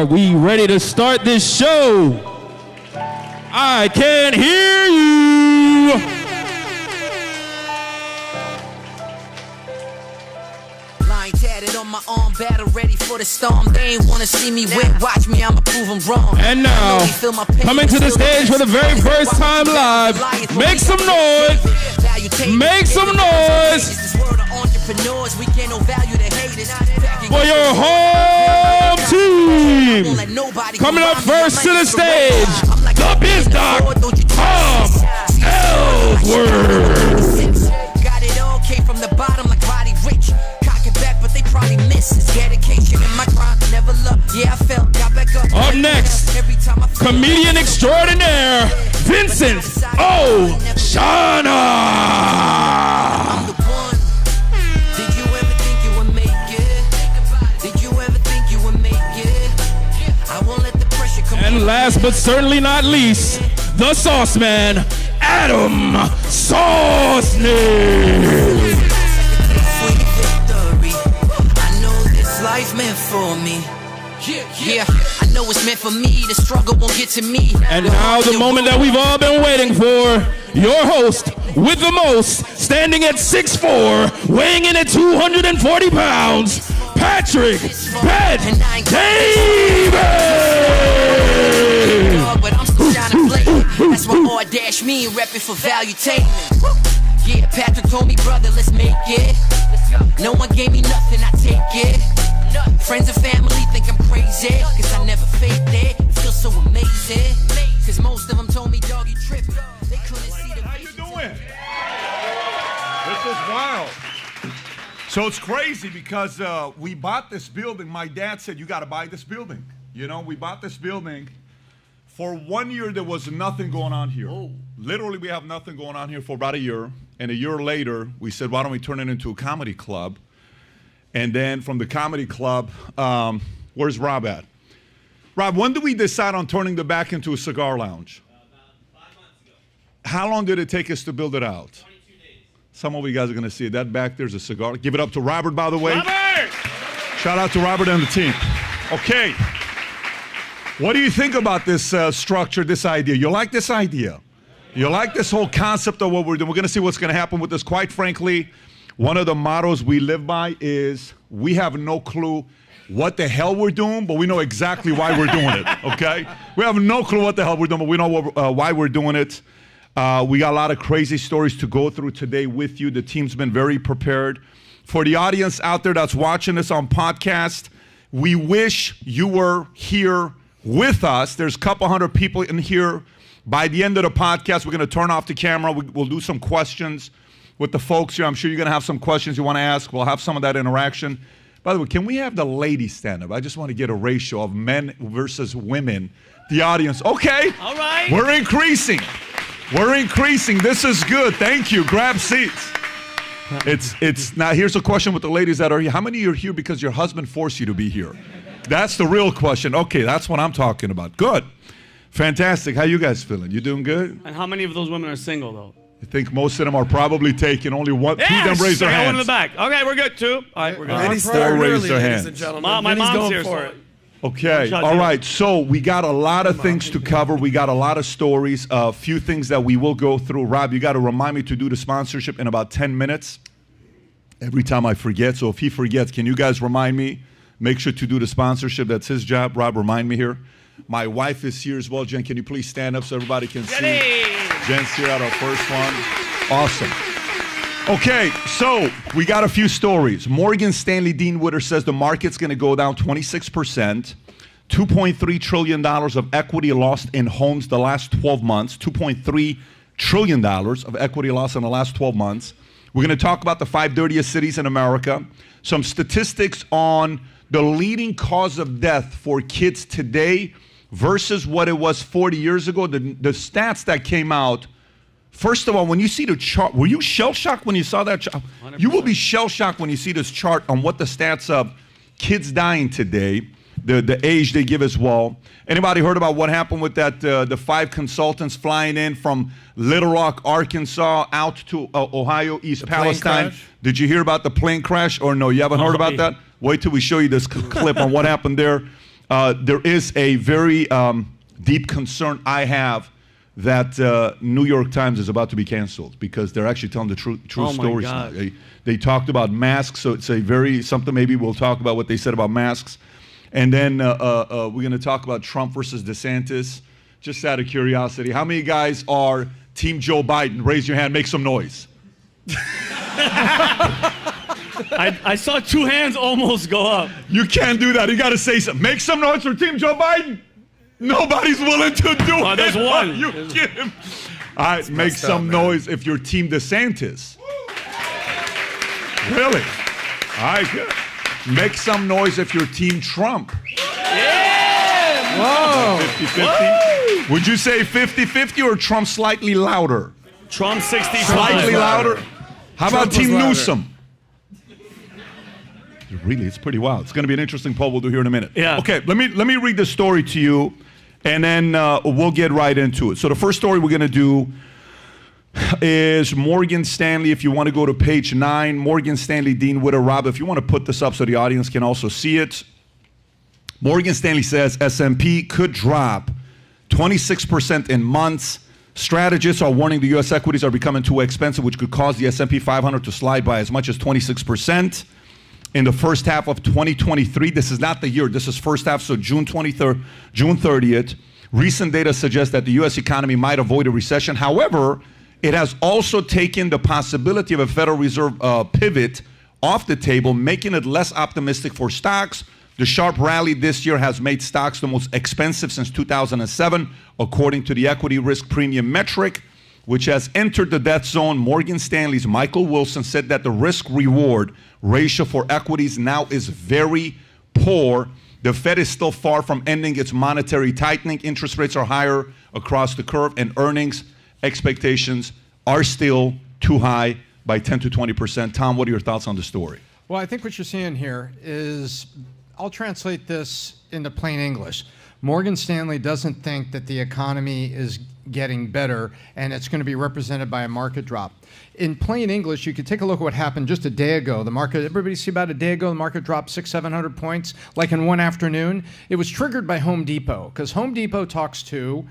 Are we ready to start this show? I can't hear you. Line tatted on my arm, battle ready for the storm. They ain't wanna see me win. Watch me, I'ma prove them wrong. And now, coming to the stage for the very first time live, make some noise. Make some noise for your home team. Coming up first to the stage, the Biz Doc, Tom Ellsworth. Got it all, came from the bottom like Roddy Rich. Cock it back, but they probably miss. It's dedication in my crime, never love. Yeah, I felt, got back up. Up next, comedian extraordinaire, Vincent O'Shana. And last but certainly not least, the Sauce Man, Adam Sauceness. I know this life meant for me. Yeah, I know it's meant for me. The struggle won't get to me. And now the moment that we've all been waiting for. Your host with the most, standing at 6'4", weighing in at 240 pounds, Patrick Bet David. But I'm still trying to play it. That's what R-me repping for Valuetainment. Yeah, Patrick told me, brother, let's make it. No one gave me nothing, I take it. Friends and family think I'm crazy, cause I never faked it. It feels so amazing, cause most of them told me, dog, you tripping. They couldn't see the. How you doing? This is wild. So it's crazy because we bought this building. My dad said, you got to buy this building. You know, we bought this building. For 1 year, there was nothing going on here. Oh. Literally, we have nothing going on here for about a year. And a year later, we said, why don't we turn it into a comedy club? And then from the comedy club, where's Rob at? Rob, when did we decide on turning the back into a cigar lounge? About 5 months ago. How long did it take us to build it out? 22 days. Some of you guys are going to see it. That back there's a cigar. Give it up to Robert, by the way. Robert! Shout out to Robert and the team. Okay. What do you think about this structure, this idea? You like this idea? You like this whole concept of what we're doing? We're going to see what's going to happen with this. Quite frankly, one of the mottos we live by is we have no clue what the hell we're doing, but we know exactly why we're doing it, okay? We have no clue what the hell we're doing, but we know why we're doing it. We got a lot of crazy stories to go through today with you. The team's been very prepared. For the audience out there that's watching this on podcast, we wish you were here with us. There's a couple hundred people in here. By the end of the podcast, we're going to turn off the camera. We'll do some questions with the folks here. I'm sure you're going to have some questions you want to ask. We'll have some of that interaction. By the way, can we have the ladies stand up? I just want to get a ratio of men versus women. The audience. Okay. All right. We're increasing. We're increasing. This is good. Thank you. Grab seats. It's now here's a question with the ladies that are here. How many are here because your husband forced you to be here? That's the real question. Okay, that's what I'm talking about. Good. Fantastic. How you guys feeling? You doing good? And how many of those women are single, though? I think most of them are probably taken. Only one. Yes! 2 of them raise their hands. One in the back. Okay, we're good. 2. All right, we're good. Ladies 4 raise their hands. My mom's here for it. Okay. All right. So we got a lot of things to cover. We got a lot of stories. A few things that we will go through. Rob, you got to remind me to do the sponsorship in about 10 minutes. Every time I forget. So if he forgets, can you guys remind me? Make sure to do the sponsorship. That's his job. Rob, remind me here. My wife is here as well. Jen, can you please stand up so everybody can see? Jen's here at our first one. Awesome. Okay, so we got a few stories. Morgan Stanley Dean Witter says the market's going to go down 26%. $2.3 trillion of equity lost in homes the last 12 months. $2.3 trillion of equity lost in the last 12 months. We're going to talk about the 5 dirtiest cities in America. Some statistics on the leading cause of death for kids today versus what it was 40 years ago. The stats that came out, first of all, when you see the chart, were you shell-shocked when you saw that chart? You will be shell-shocked when you see this chart on what the stats of kids dying today, the age they give as well. Anybody heard about what happened with that, the 5 consultants flying in from Little Rock, Arkansas, out to Ohio, East Palestine? Did you hear about the plane crash or no? You haven't heard about that? Wait till we show you this clip on what happened there. there is a very deep concern I have that New York Times is about to be canceled because they're actually telling the true stories now. They talked about masks, so it's a very something. Maybe we'll talk about what they said about masks, and then we're going to talk about Trump versus DeSantis. Just out of curiosity, how many guys are Team Joe Biden? Raise your hand. Make some noise. I saw 2 hands almost go up. You can't do that. You got to say something. Make some noise for Team Joe Biden. Nobody's willing to do it. There's one. You get him. All right, make some noise if you're Team DeSantis. Really? All right, good. Make some noise if you're Team Trump. Yeah! Whoa. 50-50. Would you say 50-50 or Trump slightly louder? Trump 65. Slightly louder? How about Team Newsom? Really, it's pretty wild. It's going to be an interesting poll we'll do here in a minute. Yeah. Okay, let me read the story to you, and then we'll get right into it. So the first story we're going to do is Morgan Stanley. If you want to go to page 9, Morgan Stanley, Dean Witter, Rob, if you want to put this up so the audience can also see it. Morgan Stanley says S&P could drop 26% in months. Strategists are warning the U.S. equities are becoming too expensive, which could cause the S&P 500 to slide by as much as 26%. In the first half of 2023, this is not the year, this is first half, so June 30th. Recent data suggests that the U.S. economy might avoid a recession. However, it has also taken the possibility of a Federal Reserve pivot off the table, making it less optimistic for stocks. The sharp rally this year has made stocks the most expensive since 2007, according to the equity risk premium metric, which has entered the death zone. Morgan Stanley's Michael Wilson said that the risk-reward ratio for equities now is very poor. The Fed is still far from ending its monetary tightening. Interest rates are higher across the curve, and earnings expectations are still too high by 10 to 20%. Tom, what are your thoughts on the story? Well, I think what you're seeing here is, I'll translate this into plain English. Morgan Stanley doesn't think that the economy is getting better and it's going to be represented by a market drop. In plain English, you could take a look at what happened just a day ago. The market, everybody see about a day ago, the market dropped 600-700 points, like in one afternoon. It was triggered by Home Depot, because Home Depot talks to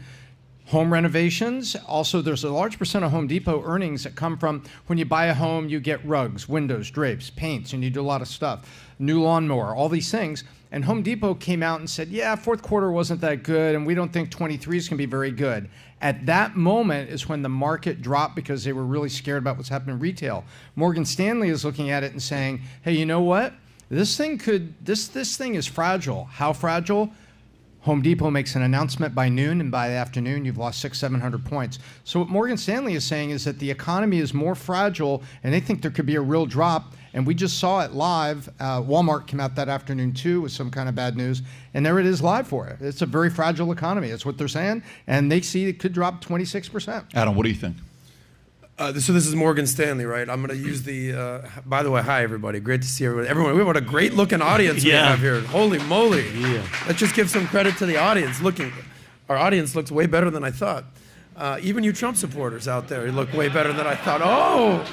home renovations. Also, there's a large percent of Home Depot earnings that come from when you buy a home, you get rugs, windows, drapes, paints, and you do a lot of stuff. New lawnmower, all these things. And Home Depot came out and said, yeah, fourth quarter wasn't that good, and we don't think 23 is going to be very good. At that moment is when the market dropped because they were really scared about what's happening in retail. Morgan Stanley is looking at it and saying, hey, you know what? This thing is fragile. How fragile? Home Depot makes an announcement by noon, and by the afternoon, you've lost 600-700 points. So what Morgan Stanley is saying is that the economy is more fragile, and they think there could be a real drop. And we just saw it live. Walmart came out that afternoon, too, with some kind of bad news. And there it is live for it. It's a very fragile economy. That's what they're saying. And they see it could drop 26%. Adam, what do you think? So this is Morgan Stanley, right? I'm going to use the, by the way, hi, everybody. Great to see everybody. Everyone, what a great-looking audience we have here. Holy moly. Yeah. Let's just give some credit to the audience. Our audience looks way better than I thought. Even you Trump supporters out there, you look way better than I thought.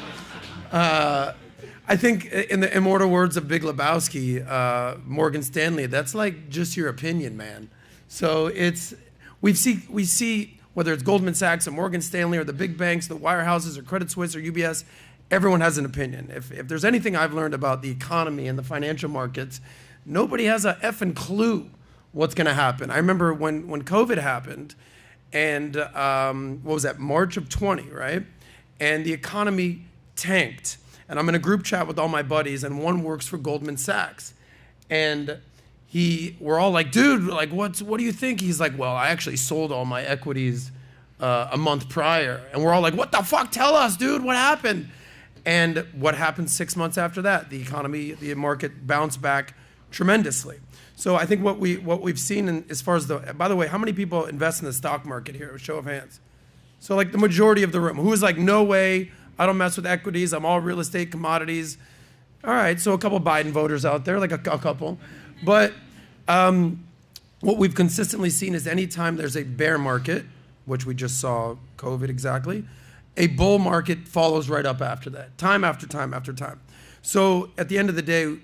I think in the immortal words of Big Lebowski, Morgan Stanley, that's like just your opinion, man. So we see whether it's Goldman Sachs or Morgan Stanley or the big banks, the wirehouses or Credit Suisse or UBS, everyone has an opinion. If there's anything I've learned about the economy and the financial markets, nobody has a effing clue what's going to happen. I remember when COVID happened, and what was that, March of 20, right? And the economy tanked. And I'm in a group chat with all my buddies, and one works for Goldman Sachs. And we're all like, dude, like, what do you think? He's like, well, I actually sold all my equities a month prior. And we're all like, what the fuck? Tell us, dude, what happened? And what happened 6 months after that? The economy, the market bounced back tremendously. So I think what we've seen as far as by the way, how many people invest in the stock market here? A show of hands. So like the majority of the room, who is like, no way, I don't mess with equities, I'm all real estate, commodities. All right, so a couple Biden voters out there, like a couple. But what we've consistently seen is anytime there's a bear market, which we just saw COVID exactly, a bull market follows right up after that, time after time after time. So at the end of the day,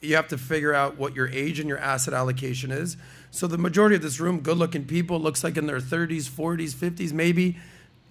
you have to figure out what your age and your asset allocation is. So the majority of this room, good-looking people, looks like in their 30s, 40s, 50s, maybe.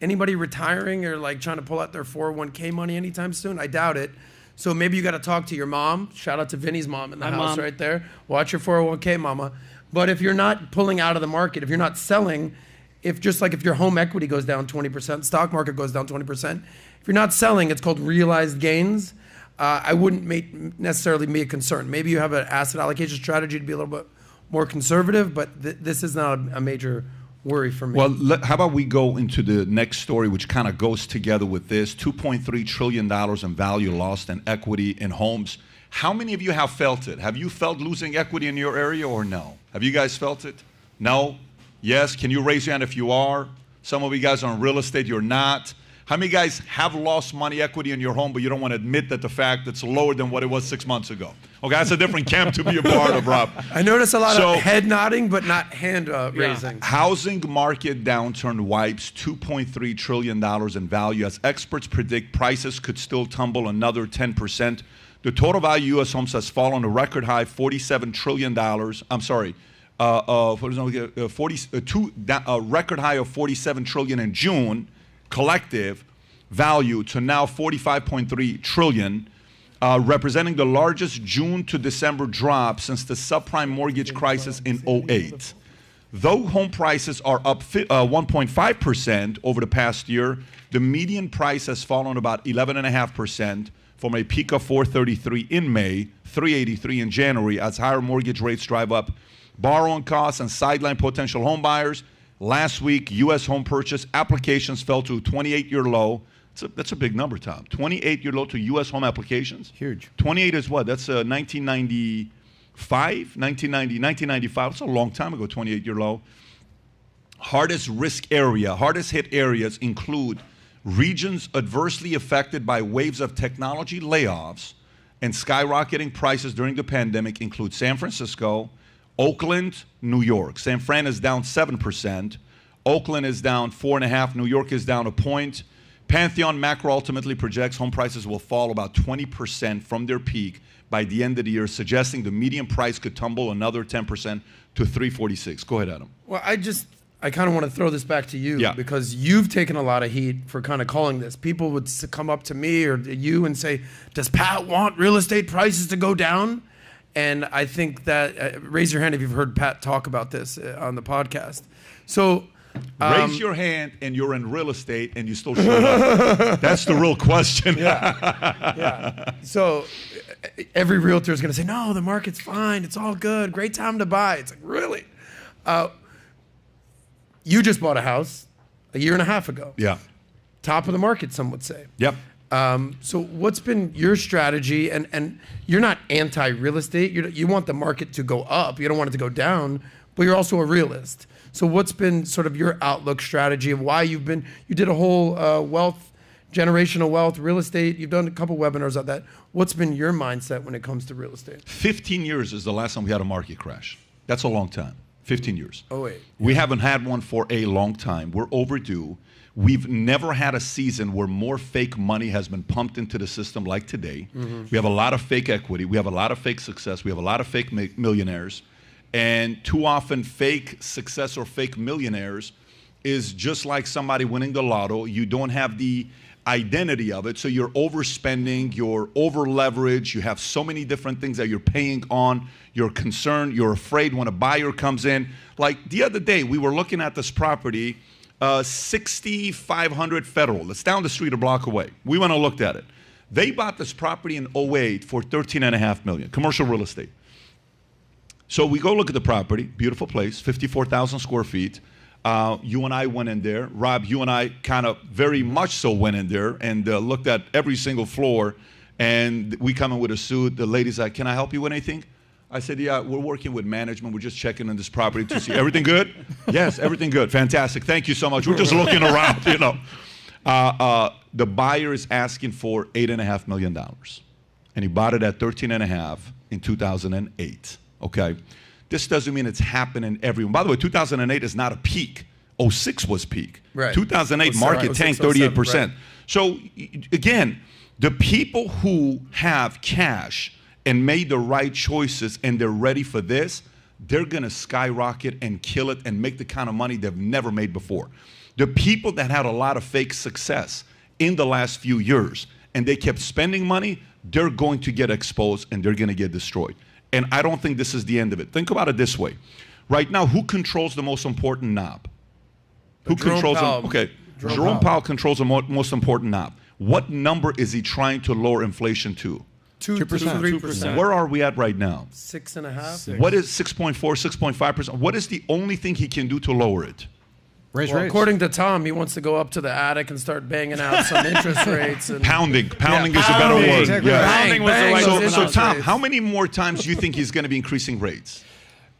Anybody retiring or like trying to pull out their 401k money anytime soon? I doubt it. So maybe you got to talk to your mom. Shout out to Vinny's mom in the house right there. Watch your 401k, mama. But if you're not pulling out of the market, if you're not selling, if your home equity goes down 20%, stock market goes down 20%, if you're not selling, it's called realized gains. I wouldn't necessarily be a concern. Maybe you have an asset allocation strategy to be a little bit more conservative, but this is not a major worry for me. Well, how about we go into the next story, which kind of goes together with this. $2.3 trillion in value lost in equity in homes. How many of you have felt it? Have you felt losing equity in your area or no? Have you guys felt it? No? Yes? Can you raise your hand if you are? Some of you guys are in real estate, you're not. How many guys have lost money equity in your home, but you don't want to admit that the fact it's lower than what it was 6 months ago? Okay, that's a different camp to be a part of, Rob. I notice a lot of head nodding, but not hand raising. Housing market downturn wipes $2.3 trillion in value as experts predict prices could still tumble another 10%. The total value of U.S. homes has fallen a record high $47 trillion. I'm sorry. A record high of $47 trillion in June, collective value, to now $45.3 trillion, representing the largest June to December drop since the subprime mortgage crisis in 2008. Though home prices are up 1.5% over the past year, the median price has fallen about 11.5% from a peak of $433 in May, $383 in January, as higher mortgage rates drive up borrowing costs and sideline potential home buyers. Last week, U.S. home purchase applications fell to a 28-year low. That's a big number, Tom. 28-year low to U.S. home applications. Huge. 28 is what? That's 1995. That's a long time ago, 28-year low. Hardest hit areas include regions adversely affected by waves of technology layoffs and skyrocketing prices during the pandemic include San Francisco, Oakland, New York. San Fran is down 7%. Oakland is down 4.5%. New York is down 1 point. Pantheon Macro ultimately projects home prices will fall about 20% from their peak by the end of the year, suggesting the median price could tumble another 10% to $346. Go ahead, Adam. Well, I kind of want to throw this back to you because you've taken a lot of heat for kind of calling this. People would come up to me or you and say, does Pat want real estate prices to go down? And I think that, raise your hand if you've heard Pat talk about this on the podcast. So raise your hand and you're in real estate and you still show up. That's the real question. Yeah. So every realtor is going to say, no, the market's fine. It's all good. Great time to buy. It's like, really? You just bought a house a year and a half ago. Yeah. Top of the market, some would say. Yep. So what's been your strategy? And you're not anti-real estate. You want the market to go up. You don't want it to go down, but you're also a realist. So what's been sort of your outlook strategy of why you did a whole generational wealth, real estate. You've done a couple webinars on that. What's been your mindset when it comes to real estate? 15 years is the last time we had a market crash. That's a long time. 15 years. Oh, wait. We haven't had one for a long time. We're overdue. We've never had a season where more fake money has been pumped into the system like today. Mm-hmm. We have a lot of fake equity. We have a lot of fake success. We have a lot of fake millionaires. And too often, fake success or fake millionaires is just like somebody winning the lotto. You don't have the identity of it, so you're overspending, you're over-leveraged, you have so many different things that you're paying on, you're concerned, you're afraid when a buyer comes in. Like the other day, we were looking at this property, 6500 Federal. It's down the street a block away. We went and looked at it. They bought this property in 2008 for $13.5 million, commercial real estate. So we go look at the property, beautiful place, 54,000 square feet. You and I went in there. Rob, you and I kind of very much so went in there and looked at every single floor. And we come in with a suit. The lady's like, can I help you with anything? I said, yeah, we're working with management. We're just checking on this property to see everything good. Yes, everything good. Fantastic. Thank you so much. We're just looking around, you know. The buyer is asking for $8.5 million. And he bought it at $13.5 in 2008. Okay. This doesn't mean it's happening everywhere. By the way, 2008 is not a peak. 06 was peak. Right. 2008 market tanked 38%. Right. So again, the people who have cash and made the right choices and they're ready for this, they're going to skyrocket and kill it and make the kind of money they've never made before. The people that had a lot of fake success in the last few years and they kept spending money, they're going to get exposed and they're going to get destroyed. And I don't think this is the end of it. Think about it this way. Right now, who controls the most important knob? Who controls them? Okay, Jerome Powell controls the most important knob. What number is he trying to lower inflation to? 2%, 3%. Where are we at right now? 6.5%. What is 6.4, 6.5%? What is the only thing he can do to lower it? Raise Well, rates. according to Tom, he wants to go up to the attic and start banging out some interest rates. And Pounding. Pounding is a pounding. better word. Exactly. Yeah. Pounding was the right those So interest Tom, rates. how many more times do you think he's going to be increasing rates?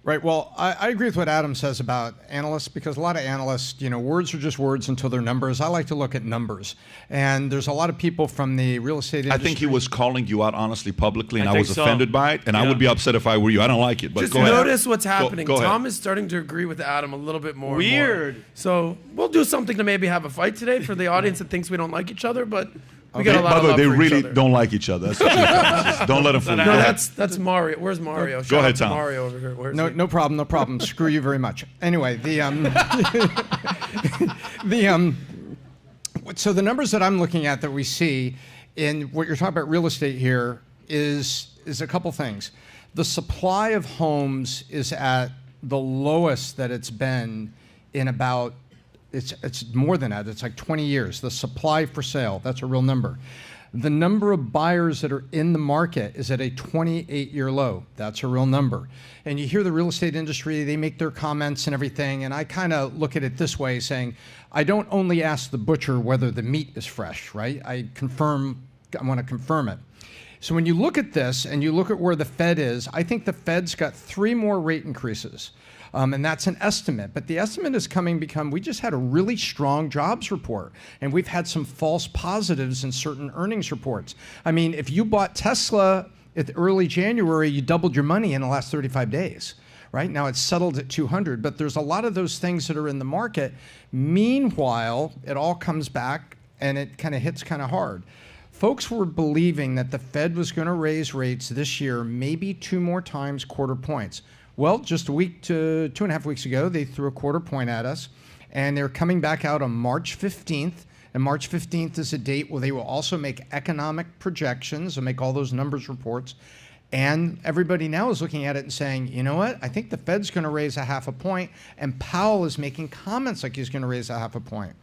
Right. Well, I agree with what Adam says about analysts, because a lot of analysts, words are just words until they're numbers. I like to look at numbers. And there's a lot of people from the real estate industry. I think he was calling you out honestly publicly, and I think was so. offended by it, and I Yeah. would be upset if I were you. I don't like it, but Just go ahead. notice what's happening. Go ahead. Tom is starting to agree with Adam a little bit more. and Weird. more. So we'll do something to maybe have a fight today for the audience that thinks we don't like each other, but we got a lot By of the way, love they for each really other. don't like each other. That's the truth. Don't let them fool you. No, Go ahead. that's Mario. Where's Mario? Go Shout ahead, out to Tom. Mario over here. Where's he? No problem, no problem. Screw you very much. Anyway, so the numbers that I'm looking at that we see in what you're talking about real estate here is a couple things. The supply of homes is at the lowest that it's been in about, it's more than that, it's like 20 years. The supply for sale, that's a real number. The number of buyers that are in the market is at a 28-year low. That's a real number. And you hear the real estate industry, they make their comments and everything, and I kind of look at it this way, saying, I don't only ask the butcher whether the meat is fresh, right? I want to confirm it. So when you look at this and you look at where the Fed is, I think the Fed's got 3 more rate increases. And that's an estimate. But the estimate is we just had a really strong jobs report. And we've had some false positives in certain earnings reports. I mean, if you bought Tesla at early January, you doubled your money in the last 35 days. Right now it's settled at 200, but there's a lot of those things that are in the market. Meanwhile, it all comes back and it kind of hits kind of hard. Folks were believing that the Fed was going to raise rates this year, maybe 2 more times, quarter points. Well, just a week to 2.5 weeks ago, they threw a quarter point at us, and they're coming back out on March 15th. And March 15th is a date where they will also make economic projections and make all those numbers reports. And everybody now is looking at it and saying, you know what? I think the Fed's going to raise 0.5 point, and Powell is making comments like he's going to raise 0.5 point.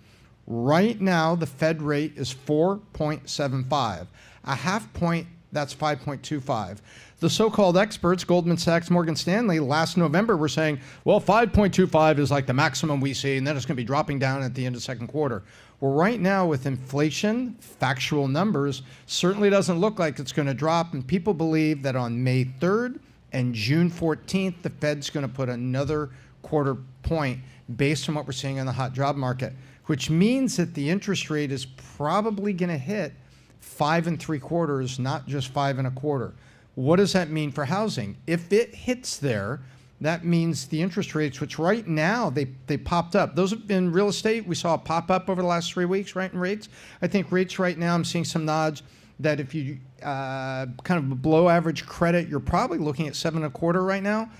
Right now, the Fed rate is 4.75. 0.5 point, that's 5.25. The so-called experts, Goldman Sachs, Morgan Stanley, last November were saying, well, 5.25 is like the maximum we see, and then it's going to be dropping down at the end of second quarter. Well, right now with inflation, factual numbers, certainly doesn't look like it's going to drop, and people believe that on May 3rd and June 14th, the Fed's going to put another quarter point based on what we're seeing in the hot job market, which means that the interest rate is probably going to hit 5 3/4, not just 5 1/4. What does that mean for housing? If it hits there, that means the interest rates, which right now they popped up. Those have been real estate. We saw a pop up over the last 3 weeks, right, in rates. I think rates right now, I'm seeing some nods that if you kind of below average credit, you're probably looking at 7 1/4 right now.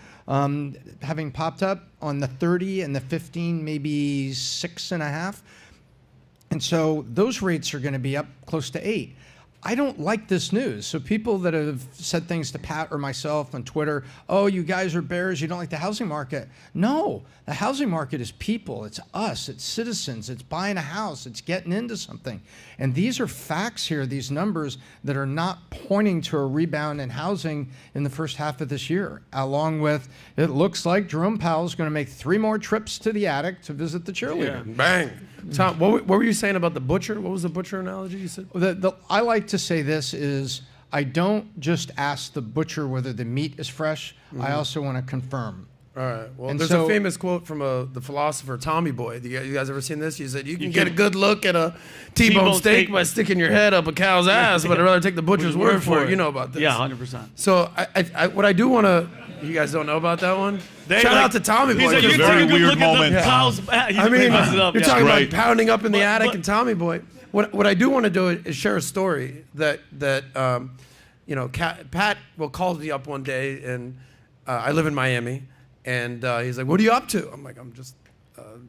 Having popped up on the 30 and the 15, maybe 6.5. And so those rates are going to be up close to 8. I don't like this news. So people that have said things to Pat or myself on Twitter, oh, you guys are bears, you don't like the housing market. No, the housing market is people, it's us, it's citizens, it's buying a house, it's getting into something. And these are facts here, these numbers that are not pointing to a rebound in housing in the first half of this year, along with, it looks like Jerome Powell is going to make 3 more trips to the attic to visit the cheerleader. Yeah. Bang. Tom, what were you saying about the butcher? What was the butcher analogy you said? I like to say this is, I don't just ask the butcher whether the meat is fresh. I also want to confirm. All right. Well, And there's so- a famous quote from the philosopher Tommy Boy. You guys ever seen this? He said, "You can get a good look at a T-bone steak by sticking your head up a cow's ass, but I'd rather take the butcher's word for it." You know about this? Yeah, 100%. So what I do want to, you guys don't know about that one? Shout out to Tommy Boy. He's like, a you very take a good weird look moment. at the cow's back. I mean, messes it up, you're yeah. talking Right. about pounding up in the attic but- and Tommy Boy. What I do want to do is share a story that Pat will call me up one day, and I live in Miami, And he's like, what are you up to? I'm like, I'm just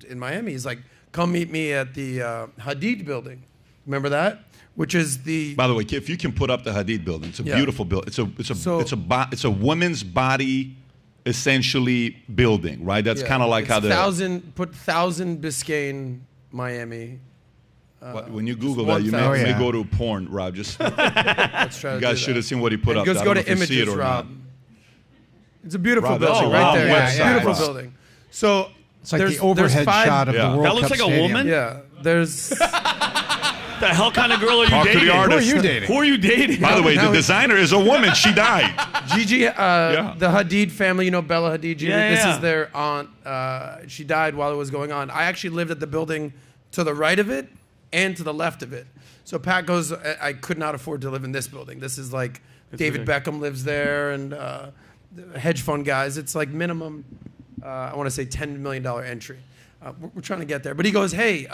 in Miami. He's like, come meet me at the Hadid building. Remember that? Which is the... By the way, if you can put up the Hadid building, it's a beautiful building. It's a women's body, essentially, building, right? That's kind of like how the... 1,000 Biscayne, Miami. When you Google that, you may go to porn, Rob. Just Let's try to you guys should have seen what he put up. Just go to images, Rob. It's a beautiful building right there. Yeah, beautiful building. So it's like the overhead shot of the World That looks Cup like stadium. a woman? Yeah, there's... The hell kind of girl are you Talk to dating? the artist. Who are you dating? Who are you dating? By the way, the designer is a woman. She died. Gigi, the Hadid family, you know Bella Hadid. This is their aunt. She died while it was going on. I actually lived at the building to the right of it and to the left of it. So Pat goes, I could not afford to live in this building. This is like David Beckham lives there and hedge fund guys. It's like minimum, I want to say $10 million entry. We're trying to get there. But he goes, hey,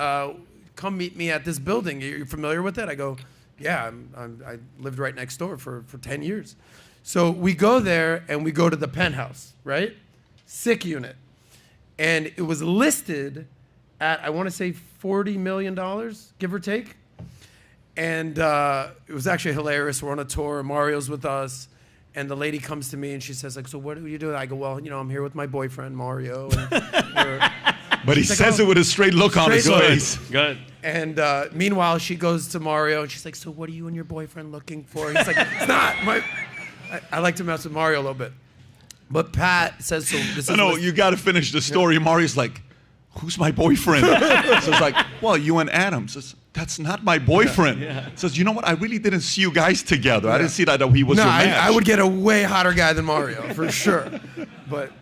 come meet me at this building. You're familiar with it? I go, yeah, I lived right next door for 10 years. So we go there and we go to the penthouse, right? Sick unit. And it was listed at, I want to say $40 million, give or take. And it was actually hilarious. We're on a tour. Mario's with us. And the lady comes to me and she says, like, so what are you doing? I go, well, I'm here with my boyfriend, Mario. And but he says it with a straight look on his face. Good. And meanwhile, she goes to Mario and she's like, so what are you and your boyfriend looking for? He's like, it's not. I like to mess with Mario a little bit. But Pat says, so this is... No, you got to finish the story. Yeah. Mario's like, who's my boyfriend? So it's like, well, you and Adam. Says, that's not my boyfriend. Yeah. Says, you know what? I really didn't see you guys together. I didn't see that he was your match. I would get a way hotter guy than Mario, for sure. But...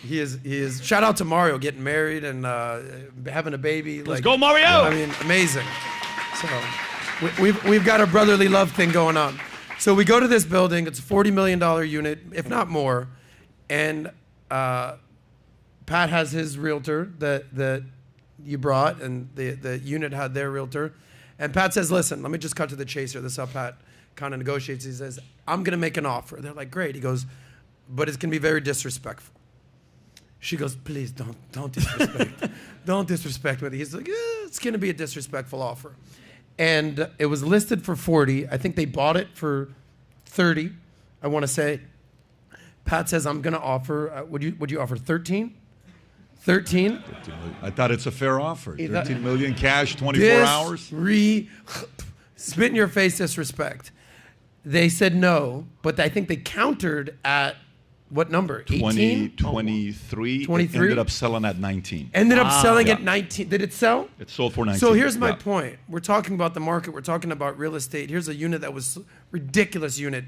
he is. Shout out to Mario getting married and having a baby. Let's go, Mario! I mean, amazing. So we've got a brotherly love thing going on. So we go to this building. It's a $40 million unit, if not more. And Pat has his realtor that you brought, and the unit had their realtor. And Pat says, "Listen, let me just cut to the chase here. This is how Pat kind of negotiates." He says, "I'm gonna make an offer." They're like, "Great." He goes, "But it's gonna be very disrespectful." She goes, "Please don't disrespect. Don't disrespect me." He's like, "It's gonna be a disrespectful offer." And it was listed for 40. I think they bought it for 30. I want to say. Pat says, "I'm gonna offer. Would you offer 13? 13? I thought it's a fair offer. 13 million cash, 24 hours. Spit in your face disrespect. They said no, but I think they countered at what number? 18? 23. 23? It ended up selling at 19. Ended up selling at 19. Did it sell? It sold for 19. So here's my point. We're talking about the market. We're talking about real estate. Here's a unit that was ridiculous unit.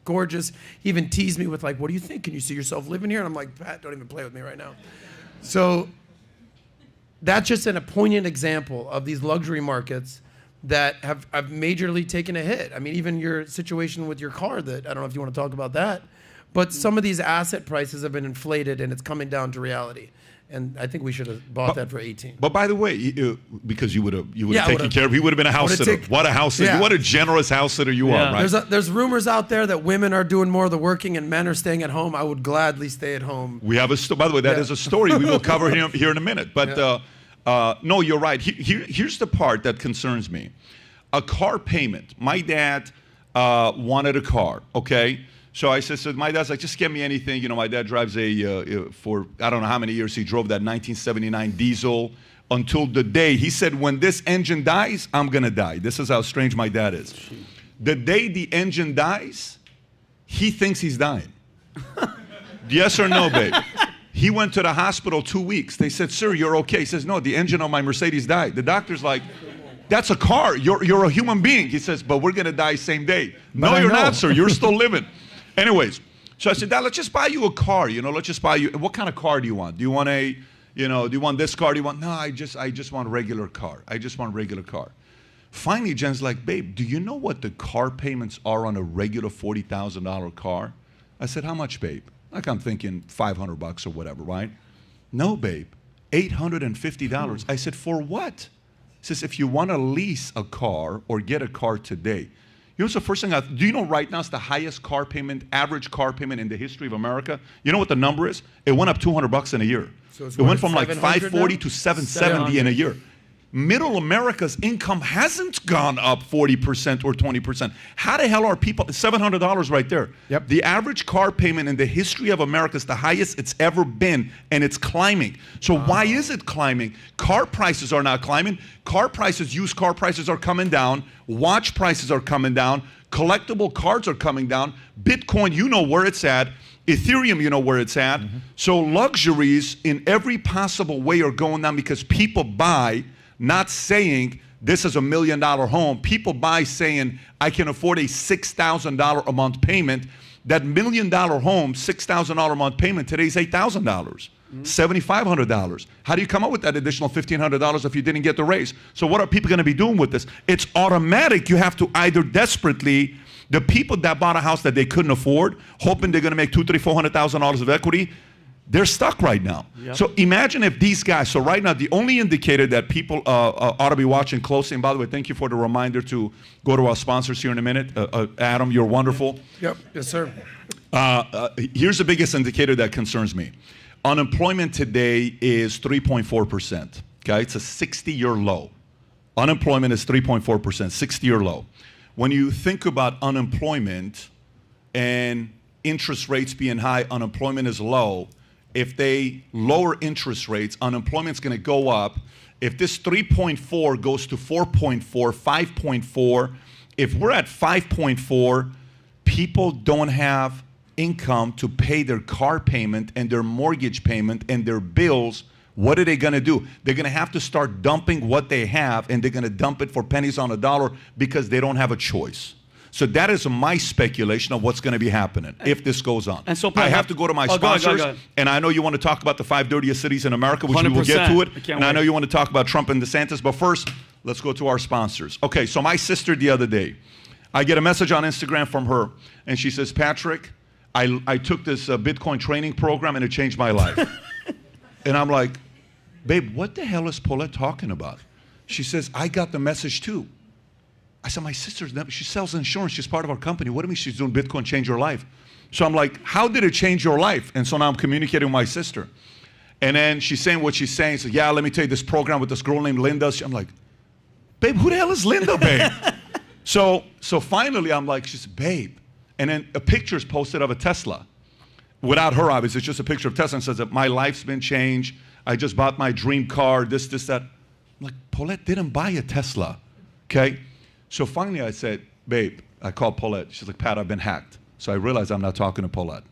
Gorgeous. He even teased me with like, what do you think? Can you see yourself living here? And I'm like, Pat, don't even play with me right now. So that's just a poignant example of these luxury markets that have majorly taken a hit. I mean, even your situation with your car that, I don't know if you want to talk about that, but some of these asset prices have been inflated and it's coming down to reality. And I think we should have bought that for 18. But by the way, because you would have taken care of, he would have been a house sitter. What a house sitter! Yeah. What a generous house sitter you are! Right? There's rumors out there that women are doing more of the working and men are staying at home. I would gladly stay at home. We have by the way, that is a story we will cover here in a minute. But no, you're right. Here's the part that concerns me: a car payment. My dad wanted a car. Okay. So I said, my dad's like, just get me anything. You know, my dad drives for I don't know how many years he drove that 1979 diesel until the day he said, when this engine dies, I'm going to die. This is how strange my dad is. The day the engine dies, he thinks he's dying. Yes or no, babe? He went to the hospital 2 weeks. They said, sir, you're okay. He says, no, the engine on my Mercedes died. The doctor's like, that's a car. You're a human being. He says, but we're going to die same day. No, you're not, sir. You're still living. Anyways, so I said, Dad, let's just buy you a car. You know, let's just buy you. What kind of car do you want? Do you want do you want this car? Do you want? No, I just want a regular car. I just want a regular car. Finally, Jen's like, babe, do you know what the car payments are on a regular $40,000 car? I said, how much, babe? Like I'm thinking $500 or whatever, right? No, babe, $850. I said, for what? He says, if you want to lease a car or get a car today, You know what's the first thing do you know right now it's the highest car payment, average car payment in the history of America? You know what the number is? It went up $200 in a year. So it's it went from like 700 $540 now? to $770 in a year. Middle America's income hasn't gone up 40% or 20%. How the hell are people, $700 right there. Yep. The average car payment in the history of America is the highest it's ever been, and it's climbing. So why is it climbing? Car prices are not climbing. Car prices, used car prices are coming down. Watch prices are coming down. Collectible cards are coming down. Bitcoin, you know where it's at. Ethereum, you know where it's at. So luxuries in every possible way are going down because people buy, not saying this is $1 million home. People buy saying I can afford a $6,000 a month payment. That $1 million home, $6,000 a month payment today is $8,000, $7,500. How do you come up with that additional $1,500 if you didn't get the raise? So what are people going to be doing with this? It's automatic. You have to either desperately, the people that bought a house that they couldn't afford, hoping they're going to make $200,000, $300,000, $400,000 of equity, they're stuck right now. Yep. So imagine if these guys, so right now the only indicator that people ought to be watching closely, and by the way, thank you for the reminder to go to our sponsors here in a minute. Adam, you're wonderful. Yep, yes sir. Here's the biggest indicator that concerns me. Unemployment today is 3.4%. Okay, it's a 60-year low. Unemployment is 3.4%, 60-year low. When you think about unemployment and interest rates being high, unemployment is low. If they lower interest rates, unemployment's going to go up. If this 3.4 goes to 4.4, 5.4, if we're at 5.4, people don't have income to pay their car payment and their mortgage payment and their bills. What are they going to do? They're going to have to start dumping what they have, and they're going to dump it for pennies on a dollar because they don't have a choice. So that is my speculation of what's going to be happening if this goes on. And so I have to go to my sponsors, go ahead. and I know you want to talk about the 5 dirtiest cities in America, which we will get to it. And I know you want to talk about Trump and DeSantis, but first, let's go to our sponsors. Okay, so my sister the other day, I get a message on Instagram from her, and she says, Patrick, I took this Bitcoin training program, and it changed my life. And I'm like, babe, what the hell is Paulette talking about? She says, I got the message too. I said, my sister's never, she sells insurance. She's part of our company. What do you mean she's doing Bitcoin change your life? So I'm like, how did it change your life? And so now I'm communicating with my sister. And then she's saying what she's saying. So yeah, let me tell you this program with this girl named Linda. I'm like, babe, who the hell is Linda, babe? So finally I'm like, she's babe. And then a picture is posted of a Tesla. Without her, obviously, it's just a picture of Tesla and says that my life's been changed. I just bought my dream car, this, that. I'm like, Paulette didn't buy a Tesla, okay? So finally I said, babe, I called Paulette. She's like, Pat, I've been hacked. So I realized I'm not talking to Paulette.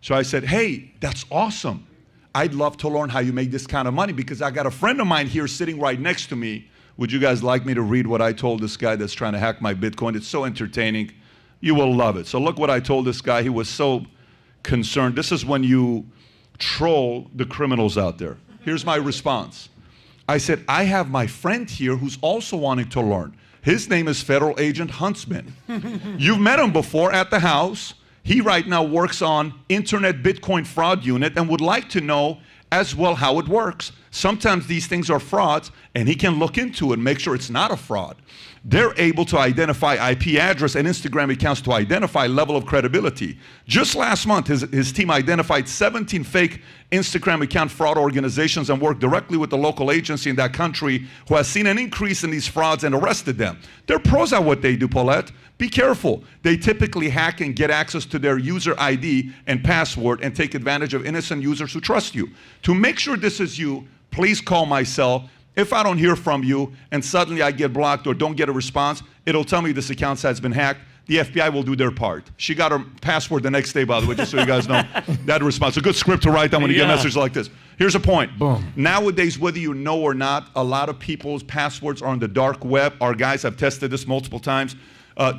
So I said, hey, that's awesome. I'd love to learn how you make this kind of money because I got a friend of mine here sitting right next to me. Would you guys like me to read what I told this guy that's trying to hack my Bitcoin? It's so entertaining. You will love it. So look what I told this guy. He was so concerned. This is when you troll the criminals out there. Here's my response. I said, I have my friend here who's also wanting to learn. His name is Federal Agent Huntsman. You've met him before at the house. He right now works on Internet Bitcoin Fraud Unit and would like to know as well how it works. Sometimes these things are frauds, and he can look into it and make sure it's not a fraud. They're able to identify IP address and Instagram accounts to identify level of credibility. Just last month, his team identified 17 fake Instagram account fraud organizations and worked directly with the local agency in that country who has seen an increase in these frauds and arrested them. They're pros at what they do, Paulette. Be careful. They typically hack and get access to their user ID and password and take advantage of innocent users who trust you. To make sure this is you, please call my cell. If I don't hear from you and suddenly I get blocked or don't get a response, it'll tell me this account has been hacked. The FBI will do their part. She got her password the next day, by the way, just so you guys know that response. A good script to write down when you get a message like this. Here's a point. Boom. Nowadays, whether you know or not, a lot of people's passwords are on the dark web. Our guys have tested this multiple times.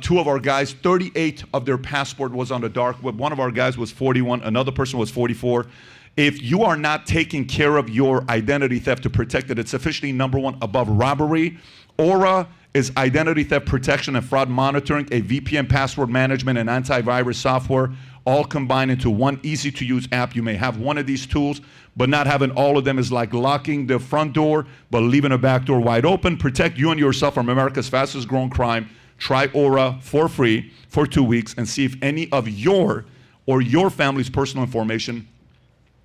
2 of our guys, 38 of their password was on the dark web. One of our guys was 41. Another person was 44. If you are not taking care of your identity theft to protect it, it's officially #1 above robbery. Aura is identity theft protection and fraud monitoring, a VPN password management and antivirus software, all combined into one easy-to-use app. You may have one of these tools, but not having all of them is like locking the front door, but leaving a back door wide open. Protect you and yourself from America's fastest growing crime. Try Aura for free for 2 weeks and see if any of your or your family's personal information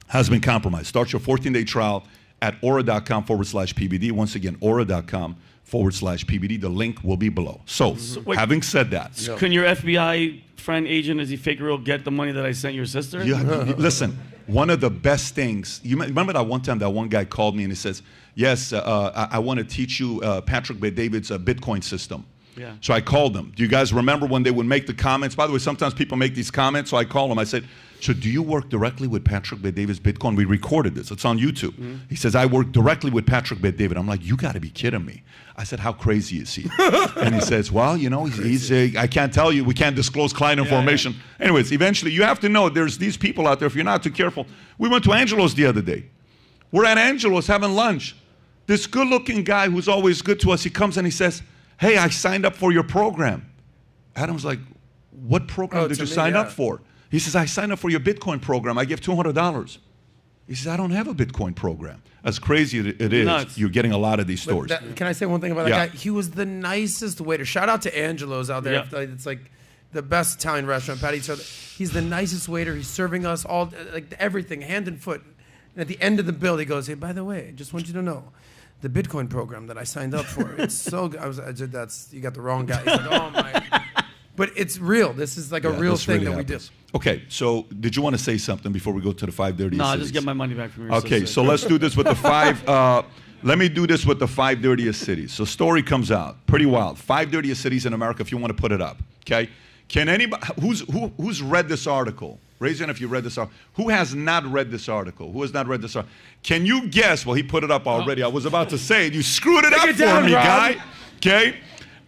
has been compromised. Start your 14-day trial at aura.com/PBD. Once again, aura.com/PBD. The link will be below. So wait, having said that. Can your FBI friend, agent, is he fake or real, get the money that I sent your sister? Listen, one of the best things, you remember that one time that one guy called me and he says, yes, I want to teach you Patrick Bet-David's Bitcoin system. Yeah. So I called them. Do you guys remember when they would make the comments? By the way, sometimes people make these comments, so I call them. I said, so do you work directly with Patrick Bet-David's Bitcoin? We recorded this. It's on YouTube. He says, I work directly with Patrick Bet-David. I'm like, you got to be kidding me. I said, how crazy is he? And he says, well, you know, he's I can't tell you. We can't disclose client information. Anyways, eventually, you have to know there's these people out there, if you're not too careful. We went to Angelo's the other day. We're at Angelo's having lunch. This good-looking guy who's always good to us, he comes and he says, hey, I signed up for your program. Adam's like, what program did you sign up for? He says, I signed up for your Bitcoin program. I give $200. He says, I don't have a Bitcoin program. As crazy as it is, Nuts. you're getting a lot of these stories. Can I say one thing about that guy? He was the nicest waiter. Shout out to Angelo's out there. Yeah. It's like the best Italian restaurant. Patty, he's the nicest waiter. He's serving us all, like everything, hand and foot. And at the end of the bill, he goes, hey, by the way, just want you to know, the Bitcoin program that I signed up for, it's so good. You got the wrong guy. He's like, oh my. But it's real. This is like a real thing really that we do. Okay, so did you want to say something before we go to the 5 dirtiest No, cities? just get my money back from your Okay, sister. so let's do this with the 5. Let me do this with the 5 dirtiest cities. So story comes out, pretty wild. 5 dirtiest cities in America, if you want to put it up, okay? Can anybody, who's read this article? Raise your hand if you read this article. Who has not read this article? Who has not read this article? Can you guess? Well, he put it up already. I was about to say it. You screwed it up for me, guy. Okay?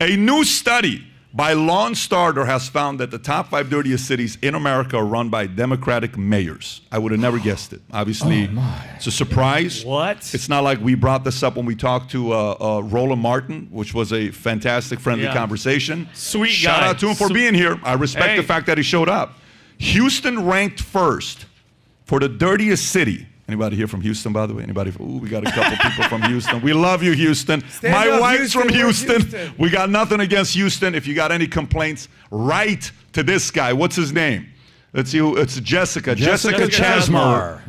A new study by Lawn Starter has found that the top 5 dirtiest cities in America are run by Democratic mayors. I would have never guessed it. Obviously, it's a surprise. What? It's not like we brought this up when we talked to Roland Martin, which was a fantastic, friendly conversation. Sweet guy. Shout out to him for being here. I respect the fact that he showed up. Houston ranked first for the dirtiest city. Anybody here from Houston, by the way? Anybody? Ooh, we got a couple people from Houston. We love you, Houston. My wife's from Houston. We got nothing against Houston. If you got any complaints, write to this guy. What's his name? Let's see. It's Jessica. Jessica Chasmer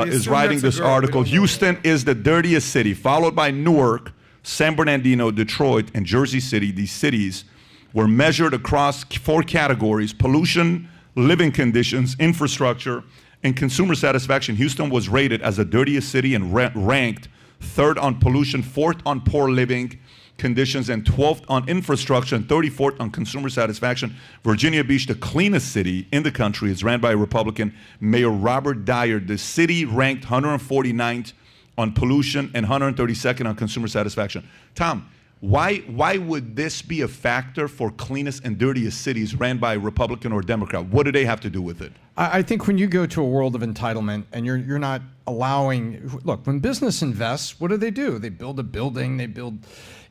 is writing this article. Houston is the dirtiest city, followed by Newark, San Bernardino, Detroit, and Jersey City. These cities were measured across 4 categories: pollution, living conditions, infrastructure, and consumer satisfaction. Houston was rated as the dirtiest city and ranked 3rd on pollution, 4th on poor living conditions, and 12th on infrastructure, and 34th on consumer satisfaction. Virginia Beach, the cleanest city in the country, is ran by Republican Mayor Robert Dyer. The city ranked 149th on pollution and 132nd on consumer satisfaction. Tom, why would this be a factor for cleanest and dirtiest cities ran by Republican or Democrat? What do they have to do with it? I think when you go to a world of entitlement and you're not allowing, look, when business invests, what do? They build a building, they build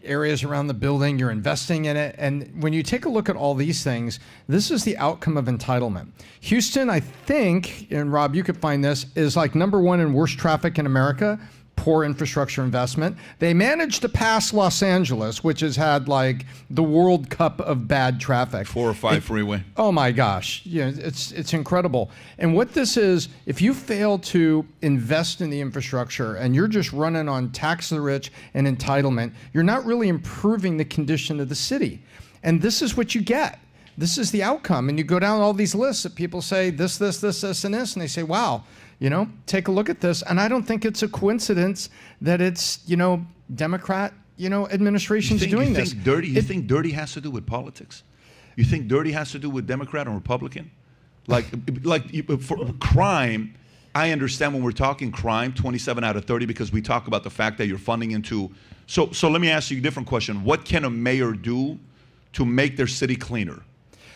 areas around the building, you're investing in it. And when you take a look at all these things, this is the outcome of entitlement. Houston, I think, and Rob, you could find this, is like #1 in worst traffic in America. Poor infrastructure investment. They managed to pass Los Angeles, which has had like the World Cup of bad traffic. 405 freeway. Oh my gosh, it's incredible. And what this is, if you fail to invest in the infrastructure and you're just running on tax the rich and entitlement, you're not really improving the condition of the city. And this is what you get. This is the outcome. And you go down all these lists that people say this, and this, and they say, wow. Take a look at this. And I don't think it's a coincidence that it's, Democrat, administrations doing this. You think dirty has to do with politics? You think dirty has to do with Democrat and Republican? Like for crime, I understand when we're talking crime, 27 out of 30, because we talk about the fact that you're funding into. So let me ask you a different question. What can a mayor do to make their city cleaner?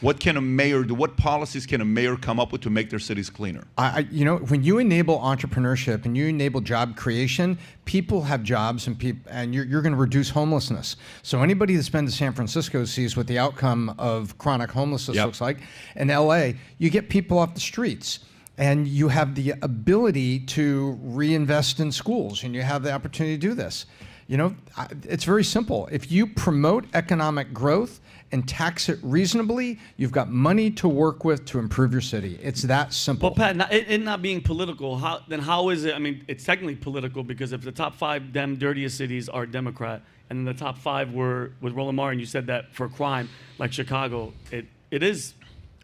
What can a mayor do? What policies can a mayor come up with to make their cities cleaner? When you enable entrepreneurship and you enable job creation, people have jobs and you're going to reduce homelessness. So anybody that's been to San Francisco sees what the outcome of chronic homelessness looks like. In LA, you get people off the streets. And you have the ability to reinvest in schools, and you have the opportunity to do this. You know, it's very simple. If you promote economic growth and tax it reasonably, you've got money to work with to improve your city. It's that simple. Well, Pat, it not being political, how is it? I mean, it's technically political because if the top 5 dirtiest cities are Democrat, and then the top 5 were with Roland Martin, and you said that for crime, like Chicago, it is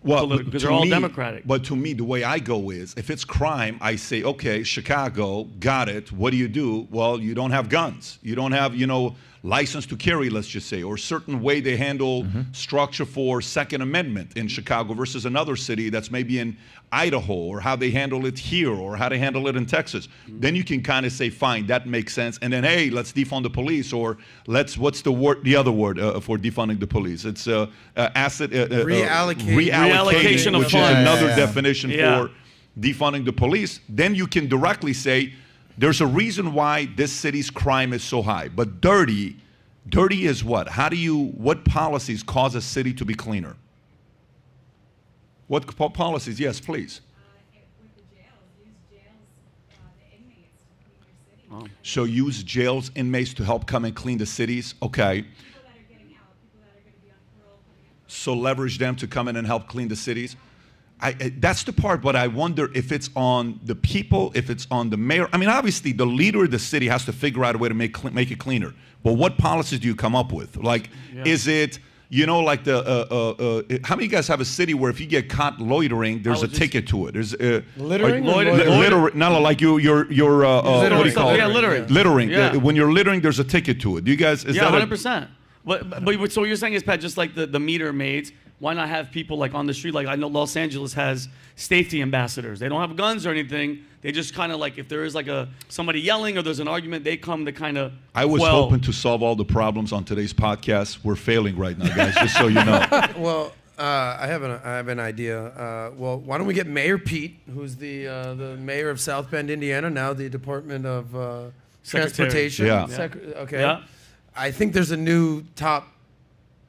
political because they're all Democratic. But to me, the way I go is, if it's crime, I say, okay, Chicago, got it. What do? Well, you don't have guns. You don't have, license to carry, let's just say, or certain way they handle structure for Second Amendment in Chicago versus another city that's maybe in Idaho, or how they handle it here, or how they handle it in Texas. Then you can kind of say, fine, that makes sense. And then, hey, let's defund the police, or what's the other word for defunding the police? It's reallocation of funds. Which is another definition for defunding the police. Then you can directly say, there's a reason why this city's crime is so high. But dirty is what? What policies cause a city to be cleaner? What policies? Yes, please. With the jails, use jails, the inmates to clean your city. So use jails, inmates to help come and clean the cities? Okay. People that are getting out, people that are going to be on parole coming up. So leverage them to come in and help clean the cities? That's the part, but I wonder if it's on the people, if it's on the mayor. I mean, obviously, the leader of the city has to figure out a way to make it cleaner. But what policies do you come up with? Like, is it, like how many of you guys have a city where if you get caught loitering, there's a ticket to it? There's Littering? Littering, not like you're what do you call it? Yeah, littering. Littering. Yeah. When you're littering, there's a ticket to it. Do you guys? Is that 100%. But so what you're saying is, Pat, just like the meter maids, why not have people like on the street? Like I know Los Angeles has safety ambassadors. They don't have guns or anything. They just kind of like, if there is like somebody yelling or there's an argument, they come to kind of I was hoping to solve all the problems on today's podcast. We're failing right now, guys, just so you know. Well, I have an idea. Well, why don't we get Mayor Pete, who's the mayor of South Bend, Indiana, now the Department of Transportation. Yeah. Okay. Yeah. I think there's a new top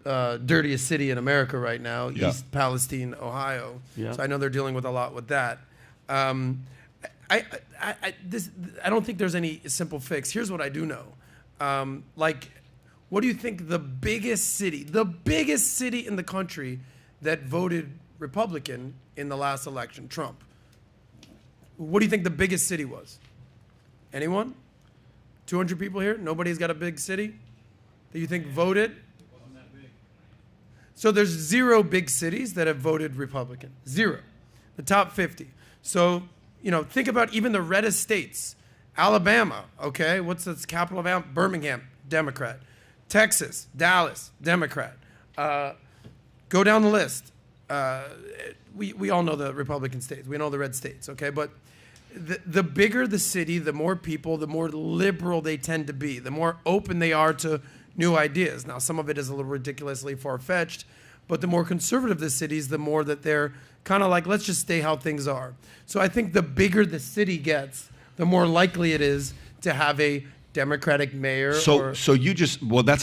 dirtiest city in America right now, East Palestine, Ohio. Yeah. So I know they're dealing with a lot with that. I don't think there's any simple fix. Here's what I do know. What do you think the biggest city in the country that voted Republican in the last election, Trump? What do you think the biggest city was? Anyone? 200 people here? Nobody's got a big city that you think voted? So there's 0 big cities that have voted Republican. 0. The top 50. So, think about even the reddest states. Alabama, okay? What's the capital of Alabama? Birmingham, Democrat. Texas, Dallas, Democrat. Go down the list. We all know the Republican states. We know the red states, okay? But the bigger the city, the more people, the more liberal they tend to be, the more open they are to new ideas. Now, some of it is a little ridiculously far-fetched, but the more conservative the cities, the more that they're kind of like, let's just stay how things are. So I think the bigger the city gets, the more likely it is to have a Democratic mayor. That's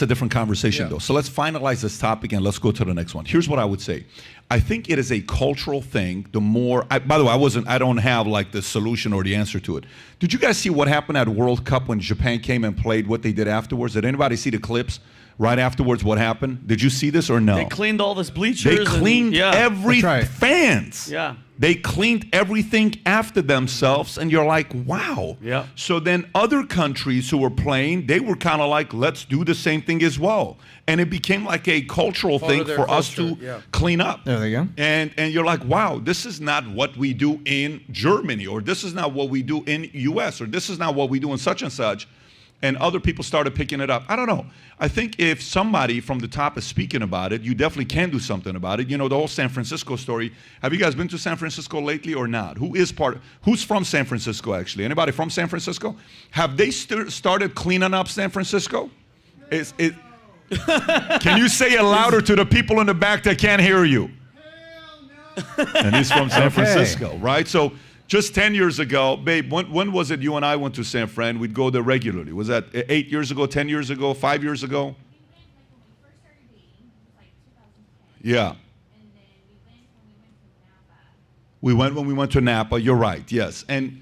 a different conversation though. So let's finalize this topic and let's go to the next one. Here's what I would say. I think it is a cultural thing. By the way, I don't have like the solution or the answer to it. Did you guys see what happened at World Cup when Japan came and played, what they did afterwards? Did anybody see the clips right afterwards, what happened? Did you see this or no? They cleaned all this bleachers. They cleaned fans. Yeah. They cleaned everything after themselves, and you're like, wow. Yeah. So then other countries who were playing, they were kind of like, let's do the same thing as well. And it became like a cultural thing for us to clean up. There they go. And you're like, wow, this is not what we do in Germany, or this is not what we do in US, or this is not what we do in such and such. And other people started picking it up. I don't know. I think if somebody from the top is speaking about it, you definitely can do something about it. The whole San Francisco story. Have you guys been to San Francisco lately or not? Who's from San Francisco, actually? Anybody from San Francisco? Have they started cleaning up San Francisco? Can you say it louder to the people in the back that can't hear you? Hell no. And he's from San Francisco, right? So just 10 years ago, babe, when was it you and I went to San Fran? We'd go there regularly. Was that 8 years ago, 10 years ago, 5 years ago? Yeah. And then we went when we went to Napa. We went when we went to Napa. You're right, yes. And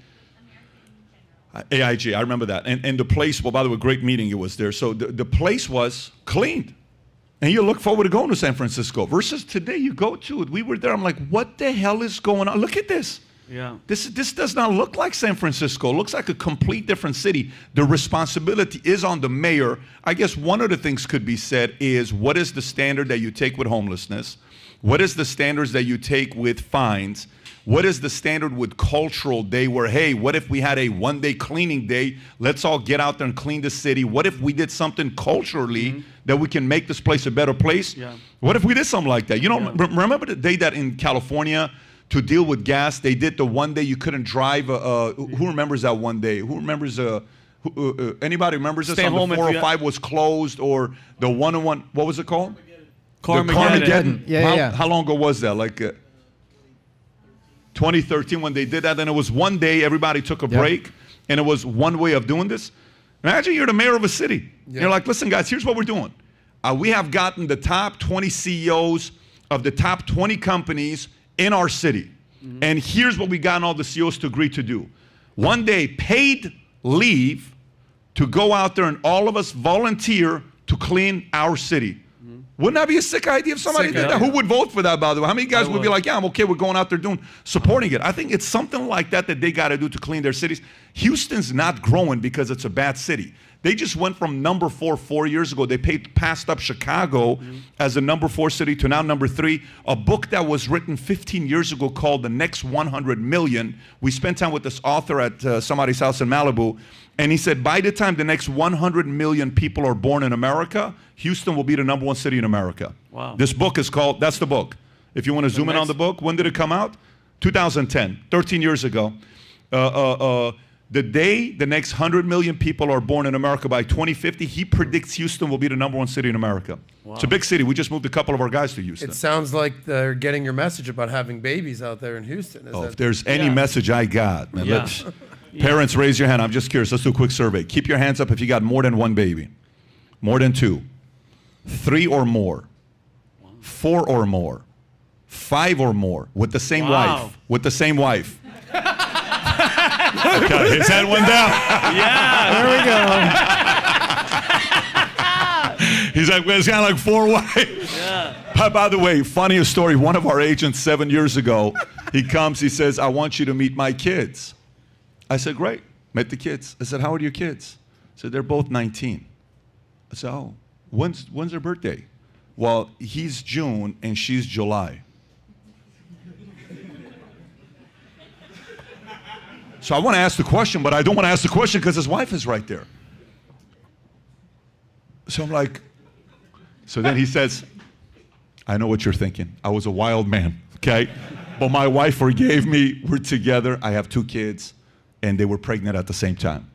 AIG, I remember that. And the place, well, by the way, great meeting it was there. So the place was cleaned. And you look forward to going to San Francisco. Versus today, you go to it. We were there. I'm like, what the hell is going on? Look at this. Yeah. This does not look like San Francisco. It looks like a complete different city. The responsibility is on the mayor. I guess one of the things could be said is, what is the standard that you take with homelessness? What is the standards that you take with fines? What is the standard with cultural day where, hey, what if we had a one-day cleaning day? Let's all get out there and clean the city. What if we did something culturally that we can make this place a better place? Yeah. What if we did something like that? You know, remember the day that in California, to deal with gas, they did the one day you couldn't drive. Who remembers that one day? Who remembers? Anybody remembers this? Stay On home the if you- 405 was closed, or the 101. What was it called? Carmageddon. Yeah. How long ago was that? Like 2013 when they did that. And it was one day everybody took a break, and it was one way of doing this. Imagine you're the mayor of a city. Yeah. You're like, listen, guys, here's what we're doing. We have gotten the top 20 CEOs of the top 20 companies in our city. And here's what we gotten all the CEOs to agree to do. One day, paid leave to go out there and all of us volunteer to clean our city. Wouldn't that be a sick idea if somebody Sick did that? idea. Who would vote for that, by the way? How many guys I would be would. like, yeah, I'm okay with going out there supporting it? I think it's something like that they got to do to clean their cities. Houston's not growing because it's a bad city. They just went from number 4 years ago. They passed up Chicago as the number 4 city to now number 3. A book that was written 15 years ago called The Next 100 Million. We spent time with this author at somebody's house in Malibu. And he said, by the time the next 100 million people are born in America, Houston will be the number 1 city in America. Wow. This book is called, that's the book. If you want to zoom in on the book, when did it come out? 2010, 13 years ago. The day the next 100 million people are born in America by 2050, he predicts Houston will be the number 1 city in America. Wow. It's a big city. We just moved a couple of our guys to Houston. It sounds like they're getting your message about having babies out there in Houston. If there's any Yeah. message I got, man, Yeah. parents, raise your hand. I'm just curious. Let's do a quick survey. Keep your hands up if you got more than 1 baby, more than 2, 3 or more, 4 or more, 5 or more, with the same Wow. wife. With the same wife. Okay, his hand went down. Yeah. There we go. He's like, well, it's kind of like 4 wives. Yeah. By the way, funniest story. One of our agents 7 years ago, he comes, he says, I want you to meet my kids. I said, great. Met the kids. I said, how old are your kids? I said, they're both 19. I said, oh, when's their birthday? Well, he's June and she's July. So I want to ask the question, but I don't want to ask the question because his wife is right there. So I'm like, so then he says, I know what you're thinking. I was a wild man, okay? But my wife forgave me. We're together. I have 2 kids, and they were pregnant at the same time.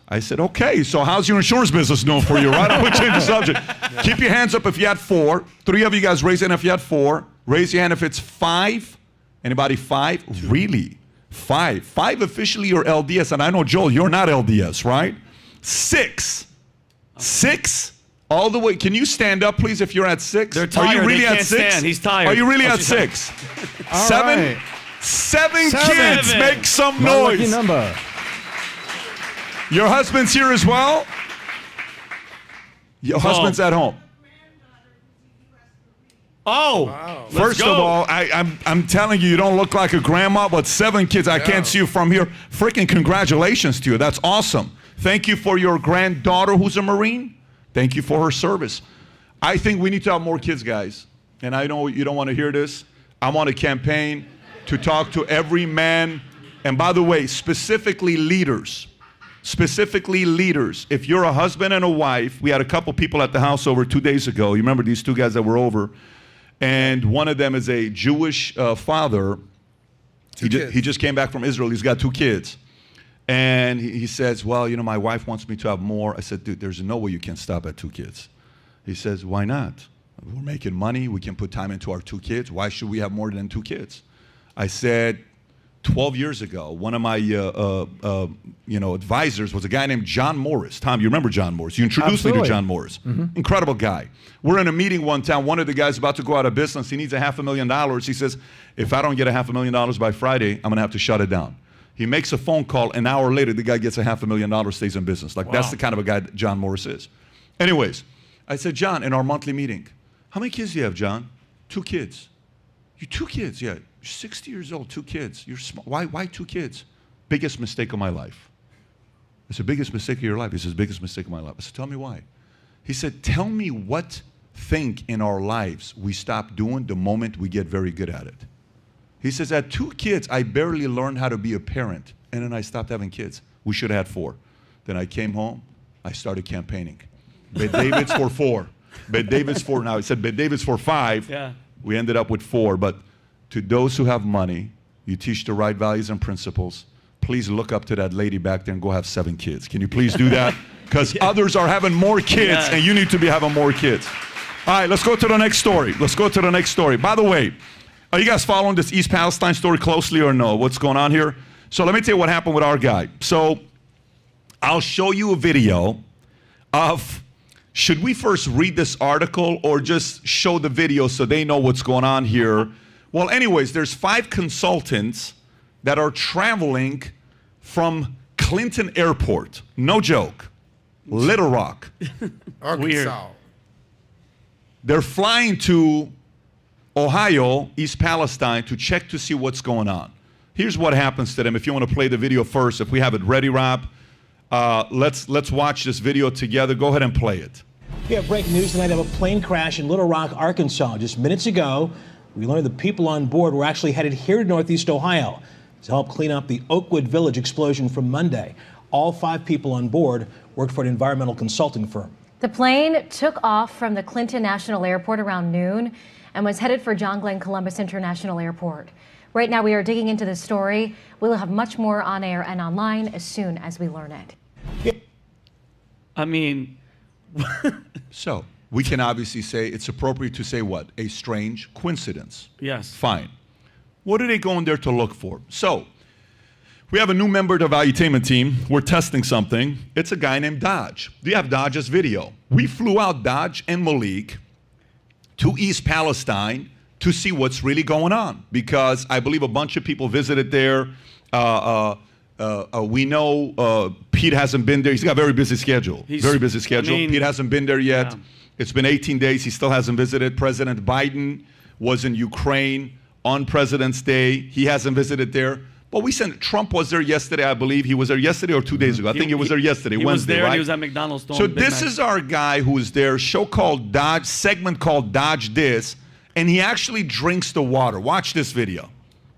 I said, okay, so how's your insurance business doing for you, right? I'm going to change the subject. Keep your hands up if you had 4. 3 of you guys raise your hand if you had 4. Raise your hand if it's 5. Anybody 5? Really? 5. 5 officially your LDS, and I know, Joel, you're not LDS, right? 6. 6? All the way. Can you stand up, please, if you're at 6? They're tired. Are you really They at can't 6? stand. He's tired. Are you really Oh, at she's 6? All 7? right. 7 7. kids. Make some My lucky noise. number. Your husband's here as well? Your husband's at home. Oh. Wow. Let's First go. of all, I'm telling you, you don't look like a grandma, but 7 kids. I can't see you from here. Freaking congratulations to you. That's awesome. Thank you for your granddaughter who's a Marine. Thank you for her service. I think we need to have more kids, guys. And I know you don't want to hear this. I'm on a campaign to talk to every man. And by the way, specifically leaders. Specifically leaders. If you're a husband and a wife, we had a couple people at the house over 2 days ago. You remember these 2 guys that were over? And one of them is a Jewish father. He just came back from Israel. He's got 2 kids. And he says, well, you know, my wife wants me to have more. I said, dude, there's no way you can stop at 2 kids. He says, why not? We're making money. We can put time into our 2 kids. Why should we have more than 2 kids? I said, 12 years ago, one of my advisors was a guy named John Morris. Tom, you remember John Morris? You introduced me to Absolutely. John Morris. Incredible guy. We're in a meeting one time. One of the guys about to go out of business. He needs $500,000. He says, if I don't get $500,000 by Friday, I'm going to have to shut it down. He makes a phone call. An hour later, the guy gets $500,000, stays in business. Like, that's the kind of a guy that John Morris is. Anyways, I said, John, in our monthly meeting, how many kids do you have, John? 2 kids. You 2 kids, yeah. You're 60 years old, 2 kids. You're smart. Why 2 kids? Biggest mistake of my life. I said, biggest mistake of your life? He says, biggest mistake of my life. I said, tell me why. He said, tell me what thing in our lives we stop doing the moment we get very good at it. He says, at 2 kids, I barely learned how to be a parent, and then I stopped having kids. We should have had 4. Then I came home, I started campaigning. Bet David's for 4. Bet David's for, now he said Bet David's for 5. Yeah. We ended up with 4. But to those who have money, you teach the right values and principles. Please look up to that lady back there and go have 7 kids. Can you please do that? Because others are having more kids, and you need to be having more kids. All right, let's go to the next story. Let's go to the next story. By the way, are you guys following this East Palestine story closely or no? What's going on here? So let me tell you what happened with our guy. So I'll show you a video of, should we first read this article or just show the video so they know what's going on here? Well, anyways, there's 5 consultants that are traveling from Clinton Airport. No joke. Little Rock. Arkansas. They're flying to Ohio, East Palestine, to check to see what's going on. Here's what happens to them. If you want to play the video first, if we have it ready, Rob, let's watch this video together. Go ahead and play it. We have breaking news tonight of a plane crash in Little Rock, Arkansas. Just minutes ago, we learned the people on board were actually headed here to Northeast Ohio to help clean up the Oakwood Village explosion from Monday. All 5 people on board worked for an environmental consulting firm. The plane took off from the Clinton National Airport around noon and was headed for John Glenn Columbus International Airport. Right now, we are digging into this story. We'll have much more on air and online as soon as we learn it. I mean, so we can obviously say it's appropriate to say what? A strange coincidence. yes. Fine. What are they going there to look for? So we have a new member of the Valuetainment team. We're testing something. It's a guy named Dodge. Do you have Dodge's video? We flew out Dodge and Malik to East Palestine to see what's really going on, because I believe a bunch of people visited there. We know Pete hasn't been there. He's got a very busy schedule. Pete hasn't been there yet. Yeah. It's been 18 days. He still hasn't visited. President Biden was in Ukraine on President's Day. He hasn't visited there. But we sent, Trump was there yesterday, I believe. He was there yesterday or 2 days ago. I think he was there yesterday, He Wednesday, was there right? and he was at McDonald's. So this is our guy who is there, show called Dodge, segment called Dodge This, and he actually drinks the water. Watch this video.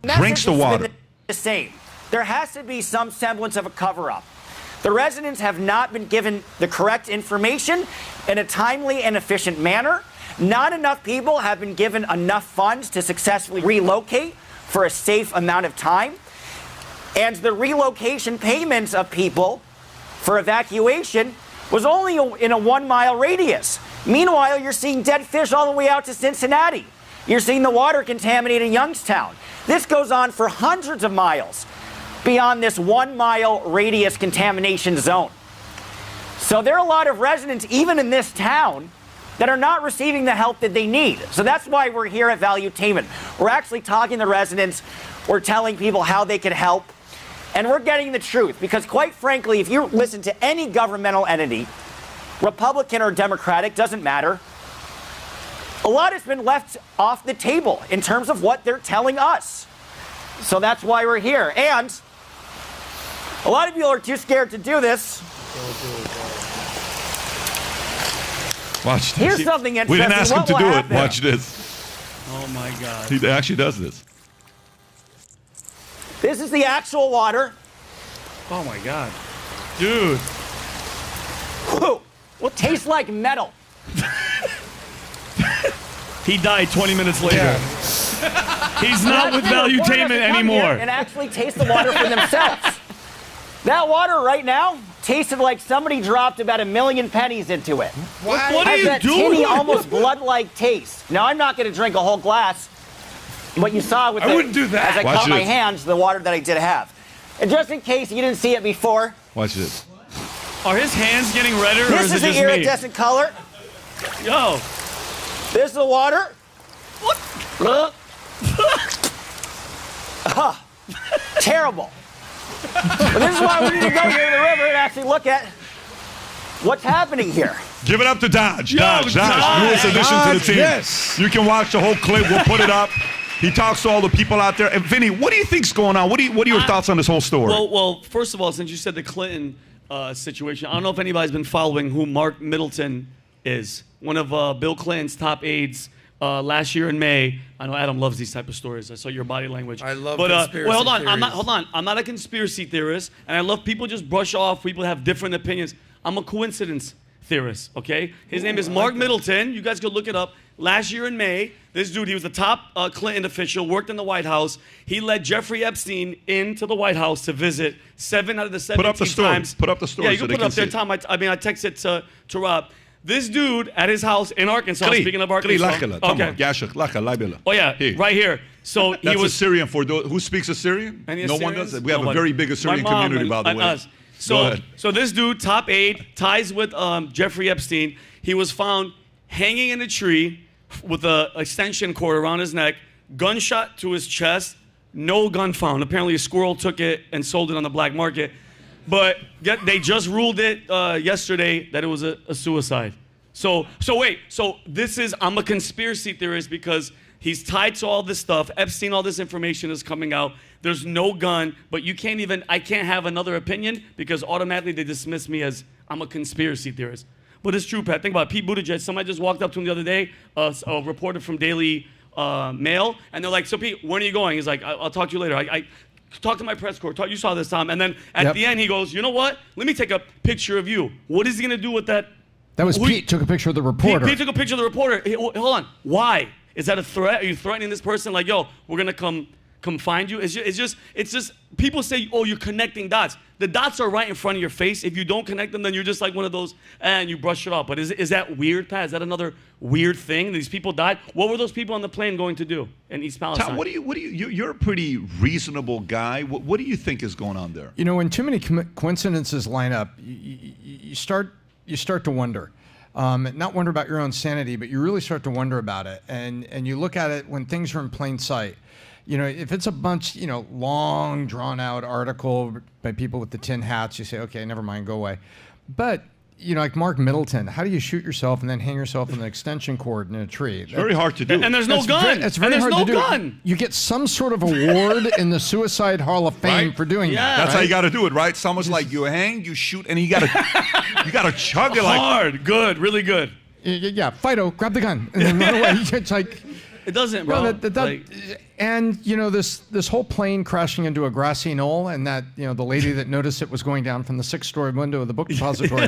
Drinks the water. The same. There has to be some semblance of a cover-up. The residents have not been given the correct information in a timely and efficient manner. Not enough people have been given enough funds to successfully relocate for a safe amount of time. And the relocation payments of people for evacuation was only in a 1-mile radius. Meanwhile, you're seeing dead fish all the way out to Cincinnati. You're seeing the water contaminated Youngstown. This goes on for hundreds of miles beyond this 1-mile radius contamination zone. So there are a lot of residents, even in this town, that are not receiving the help that they need. So that's why we're here at Valuetainment. We're actually talking to residents. We're telling people how they can help. And we're getting the truth, because quite frankly, if you listen to any governmental entity, Republican or Democratic, doesn't matter, a lot has been left off the table in terms of what they're telling us. So that's why we're here. And a lot of people are too scared to do this. Watch this. Here's something interesting. We didn't ask him What to will do happen? it. Watch this. Oh my God. He actually does this. This is the actual water. Oh my God. Dude. Whew. Will taste like metal. He died 20 minutes later. He's not with Valuetainment anymore. And actually taste the water for themselves. That water right now tasted like somebody dropped about 1 million pennies into it. What are Has you that doing? tinny, almost blood-like taste. Now, I'm not going to drink a whole glass. What you saw with I wouldn't do that. as I Watch cut my this. hands, the water that I did have. And just in case you didn't see it before, Watch this. Are his hands getting redder, or this is is it the just me? iridescent color. Yo. This is the water. What? Terrible. But this is why we need to go near the river and actually look at what's happening here. Give it up to Dodge. Yo, Dodge. Dodge. Newest addition to the team. Yes. You can watch the whole clip. We'll put it up. He talks to all the people out there. And Vinny, what do you think's going on? What are your thoughts on this whole story? Well, first of all, since you said the Clinton situation, I don't know if anybody's been following who Mark Middleton is. One of Bill Clinton's top aides last year in May. I know Adam loves these type of stories. I saw your body language. I love Well, conspiracy hold on. theories. I'm not a conspiracy theorist, and I love people just brush off. People have different opinions. I'm a coincidence theorist, okay? His name is Mark Middleton. You guys could look it up. Last year in May, this dude, he was the top Clinton official, worked in the White House. He led Jeffrey Epstein into the White House to visit 7 out of the 17 Put up the story. times. Put up the story Yeah, you so can they put it up can there, see it. Tom. I texted to Rob. This dude at his house in Arkansas, speaking of Arkansas. Okay. Oh, yeah, Here. right here. So That's he was Assyrian for those who speaks Assyrian? Any No one Assyrians? does it. We have a Nobody. very big Assyrian My mom community, by the and way. us. Go So, ahead. so this dude, top aide, ties with Jeffrey Epstein. He was found hanging in a tree with an extension cord around his neck, gunshot to his chest, no gun found. Apparently a squirrel took it and sold it on the black market. But they just ruled it yesterday that it was a suicide. So wait, I'm a conspiracy theorist because he's tied to all this stuff. Epstein, all this information is coming out. There's no gun, but I can't have another opinion because automatically they dismiss me as I'm a conspiracy theorist. But it's true, Pat. Think about it. Pete Buttigieg. Somebody just walked up to him the other day, a reporter from Daily Mail, and they're like, so Pete, when are you going? He's like, I'll talk to you later. I talk to my press corps. You saw this, Tom. And then at the end, he goes, you know what? Let me take a picture of you. What is he going to do with that? That was Pete took a picture of the reporter. Pete took a picture of the reporter. Hey, hold on. Why? Is that a threat? Are you threatening this person? Like, yo, we're going to come find you? It's just people say, oh, you're connecting dots. The dots are right in front of your face. If you don't connect them, then you're just like one of those, and you brush it off. But is that weird, Pat? Is that another weird thing? These people died. What were those people on the plane going to do in East Palestine? Tom, you're a pretty reasonable guy. What do you think is going on there? You know, when too many coincidences line up, you start to wonder. Not wonder about your own sanity, but you really start to wonder about it. And you look at it when things are in plain sight. You know, if it's a bunch, long, drawn-out article by people with the tin hats, you say, okay, never mind, go away. But, like Mark Middleton, how do you shoot yourself and then hang yourself on an extension cord in a tree? It's very hard to do. And there's no gun. It's very hard to do. Gun. You get some sort of award in the Suicide Hall of Fame for doing that. That's right? how you got to do it, right? Someone's like, you hang, you shoot, and you got to chug it like hard, good, really good. Yeah, Fido, grab the gun and then run away. It's like it doesn't, bro. And this whole plane crashing into a grassy knoll, and that the lady that noticed it was going down from the 6th-story window of the book depository.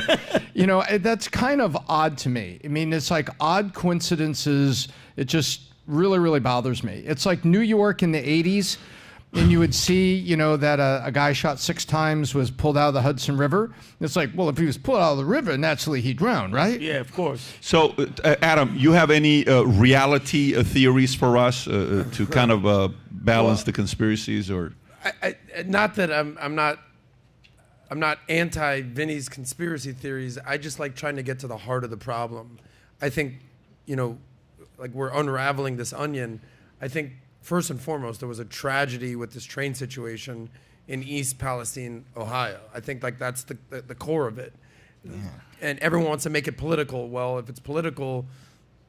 That's kind of odd to me. I mean, it's like odd coincidences. It just really, really bothers me. It's like New York in the 80s. And you would see, that a guy shot 6 times was pulled out of the Hudson River. It's like, well, if he was pulled out of the river, naturally he drowned, right? Yeah, of course. So, Adam, you have any reality theories for us to kind of balance the conspiracies, or? Not that I'm not anti Vinny's conspiracy theories. I just like trying to get to the heart of the problem. I think, like we're unraveling this onion. I think first and foremost, there was a tragedy with this train situation in East Palestine, Ohio. I think like that's the core of it. Yeah. And everyone wants to make it political. Well, if it's political,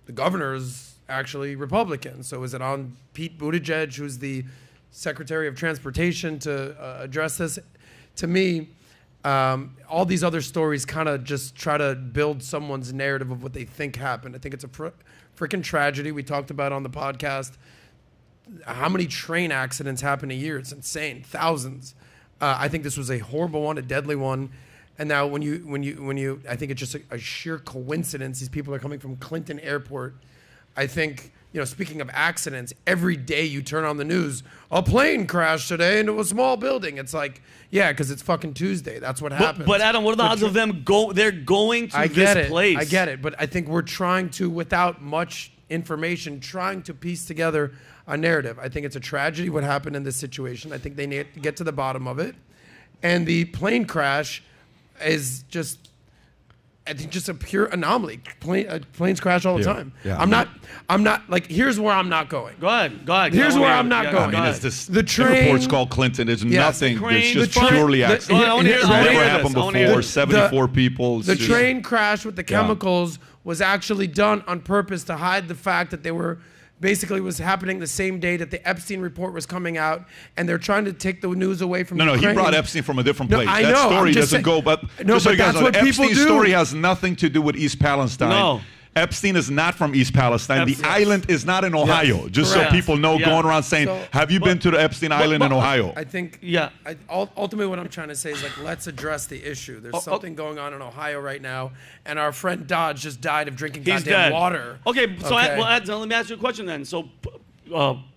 the governor is actually Republican. So is it on Pete Buttigieg, who's the Secretary of Transportation, to address this? To me, all these other stories kind of just try to build someone's narrative of what they think happened. I think it's a freaking tragedy. We talked about on the podcast how many train accidents happen a year. It's insane, thousands. I think this was a horrible one, a deadly one. And now when you, I think it's just a sheer coincidence. These people are coming from Clinton Airport. I think, speaking of accidents, every day you turn on the news, a plane crashed today into a small building. It's like, yeah, because it's fucking Tuesday. That's what happens. But Adam, what are the odds of them they're going to this place? I get it. But I think we're trying to, without much information, trying to piece together a narrative. I think it's a tragedy what happened in this situation. I think they need to get to the bottom of it. And the plane crash is just I think just a pure anomaly. Planes crash all the time. Yeah. I'm not like. Here's where I'm not going. Go ahead. Here's where I'm not going. I mean, it's this. The train. Airport's called Clinton. It's nothing. It's just purely accident. It's never happened before. 74 people. The train crash with the chemicals was actually done on purpose to hide the fact that they were. Basically, was happening the same day that the Epstein report was coming out, and they're trying to take the news away from No, Ukraine. he brought Epstein from a different place. I that know, story I'm just doesn't go, but no, just so but you guys that's know, what people Epstein's do. story has nothing to do with East Palestine. No. Epstein is not from East Palestine. The island is not in Ohio. Just Correct. so people know, going around saying, have you been to the Epstein Island in Ohio? I think, ultimately what I'm trying to say is, like, let's address the issue. There's something going on in Ohio right now, and our friend Dodge just died of drinking goddamn water. Okay, so let me ask you a question then. So,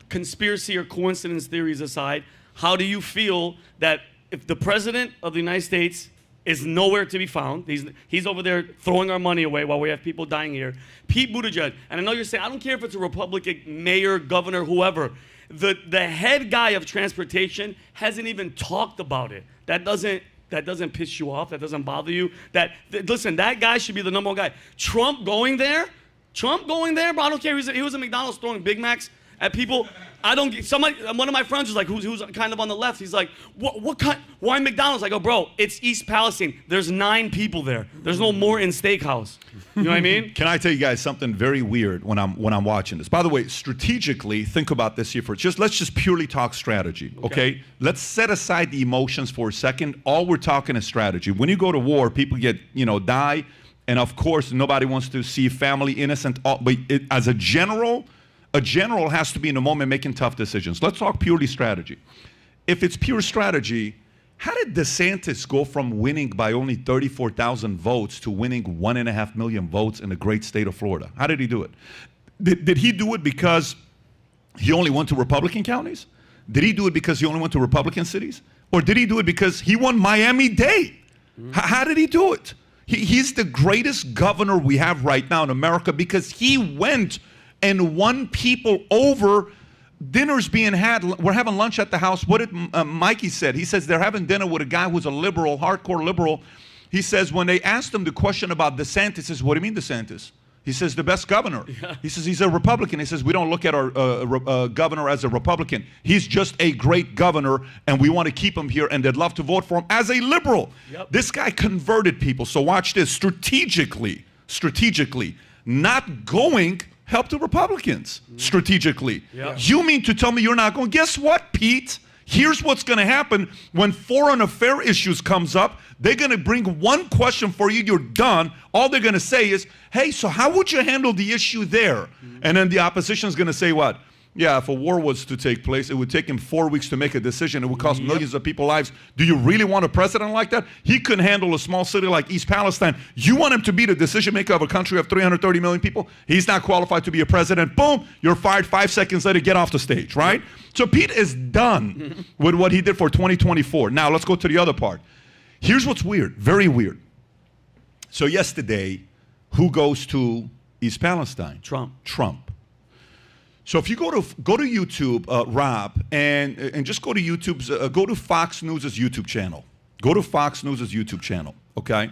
conspiracy or coincidence theories aside, how do you feel that if the president of the United States is nowhere to be found, he's over there throwing our money away while we have people dying here, Pete Buttigieg, and I know you're saying, I don't care if it's a Republican mayor, governor, whoever, the head guy of transportation hasn't even talked about it. That doesn't piss you off? That doesn't bother you? Listen, that guy should be the number one guy. Trump going there, bro, I don't care. He was at McDonald's throwing Big Macs at people. I don't get one of my friends was like, who's kind of on the left. He's like, what kind? Why McDonald's? I go, bro, it's East Palestine. There's 9 people there. There's no Morton Steakhouse. You know what I mean? Can I tell you guys something very weird when I'm watching this? By the way, strategically, think about this here first. Let's just purely talk strategy, okay? Let's set aside the emotions for a second. All we're talking is strategy. When you go to war, people die, and of course, nobody wants to see family innocent. But as a general has to be in the moment making tough decisions. Let's talk purely strategy. If it's pure strategy, how did DeSantis go from winning by only 34,000 votes to winning 1.5 million votes in the great state of Florida? How did he do it? Did he do it because he only went to Republican counties? Did he do it because he only went to Republican cities? Or did he do it because he won Miami-Dade? How did he do it? He's the greatest governor we have right now in America because he went and won people over. Dinner's being had. We're having lunch at the house. What did Mikey said? He says they're having dinner with a guy who's a liberal, hardcore liberal. He says when they asked him the question about DeSantis, he says, what do you mean DeSantis? He says the best governor. Yeah. He says he's a Republican. He says we don't look at our governor as a Republican. He's just a great governor, and we want to keep him here, and they'd love to vote for him as a liberal. Yep. This guy converted people. So watch this. Strategically, not going help the Republicans strategically. Yep. You mean to tell me you're not going? Guess what, Pete? Here's what's going to happen when foreign affair issues comes up. They're going to bring one question for you. You're done. All they're going to say is, hey, so how would you handle the issue there? And then the opposition is going to say what? Yeah, if a war was to take place, it would take him 4 weeks to make a decision. It would cost millions of people's lives. Do you really want a president like that? He couldn't handle a small city like East Palestine. You want him to be the decision maker of a country of 330 million people? He's not qualified to be a president. Boom, you're fired 5 seconds later, get off the stage, right? So Pete is done with what he did for 2024. Now let's go to the other part. Here's what's weird, very weird. So yesterday, who goes to East Palestine? Trump. So if you go to YouTube, Rob, and just go to YouTube's, go to Fox News' YouTube channel. Go to Fox News' YouTube channel, okay?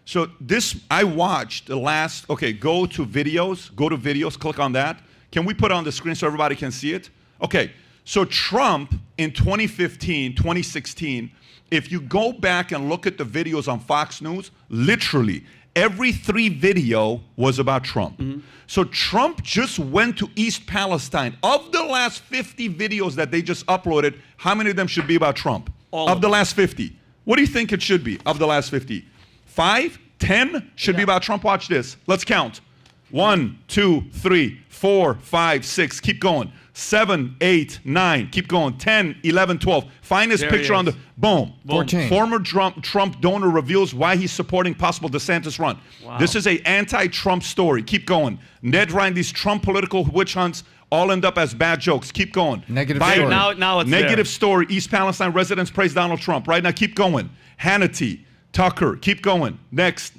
So this, I watched the last, okay, go to videos, click on that. Can we put it on the screen so everybody can see it? Okay, so Trump in 2015, 2016, if you go back and look at the videos on Fox News, literally, every 3 video was about Trump. So Trump just went to East Palestine. Of the last 50 videos that they just uploaded, how many of them should be about Trump? All of the last 50. What do you think it should be of the last 50? 5, 10 should be about Trump. Watch this. Let's count. 1, 2, 3, 4, 5, 6. Keep going. 7, 8, 9. Keep going. 10, 11, 12. Find his picture on the boom. 14. Former Trump donor reveals why he's supporting possible DeSantis run. Wow. This is an anti-Trump story. Keep going. Ned Ryan, these Trump political witch hunts all end up as bad jokes. Keep going. Negative story. Now it's negative there. Story. East Palestine residents praise Donald Trump. Right now, keep going. Hannity, Tucker, keep going. Next.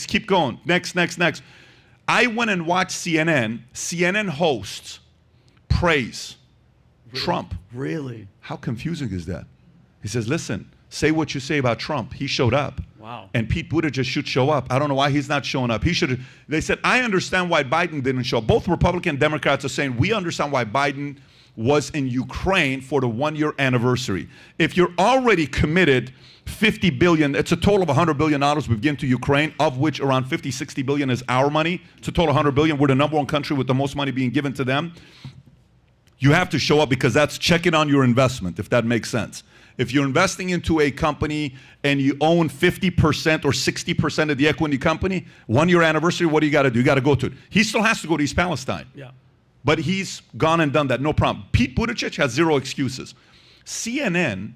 Keep going. Next. I went and watched CNN. CNN hosts praise Trump. Really? How confusing is that? He says, listen, say what you say about Trump. He showed up. Wow. And Pete Buttigieg should show up. I don't know why he's not showing up. He should. They said, I understand why Biden didn't show up. Both Republican and Democrats are saying, we understand why Biden was in Ukraine for the 1-year anniversary. If you're already committed $50 billion, it's a total of $100 billion we've given to Ukraine, of which around 50, 60 billion is our money. It's a total of $100 billion. We're the #1 country with the most money being given to them. You have to show up because that's checking on your investment, if that makes sense. If you're investing into a company and you own 50% or 60% of the equity company, 1-year anniversary, what do you got to do? You got to go to it. He still has to go to East Palestine. Yeah. But he's gone and done that, no problem. Pete Buttigieg has 0 excuses. CNN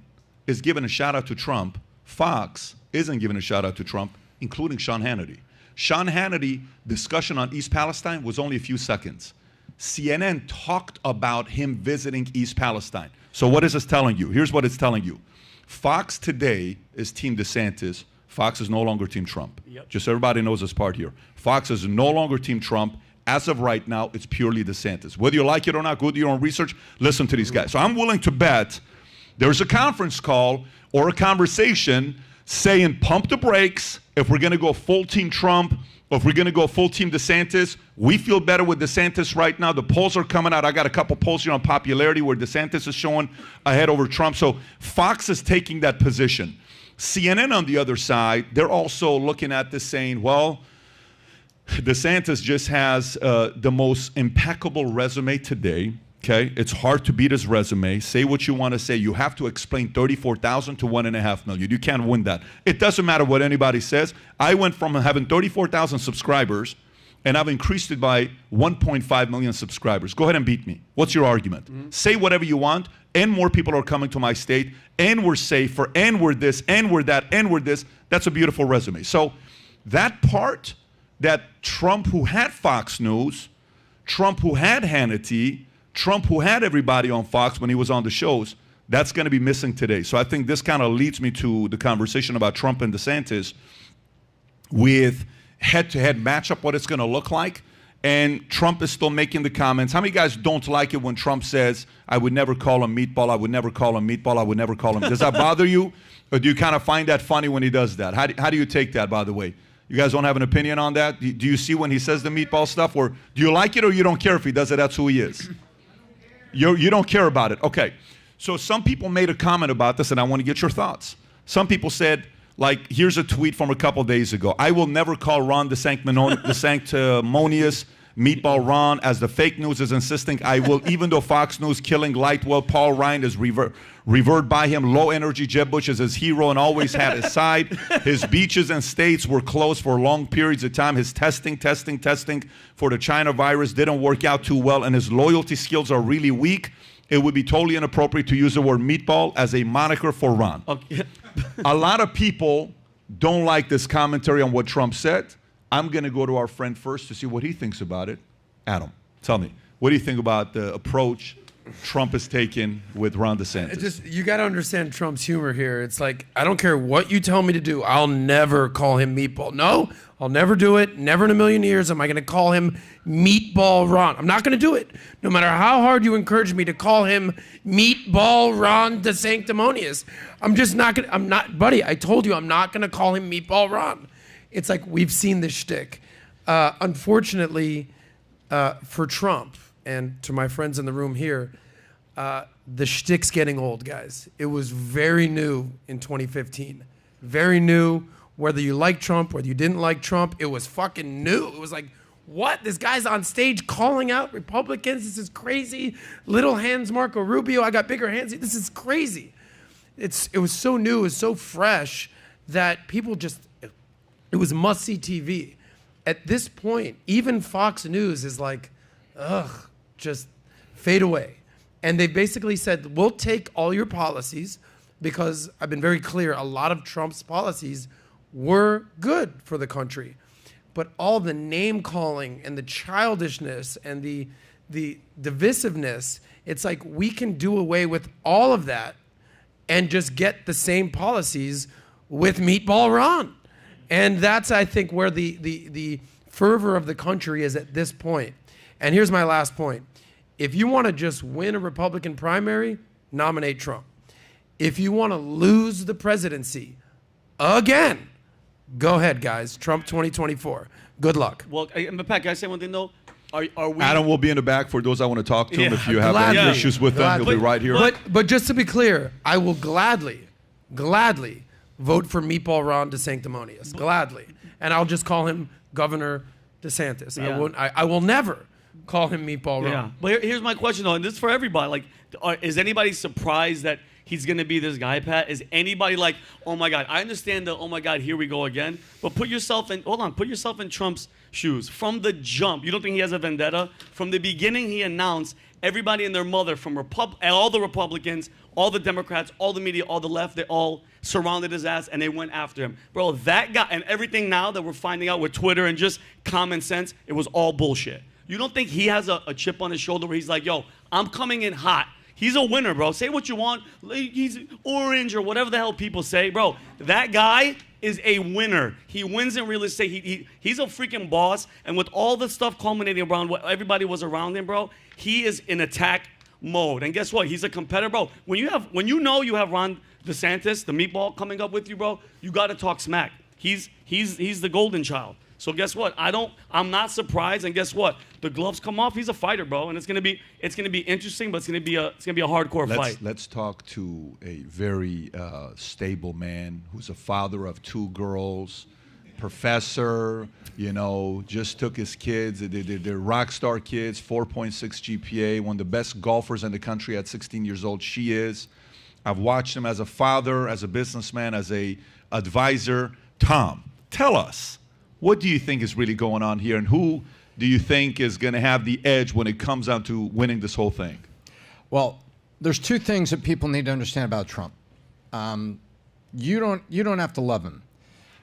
is giving a shout out to Trump. Fox isn't giving a shout out to Trump, including Sean Hannity. Sean Hannity discussion on East Palestine was only a few seconds. CNN talked about him visiting East Palestine. So what is this telling you? Here's what it's telling you. Fox today is Team DeSantis. Fox is no longer Team Trump. Yep. Just so everybody knows this part here. Fox is no longer Team Trump. As of right now, it's purely DeSantis. Whether you like it or not, go do your own research, listen to these guys. So I'm willing to bet there's a conference call or a conversation saying pump the brakes if we're going to go full Team Trump, or if we're going to go full Team DeSantis. We feel better with DeSantis right now. The polls are coming out. I got a couple polls here on popularity where DeSantis is showing ahead over Trump. So Fox is taking that position. CNN on the other side, they're also looking at this saying, well, DeSantis just has the most impeccable resume today. Okay, it's hard to beat his resume. Say what you want to say. You have to explain 34,000 to 1.5 million. You can't win that. It doesn't matter what anybody says. I went from having 34,000 subscribers, and I've increased it by 1.5 million subscribers. Go ahead and beat me. What's your argument? Mm-hmm. Say whatever you want, and more people are coming to my state, and we're safer, and we're this, and we're that, and we're this. That's a beautiful resume. So that part that Trump, who had Fox News, Trump, who had Hannity, Trump, who had everybody on Fox when he was on the shows, that's going to be missing today. So I think this kind of leads me to the conversation about Trump and DeSantis with head-to-head matchup, what it's going to look like. And Trump is still making the comments. How many guys don't like it when Trump says, I would never call him meatball, I would never call him meatball, I would never call him. Does that bother you? Or do you kind of find that funny when he does that? How do you take that, by the way? You guys don't have an opinion on that? Do you see when he says the meatball stuff? Or do you like it or you don't care if he does it? That's who he is. You don't care about it. Okay. So some people made a comment about this, and I want to get your thoughts. Some people said, like, here's a tweet from a couple days ago. I will never call Ron the sanctimonious Meatball Ron, as the fake news is insisting I will, even though Fox News killing Lightwell, Paul Ryan is revered by him. Low energy Jeb Bush is his hero and always had his side. His beaches and states were closed for long periods of time. His testing for the China virus didn't work out too well, and his loyalty skills are really weak. It would be totally inappropriate to use the word meatball as a moniker for Ron. Okay. A lot of people don't like this commentary on what Trump said. I'm going to go to our friend first to see what he thinks about it. Adam, tell me, what do you think about the approach Trump is taking with Ron DeSantis? You got to understand Trump's humor here. It's like, I don't care what you tell me to do. I'll never call him Meatball. No, I'll never do it. Never in a million years am I going to call him Meatball Ron. I'm not going to do it. No matter how hard you encourage me to call him Meatball Ron the Sanctimonious, I'm just not going to, I'm not, buddy, I told you I'm not going to call him Meatball Ron. It's like we've seen this shtick. Unfortunately, for Trump, and to my friends in the room here, the shtick's getting old, guys. It was very new in 2015. Very new, whether you like Trump, whether you didn't like Trump, it was fucking new. It was like, what? This guy's on stage calling out Republicans. This is crazy. Little hands, Marco Rubio. I got bigger hands. This is crazy. It was so new, it was so fresh that people just, it was must-see TV. At this point, even Fox News is like, ugh, just fade away. And they basically said, we'll take all your policies, because I've been very clear, a lot of Trump's policies were good for the country. But all the name-calling and the childishness and the divisiveness, it's like we can do away with all of that and just get the same policies with Meatball Ron. And that's, I think, where the fervor of the country is at this point. And here's my last point. If you want to just win a Republican primary, nominate Trump. If you want to lose the presidency, again, Go ahead, guys. Trump 2024. Good luck. Well, but Pat, can I say one thing though? Are we? Adam will be in the back for those I want to talk to him. Yeah. If you have Gladly. any issues with him, he'll be right here. But just to be clear, I will gladly vote for Meatball Ron DeSanctimonious. Gladly. And I'll just call him Governor DeSantis. Yeah. I will never call him Meatball Ron. Yeah. But here's my question though, and this is for everybody. Like, is anybody surprised that he's going to be this guy, Pat? Is anybody like, oh my God, I understand the, oh my God, here we go again. But put yourself in Trump's shoes. From the jump, you don't think he has a vendetta? From the beginning, he announced everybody and their mother, from all the Republicans, all the Democrats, all the media, all the left, they all surrounded his ass and they went after him. Bro, that guy, and everything now that we're finding out with Twitter and just common sense, it was all bullshit. You don't think he has a chip on his shoulder where he's like, yo, I'm coming in hot. He's a winner, bro. Say what you want. He's orange or whatever the hell people say. Bro, that guy is a winner. He wins in real estate. He's a freaking boss. And with all the stuff culminating around what everybody was around him, bro, he is in attack mode. And guess what? He's a competitor, bro. When you know you have Ron DeSantis, the meatball, coming up with you, bro, you got to talk smack. He's the golden child. So guess what? I'm not surprised. And guess what? The gloves come off. He's a fighter, bro. And it's gonna be interesting, but it's gonna be a hardcore fight. Let's talk to a very stable man who's a father of 2 girls, professor. You know, just took his kids. They're rock star kids. 4.6 GPA. One of the best golfers in the country at 16 years old. She is. I've watched him as a father, as a businessman, as a advisor. Tom, tell us. What do you think is really going on here, and who do you think is going to have the edge when it comes down to winning this whole thing? Well, there's 2 things that people need to understand about Trump. You don't have to love him,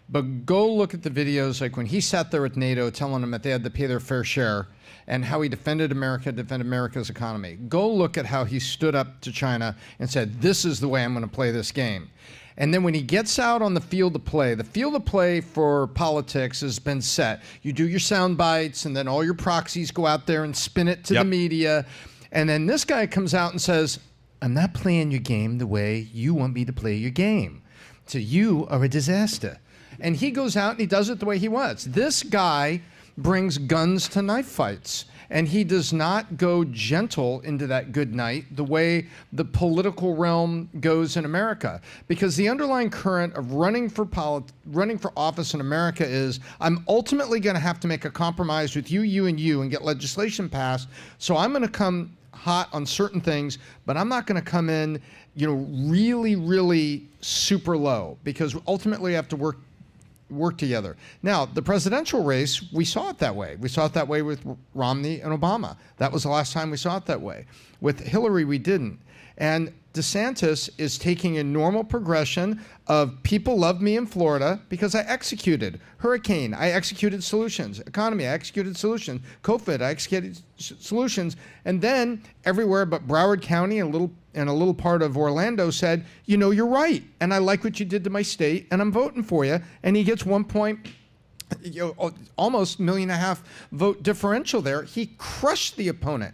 but go look at the videos like when he sat there with NATO telling them that they had to pay their fair share and how he defended America's economy. Go look at how he stood up to China and said, this is the way I'm going to play this game. And then when he gets out on the field of play for politics has been set. You do your sound bites, and then all your proxies go out there and spin it to the media. And then this guy comes out and says, I'm not playing your game the way you want me to play your game. So you are a disaster. And he goes out and he does it the way he wants. This guy brings guns to knife fights. And he does not go gentle into that good night the way the political realm goes in America. Because the underlying current of running for office in America is, I'm ultimately going to have to make a compromise with you, and get legislation passed. So I'm going to come hot on certain things, but I'm not going to come in, really, really super low. Because ultimately I have to work together. Now, the presidential race, we saw it that way. We saw it that way with Romney and Obama. That was the last time we saw it that way. With Hillary, we didn't. And DeSantis is taking a normal progression of people love me in Florida because I executed. Hurricane, I executed solutions. Economy, I executed solutions. COVID, I executed solutions. And then everywhere but Broward County and a little part of Orlando said, you're right. And I like what you did to my state, and I'm voting for you. And he gets almost 1.5 million vote differential there. He crushed the opponent.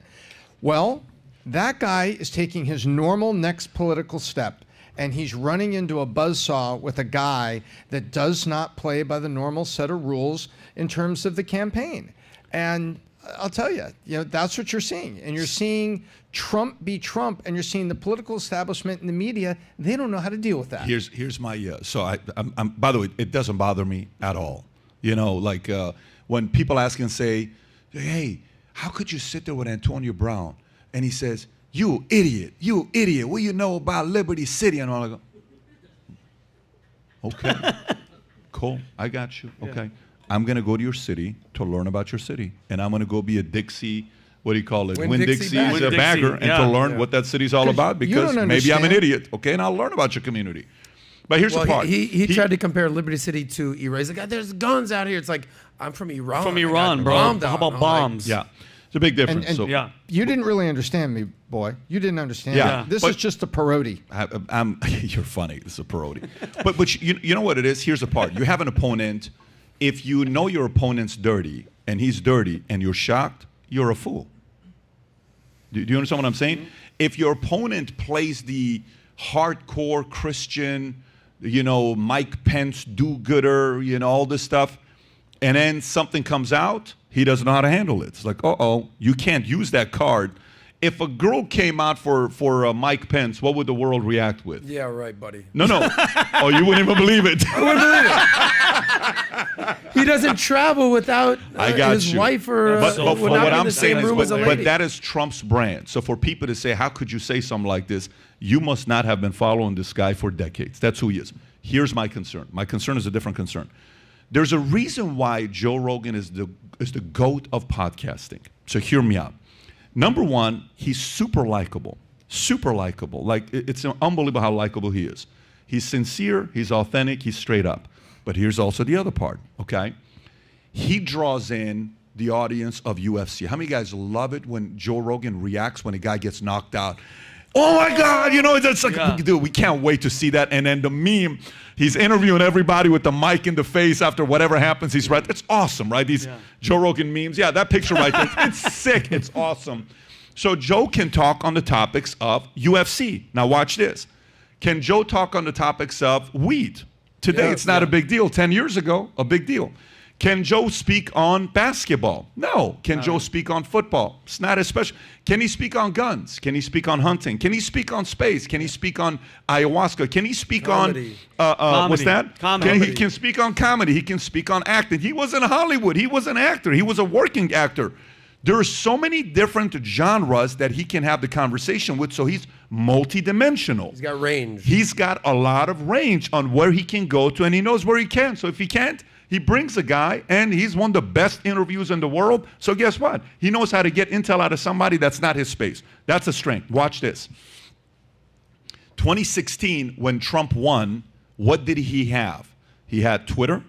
Well, that guy is taking his normal next political step, and he's running into a buzzsaw with a guy that does not play by the normal set of rules in terms of the campaign. And I'll tell you, that's what you're seeing. And you're seeing Trump be Trump, and you're seeing the political establishment and the media, they don't know how to deal with that. Here's my, I'm by the way, it doesn't bother me at all. When people ask and say, hey, how could you sit there with Antonio Brown? And he says, you idiot, what do you know about Liberty City? And all I go, okay, cool, I got you, okay. Yeah. I'm going to go to your city to learn about your city. And I'm going to go be a Dixie, what do you call it? Winn-Dixie bagger, and to learn what that city's all about, because maybe I'm an idiot, okay, and I'll learn about your community. But here's the part. He tried to compare Liberty City to Iran. He's like, there's guns out here. It's like, I'm from Iran. From Iran, bro. How about bombs? Yeah. It's a big difference. And you didn't really understand me, boy. You didn't understand me. This is just a parody. You're funny. It's a parody. but you know what it is? Here's the part. You have an opponent. If you know your opponent's dirty, and he's dirty, and you're shocked, you're a fool. Do you understand what I'm saying? Mm-hmm. If your opponent plays the hardcore Christian, Mike Pence do-gooder, all this stuff. And then something comes out, he doesn't know how to handle it. It's like, you can't use that card. If a girl came out for Mike Pence, what would the world react with? Yeah, right, buddy. No. You wouldn't even believe it. I wouldn't believe it. He doesn't travel without his wife or but would not what be in I'm the saying same room as a but lady. that is Trump's brand. So for people to say, how could you say something like this? You must not have been following this guy for decades. That's who he is. Here's my concern. My concern is a different concern. There's a reason why Joe Rogan is the GOAT of podcasting. So hear me out. Number one, he's super likable. Super likable. Like, it's unbelievable how likable he is. He's sincere, he's authentic, he's straight up. But here's also the other part, okay? He draws in the audience of UFC. How many guys love it when Joe Rogan reacts when a guy gets knocked out? Oh my God, it's like, dude, we can't wait to see that. And then the meme, he's interviewing everybody with the mic in the face after whatever happens. He's right. It's awesome, right? These Joe Rogan memes. Yeah, that picture right there. It's sick. It's awesome. So Joe can talk on the topics of UFC. Now watch this. Can Joe talk on the topics of weed? Today, it's not a big deal. 10 years ago, a big deal. Can Joe speak on basketball? No. Can Joe speak on football? It's not as special. Can he speak on guns? Can he speak on hunting? Can he speak on space? Can he speak on ayahuasca? Can he speak Comedy. on, what's that? Comedy. He can speak on comedy. He can speak on acting. He was in Hollywood. He was an actor. He was a working actor. There are so many different genres that he can have the conversation with, so he's multidimensional. He's got range. He's got a lot of range on where he can go to, and he knows where he can. So if he can't, he brings a guy, and he's one of the best interviews in the world. So guess what? He knows how to get intel out of somebody that's not his space. That's a strength. Watch this. 2016, when Trump won, what did he have? He had Twitter,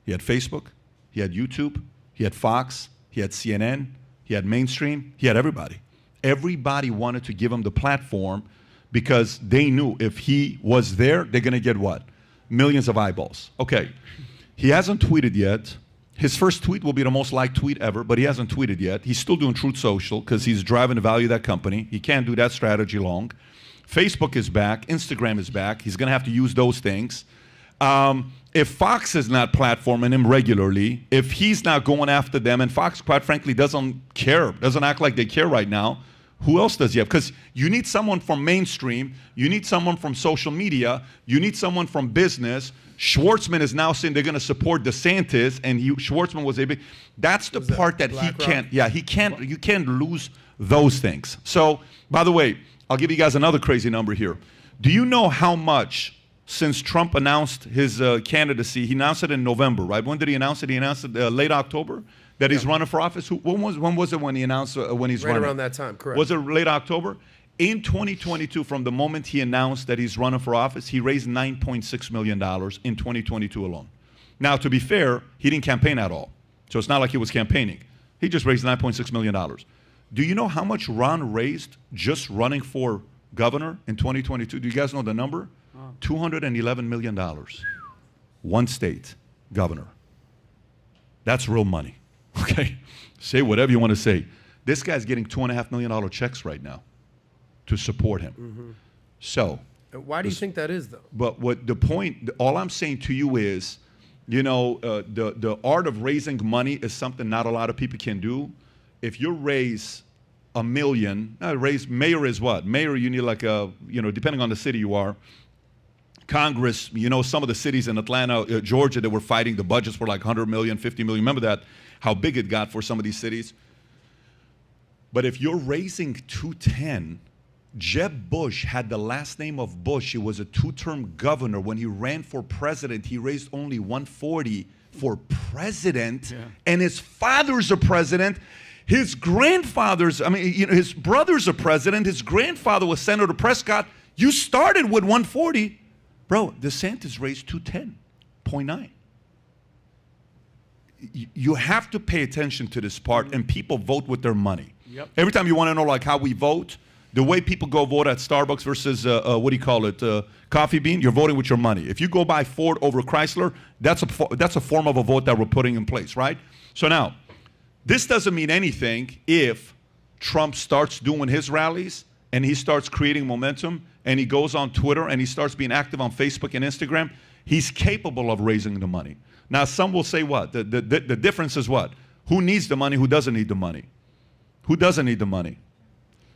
he had Facebook, he had YouTube, he had Fox, he had CNN, he had mainstream, he had everybody. Everybody wanted to give him the platform because they knew if he was there, they're going to get what? Millions of eyeballs. Okay. He hasn't tweeted yet. His first tweet will be the most liked tweet ever, but he hasn't tweeted yet. He's still doing Truth Social because he's driving the value of that company. He can't do that strategy long. Facebook is back. Instagram is back. He's going to have to use those things. If Fox is not platforming him regularly, if he's not going after them, and Fox, quite frankly, doesn't care, doesn't act like they care right now, who else does he have? Because you need someone from mainstream, you need someone from social media, you need someone from business. Schwartzman is now saying they're going to support DeSantis, and Schwartzman was a big. That's the part that he can't. Yeah, he can't. You can't lose those things. So, by the way, I'll give you guys another crazy number here. Do you know how much since Trump announced his candidacy? He announced it in November, right? When did he announce it? He announced it late October that he's running for office. When was it when he announced when he's running? Right around that time, correct. Was it late October? In 2022, from the moment he announced that he's running for office, he raised $9.6 million in 2022 alone. Now, to be fair, he didn't campaign at all. So it's not like he was campaigning. He just raised $9.6 million. Do you know how much Ron raised just running for governor in 2022? Do you guys know the number? $211 million. One state governor. That's real money. Okay? Say whatever you want to say. This guy's getting $2.5 million checks right now to support him. Mm-hmm. So, why do you think that is, though? But what the point, all I'm saying to you is, the art of raising money is something not a lot of people can do. If you raise $1 million, mayor is what? Mayor, you need like depending on the city you are. Congress, some of the cities in Atlanta, Georgia, that were fighting, the budgets were like 100 million, 50 million. Remember that, how big it got for some of these cities? But if you're raising 210, Jeb Bush had the last name of Bush. He was a two-term governor. When he ran for president, he raised only 140 for president, and his father's a president. His grandfather's, his brother's a president. His grandfather was Senator Prescott. You started with 140. Bro, DeSantis raised 210.9. You have to pay attention to this part, and people vote with their money. Yep. Every time you want to know like how we vote, the way people go vote at Starbucks versus, Coffee Bean, you're voting with your money. If you go buy Ford over Chrysler, that's a form of a vote that we're putting in place, right? So now, this doesn't mean anything if Trump starts doing his rallies and he starts creating momentum and he goes on Twitter and he starts being active on Facebook and Instagram, he's capable of raising the money. Now, some will say what? The difference is what? Who needs the money? Who doesn't need the money? Who doesn't need the money?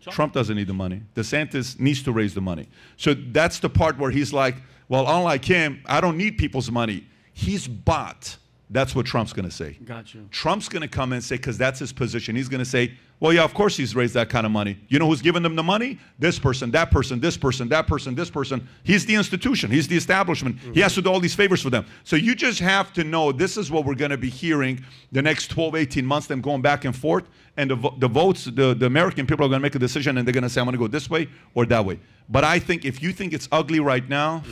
Trump doesn't need the money. DeSantis needs to raise the money. So that's the part where he's like, well, unlike him, I don't need people's money. He's bought. That's what Trump's going to say. Got you. Trump's going to come and say, because that's his position, he's going to say, well, yeah, of course he's raised that kind of money. You know who's giving them the money? This person, that person, this person, that person, this person. He's the institution. He's the establishment. He has to do all these favors for them. So you just have to know this is what we're going to be hearing the next 12, 18 months, them going back and forth. And the votes, the American people are going to make a decision, and they're going to say, I'm going to go this way or that way. But I think if you think it's ugly right now,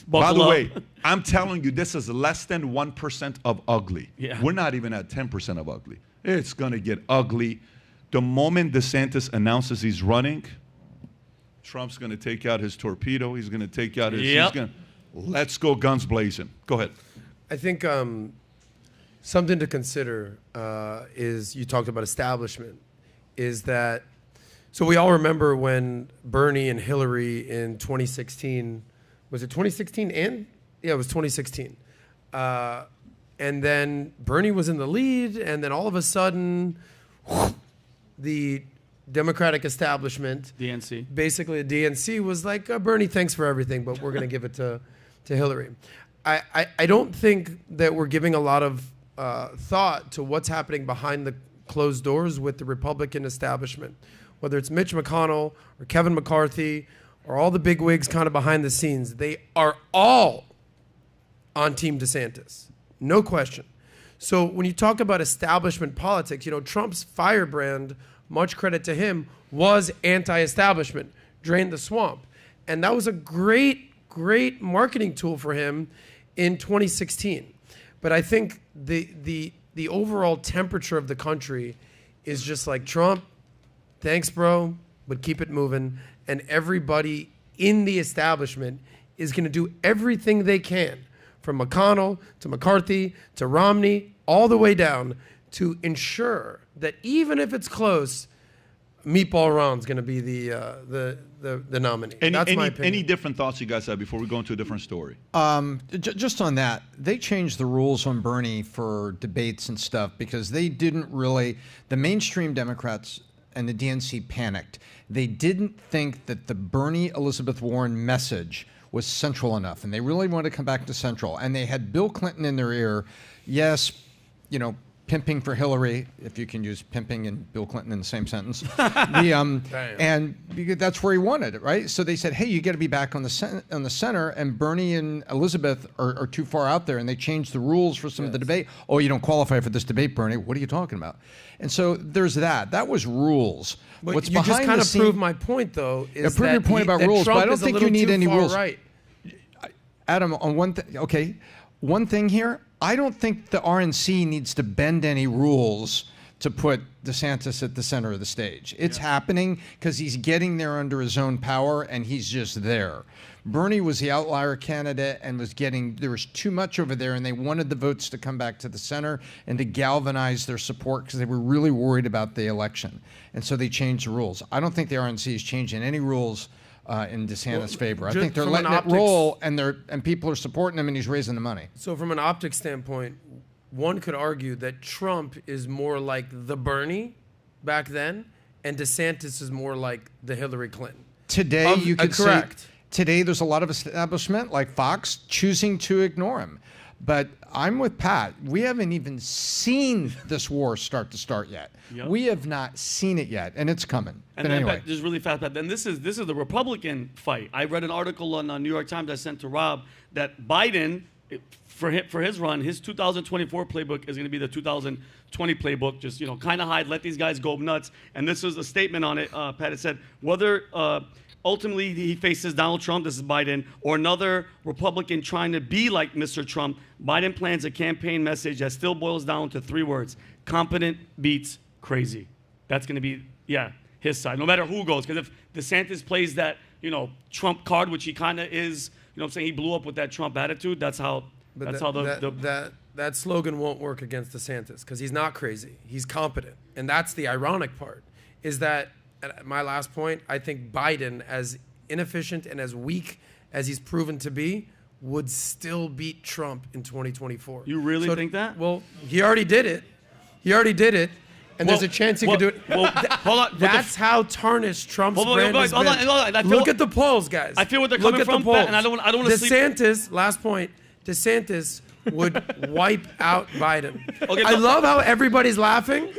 by the way, I'm telling you, this is less than 1% of ugly. Yeah. We're not even at 10% of ugly. It's going to get ugly. The moment DeSantis announces he's running, Trump's going to take out his torpedo. He's going to take out his... Let's go guns blazing. Go ahead. I think something to consider is, you talked about establishment, is that, so we all remember when Bernie and Hillary in 2016, was it 2016 and? Yeah, it was 2016. And then Bernie was in the lead, and then all of a sudden, the Democratic establishment, DNC, basically the DNC was like, Bernie, thanks for everything, but we're going to give it to Hillary. I don't think that we're giving a lot of thought to what's happening behind the closed doors with the Republican establishment, whether it's Mitch McConnell or Kevin McCarthy or all the bigwigs kind of behind the scenes. They are all on Team DeSantis, no question. So when you talk about establishment politics, you know, Trump's firebrand, much credit to him, was anti-establishment, drained the swamp. And that was a great marketing tool for him in 2016. But I think the overall temperature of the country is just like, Trump, thanks, bro, but keep it moving. And everybody in the establishment is going to do everything they can, from McConnell to McCarthy to Romney, all the way down, to ensure that even if it's close, Meatball Ron's going to be the nominee. That's my opinion. Any different thoughts you guys have before we go into a different story? Just on that, they changed the rules on Bernie for debates and stuff because they didn't really, the mainstream Democrats and the DNC panicked. They didn't think that the Bernie-Elizabeth Warren message was central enough, and they really wanted to come back to central. And they had Bill Clinton in their ear, yes, you know, pimping for Hillary, if you can use pimping and Bill Clinton in the same sentence. And because that's where he wanted it, right? So they said, hey, you got to be back on the center, and Bernie and Elizabeth are too far out there, and they changed the rules for some of the debate. Oh, you don't qualify for this debate, Bernie. What are you talking about? And so there's that. That was rules. But What's you just behind kind the of proved my point, though, is prove your point about rules, Trump but I don't think you need any rules. Right. Adam, on one thing, okay, one thing here, I don't think the RNC needs to bend any rules to put DeSantis at the center of the stage. It's happening because he's getting there under his own power, and he's just there. Bernie was the outlier candidate and was getting, there was too much over there, and they wanted the votes to come back to the center and to galvanize their support because they were really worried about the election. And so they changed the rules. I don't think the RNC is changing any rules in DeSantis' favor. I think they're letting it roll, and people are supporting him, and he's raising the money. So from an optics standpoint, one could argue that Trump is more like the Bernie back then, and DeSantis is more like the Hillary Clinton. Today, you could correct. say, today there's a lot of establishment, like Fox, choosing to ignore him. But I'm with Pat. We haven't even seen this war start yet. Yep. We have not seen it yet, and it's coming. And but then, anyway. just really fast, Pat, then this is the Republican fight. I read an article on New York Times I sent to Rob that Biden, for his run, his 2024 playbook is going to be the 2020 playbook. Just, you know, kind of hide, let these guys go nuts. And this is a statement on it, Pat. It said, whether ultimately he faces Donald Trump, this is Biden, or another Republican trying to be like Mr. Trump, Biden plans a campaign message that still boils down to 3 words: competent beats crazy. That's going to be, his side, no matter who goes. Because if DeSantis plays that, you know, Trump card, which he kind of is, you know what I'm saying, he blew up with that Trump attitude, that's how... But that slogan won't work against DeSantis because he's not crazy. He's competent. And that's the ironic part, is that my last point, I think Biden, as inefficient and as weak as he's proven to be, would still beat Trump in 2024. You really think that? Well, he already did it. And there's a chance he could do it. Hold on. That's how tarnished Trump's brand has been. Hold on. Look at the polls, guys. I feel what they're Look coming at from, the polls. and I don't want to sleep. DeSantis, last point, DeSantis would wipe out Biden. Okay, I love how everybody's laughing.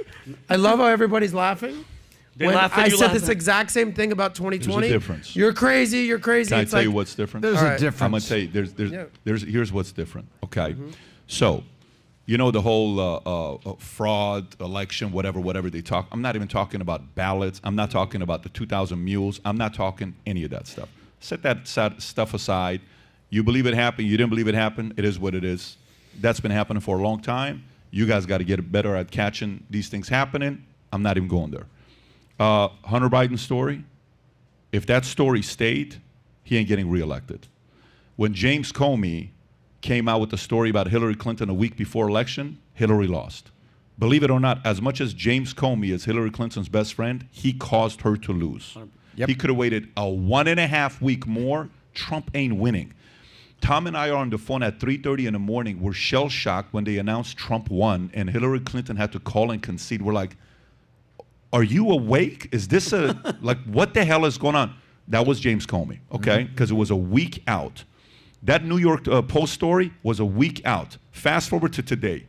They When laugh at I you said laughing. this exact same thing about 2020. There's a difference. You're crazy. Can I tell you what's different? There's All a right. difference. I'm going to tell you, here's what's different, okay? So, you know the whole fraud, election, whatever they talk. I'm not even talking about ballots. I'm not talking about the 2,000 mules. I'm not talking any of that stuff. Set that stuff aside. You believe it happened. You didn't believe it happened. It is what it is. That's been happening for a long time. You guys got to get better at catching these things happening. I'm not even going there. Hunter Biden's story, if that story stayed, he ain't getting reelected. When James Comey came out with the story about Hillary Clinton a week before election, Hillary lost. Believe it or not, as much as James Comey is Hillary Clinton's best friend, he caused her to lose. Yep. He could have waited a 1.5 week more. Trump ain't winning. Tom and I are on the phone at 3:30 in the morning. We're shell-shocked when they announced Trump won and Hillary Clinton had to call and concede. We're like, are you awake? Is this like, what the hell is going on? That was James Comey, okay? Because it was a week out. That New York Post story was a week out. Fast forward to today.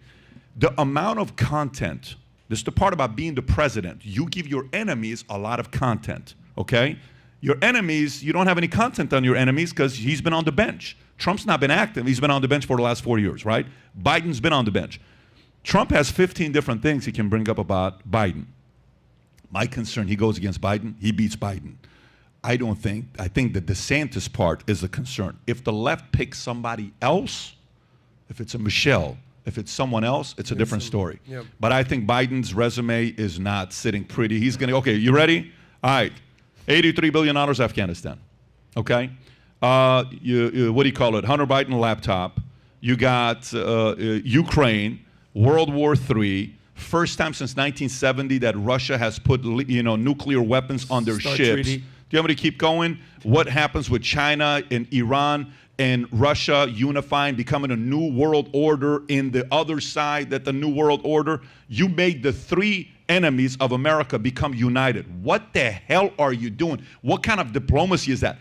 The amount of content, this is the part about being the president. You give your enemies a lot of content, okay? Your enemies, you don't have any content on your enemies because he's been on the bench. Trump's not been active. He's been on the bench for the last 4 years, right? Biden's been on the bench. Trump has 15 different things he can bring up about Biden. My concern, he goes against Biden, he beats Biden. I think the DeSantis part is a concern. If the left picks somebody else, if it's a Michelle, if it's someone else, it's a different story. Yep. But I think Biden's resume is not sitting pretty. He's going to, okay, you ready? All right, $83 billion Afghanistan, okay? What do you call it? Hunter Biden laptop. You got Ukraine, World War III, first time since 1970 that Russia has put nuclear weapons on their START ships. treaty. Do you want me to keep going? What happens with China and Iran and Russia unifying, becoming a new world order in the other side that the new world order? You made the three enemies of America become united. What the hell are you doing? What kind of diplomacy is that?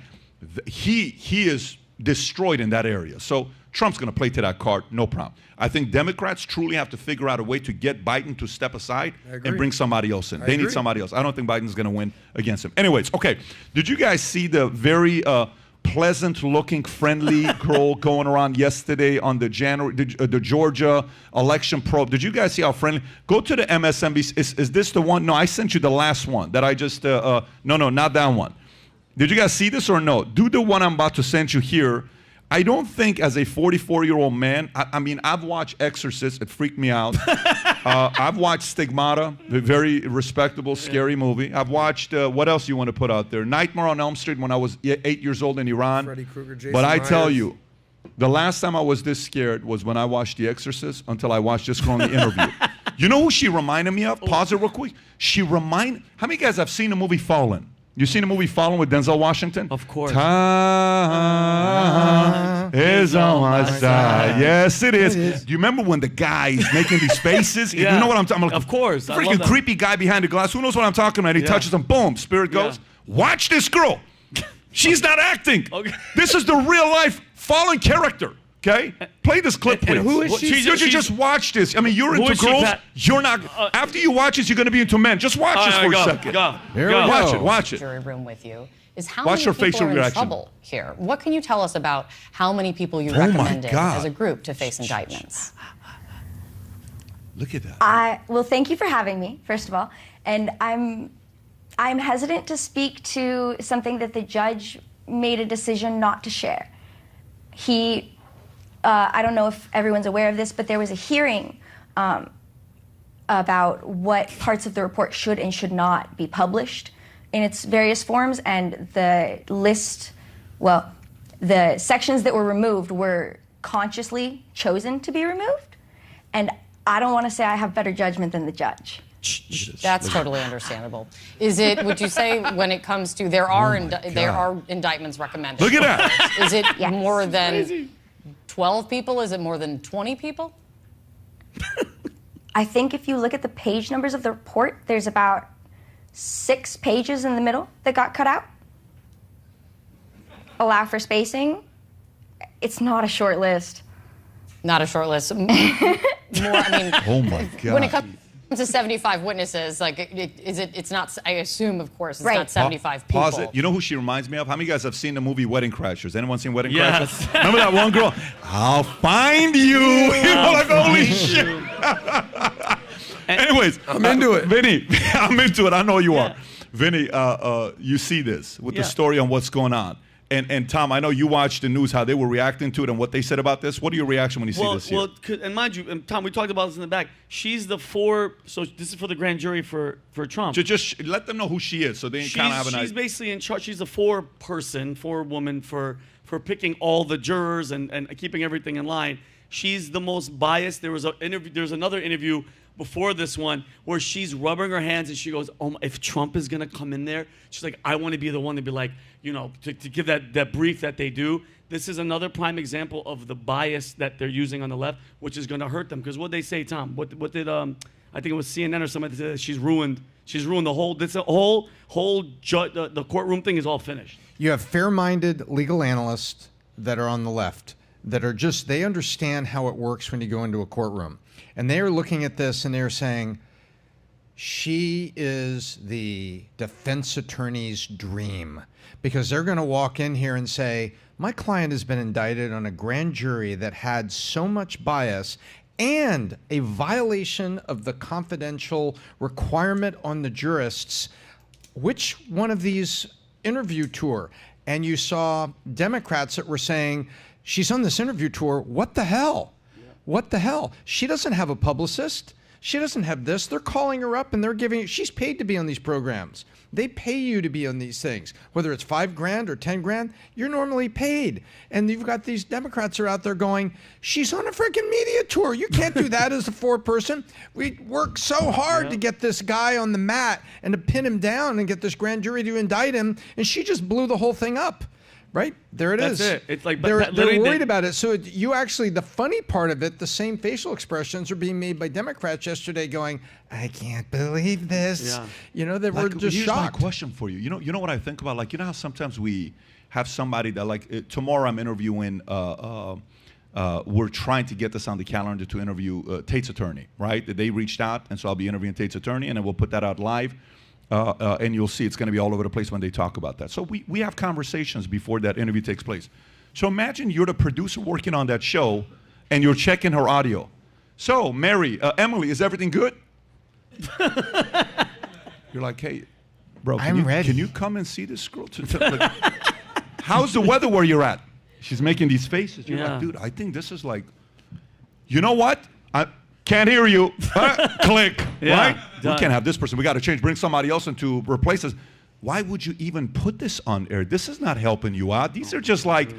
He is destroyed in that area. So Trump's going to play to that card, no problem. I think Democrats truly have to figure out a way to get Biden to step aside and bring somebody else in. They need somebody else. I don't think Biden's going to win against him. Anyways, okay. Did you guys see the very pleasant-looking, friendly girl going around yesterday on the Georgia election probe? Did you guys see how friendly? Go to the MSNBC. Is this the one? No, I sent you the last one that I just, no, not that one. Did you guys see this or no? Do the one I'm about to send you here. I don't think as a 44-year-old man, I mean, I've watched Exorcist. It freaked me out. I've watched Stigmata, a very respectable, scary movie. I've watched, what else you want to put out there? Nightmare on Elm Street when I was 8 years old in Iran. Freddy Krueger, Jason But I Myers. tell you, the last time I was this scared was when I watched The Exorcist until I watched this girl in the interview. You know who she reminded me of? Pause it real quick. How many of you guys have seen the movie Fallen? You seen the movie Fallen with Denzel Washington? Of course. Time is on my side. Yes, it is. Do you remember when the guy is making these faces? Yeah. You know what I'm talking about? Of course. I love Freaking that. creepy guy behind the glass. Who knows what I'm talking about? He touches him. Boom. Spirit goes. Watch this girl. She's not acting. Okay. This is the real life Fallen character. Okay? Play this clip, please. And who is she? You just watch this. I mean, you're Who into is she, girls. Pat? You're not. After you watch this, you're going to be into men. Just watch this for a second. Here we go. Watch it. Jury room with you is how Watch many her people facial are in reaction. trouble here. What can you tell us about how many people you my recommended God. as a group to face indictments? Look at that. Well, thank you for having me, first of all. And I'm hesitant to speak to something that the judge made a decision not to share. I don't know if everyone's aware of this, but there was a hearing about what parts of the report should and should not be published in its various forms, and the sections that were removed were consciously chosen to be removed. And I don't want to say I have better judgment than the judge. That's totally understandable. Is it? Would you say when it comes to there are indictments recommended? Look at that. Is it more than 12 people? Is it more than 20 people? I think if you look at the page numbers of the report, there's about 6 pages in the middle that got cut out. Allow for spacing. It's not a short list. Not a short list. More, I mean, oh my God. When it comes to 75 witnesses, like, it's not, I assume, of course, it's not 75 people. Pause it. You know who she reminds me of? How many of you guys have seen the movie Wedding Crashers? Anyone seen Wedding Yes. Crashers? Remember that one girl? I'll find you. You know, like, holy shit. Anyways. I'm into it. Vinny, I'm into it. I know you are. Vinny, you see this with the story on what's going on. And Tom, I know you watched the news, how they were reacting to it and what they said about this. What are your reaction when you see this here? Well, and mind you, and Tom, we talked about this in the back. She's the so this is for the grand jury for Trump. Just let them know who she is so they kind of have an idea. She's basically in charge. She's the four-woman for picking all the jurors and keeping everything in line. She's the most biased. There was another interview before this one where she's rubbing her hands and she goes, "Oh, if Trump is gonna come in there," she's like, "I want to be the one to be like, you know, to give that brief that they do." This is another prime example of the bias that they're using on the left, which is going to hurt them. Because what they say, Tom, what did I think it was CNN or somebody said she's ruined the whole. This whole the courtroom thing is all finished. You have fair-minded legal analysts that are on the left that are they understand how it works when you go into a courtroom. And they are looking at this and they're saying, she is the defense attorney's dream. Because they're going to walk in here and say, my client has been indicted on a grand jury that had so much bias and a violation of the confidential requirement on the jurists. Which one of these interview tour? And you saw Democrats that were saying, she's on this interview tour, what the hell? What the hell? She doesn't have a publicist. She doesn't have this. They're calling her up and they're giving, she's paid to be on these programs. They pay you to be on these things. Whether it's $5,000 or $10,000, you're normally paid. And you've got these Democrats are out there going, she's on a freaking media tour. You can't do that as a four-person. We worked so hard to get this guy on the mat and to pin him down and get this grand jury to indict him. And she just blew the whole thing up. Right? There it is. That's it. It's like they're worried about it. So you actually, the funny part of it, the same facial expressions are being made by Democrats yesterday going, I can't believe this. Yeah. You know, they were just here's shocked. my question for you. You know what I think about? Like, you know how sometimes we have somebody that, like, tomorrow I'm interviewing, we're trying to get this on the calendar to interview Tate's attorney, right? They reached out, and so I'll be interviewing Tate's attorney, and then we'll put that out live. And you'll see it's going to be all over the place when they talk about that. So we have conversations before that interview takes place. So imagine you're the producer working on that show, and you're checking her audio. So, Mary, Emily, is everything good? You're like, hey, bro, can you come and see this girl? Like, how's the weather where you're at? She's making these faces. You're like, dude, I think this is like, you know what? I can't hear you. Click. Right? Done. We can't have this person. We got to change. Bring somebody else in to replace us. Why would you even put this on air? This is not helping you out. These are just like,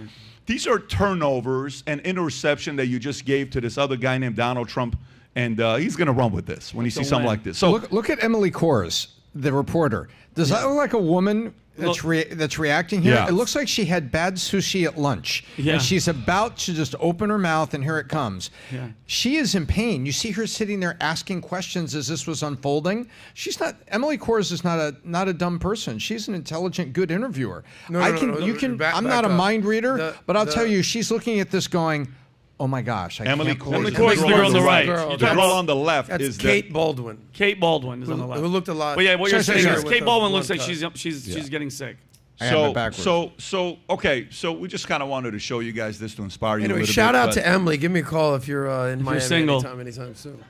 these are turnovers and interception that you just gave to this other guy named Donald Trump, and he's going to run with this when he sees something like this. So look at Emily Kors, the reporter. Does that look like a woman that's reacting here? Yeah. It looks like she had bad sushi at lunch. Yeah. And she's about to just open her mouth, and here it comes. Yeah. She is in pain. You see her sitting there asking questions as this was unfolding. She's not. Emily Kors is not a dumb person. She's an intelligent, good interviewer. I'm not a mind reader, but I'll tell you, she's looking at this going, oh my gosh, Emily Kors is the girl on the right. The girl on the left is Kate Baldwin. Kate Baldwin is on the left. Who looked a lot. But yeah, what you're saying is Kate Baldwin looks like cut. she's getting sick. Okay, so we just kind of wanted to show you guys this to inspire you a Anyway, little bit. shout out to Emily. Give me a call if you're in Miami single. anytime soon.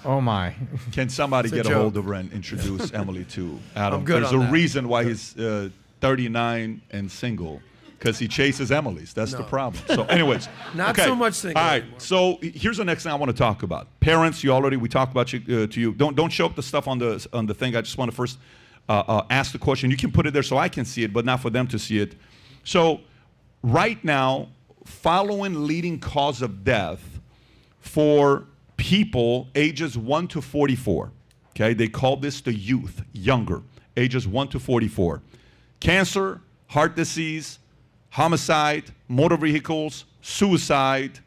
Oh my. Can somebody get a joke. hold of her and introduce Emily to Adam? I'm good There's on a that. reason why he's 39 and single, because he chases Emily's. That's the problem. So anyways. Not okay. so much single All right, anymore. so here's the next thing I want to talk about. Parents, we talked about you, to you. Don't show up the stuff on the thing. I just want to first ask the question. You can put it there so I can see it, but not for them to see it. So right now, following leading cause of death for people ages 1 to 44. Okay, they call this the youth, younger, ages 1 to 44. Cancer, heart disease, homicide, motor vehicles, suicide,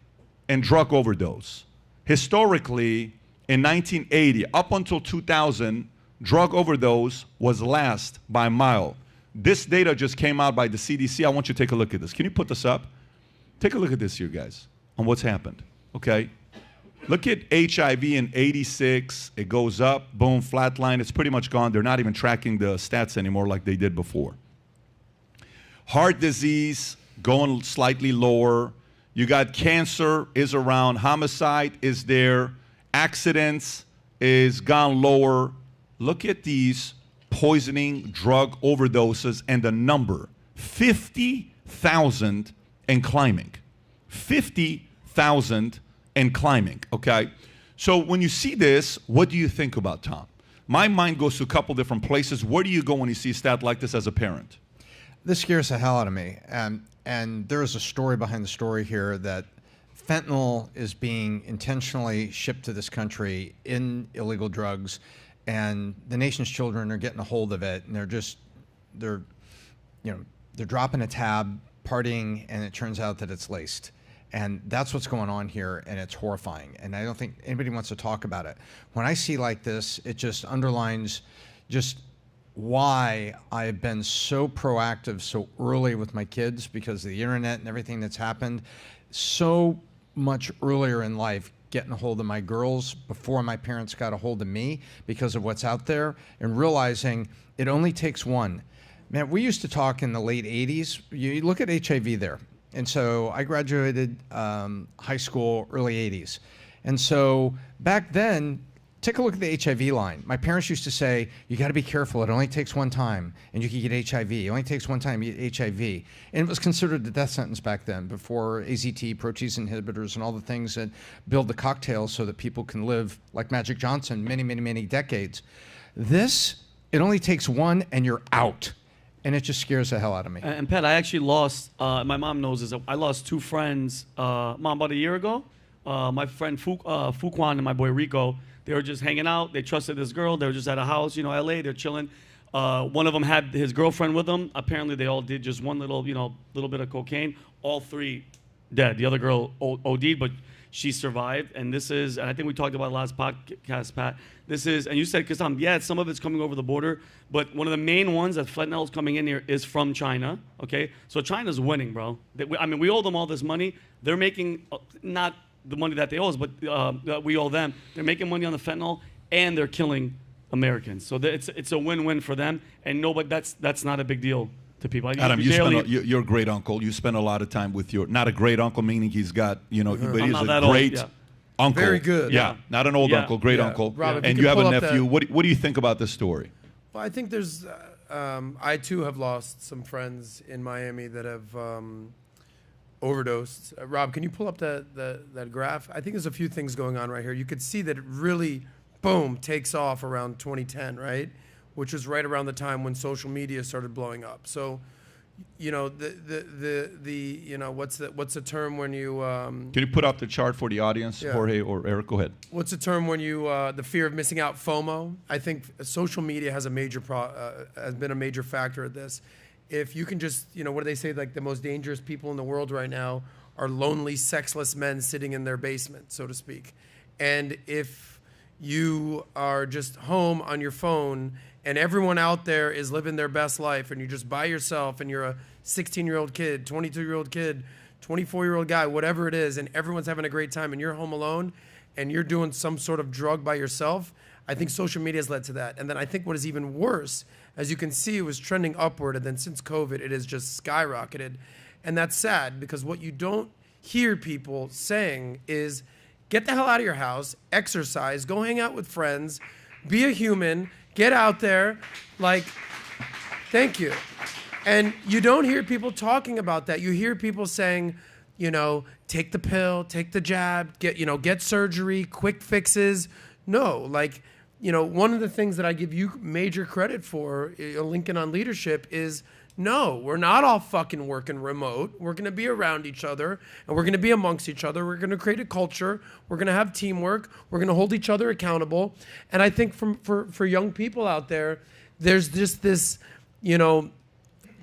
and drug overdose. Historically, in 1980, up until 2000, drug overdose was last by a mile. This data just came out by the CDC. I want you to take a look at this. Can you put this up? Take a look at this here, guys, on what's happened, okay? Look at HIV in 86. It goes up, boom, flatline. It's pretty much gone. They're not even tracking the stats anymore like they did before. Heart disease going slightly lower. You got cancer is around. Homicide is there. Accidents is gone lower. Look at these poisoning drug overdoses and the number, 50,000 and climbing. 50,000 and climbing, okay? So when you see this, what do you think about, Tom? My mind goes to a couple different places. Where do you go when you see a stat like this as a parent? This scares the hell out of me. And there is a story behind the story here that fentanyl is being intentionally shipped to this country in illegal drugs, and the nation's children are getting a hold of it, and they're dropping a tab, partying, and it turns out that it's laced. And that's what's going on here, and it's horrifying. And I don't think anybody wants to talk about it. When I see like this, it just underlines just why I've been so proactive so early with my kids, because of the internet and everything that's happened so much earlier in life, getting a hold of my girls before my parents got a hold of me because of what's out there, and realizing it only takes one. Man, we used to talk in the late 80s. You look at HIV there. And so I graduated high school early 80s. And so back then, take a look at the HIV line. My parents used to say, you got to be careful. It only takes one time, and you can get HIV. It only takes one time, you get HIV. And it was considered a death sentence back then, before AZT, protease inhibitors, and all the things that build the cocktail so that people can live like Magic Johnson many, many, many decades. This, it only takes one, and you're out. And it just scares the hell out of me. And Pat, I actually lost, my mom knows this, I lost two friends, Mom, about a year ago. My friend Fuquan and my boy Rico, they were just hanging out. They trusted this girl. They were just at a house, you know, LA. They're chilling. One of them had his girlfriend with them. Apparently, they all did just one little bit of cocaine. All three dead. The other girl OD'd, but she survived. And this is, and I think we talked about it last podcast, Pat. This is, and you said, Kasam, yeah, some of it's coming over the border, but one of the main ones that fentanyl is coming in here is from China. Okay, so China's winning, bro. I mean, we owe them all this money. They're making not the money that they owe us, but that we owe them. They're making money on the fentanyl, and they're killing Americans. So it's a win-win for them, and no, but that's not a big deal to people. Adam, you're a great uncle. You spend a lot of time with your, not a great uncle, meaning he's got, you know, but he's a great uncle. Very good. Yeah, not an old uncle, great uncle. Rob, and you have a nephew. What do you think about this story? Well, I think there's, I too have lost some friends in Miami that have overdosed. Rob, can you pull up that graph? I think there's a few things going on right here. You could see that it really, boom, takes off around 2010, right? Which was right around the time when social media started blowing up. So, you know, you know, what's the term when you can you put up the chart for the audience, Jorge or Eric? Go ahead. What's the term when you the fear of missing out, FOMO? I think social media has a major has been a major factor at this. If you can just, you know, what do they say, like the most dangerous people in the world right now are lonely, sexless men sitting in their basement, so to speak. And if you are just home on your phone and everyone out there is living their best life and you're just by yourself and you're a 16-year-old kid, 22-year-old kid, 24-year-old guy, whatever it is, and everyone's having a great time and you're home alone and you're doing some sort of drug by yourself, I think social media has led to that. And then I think what is even worse, as you can see, it was trending upward, and then since COVID, it has just skyrocketed. And that's sad, because what you don't hear people saying is, get the hell out of your house, exercise, go hang out with friends, be a human, get out there, like, thank you. And you don't hear people talking about that. You hear people saying, you know, take the pill, take the jab, get surgery, quick fixes. No, like, you know, one of the things that I give you major credit for, Lincoln on Leadership, is No, we're not all fucking working remote. We're going to be around each other, and we're going to be amongst each other. We're going to create a culture. We're going to have teamwork. We're going to hold each other accountable. And I think for young people out there, there's just this,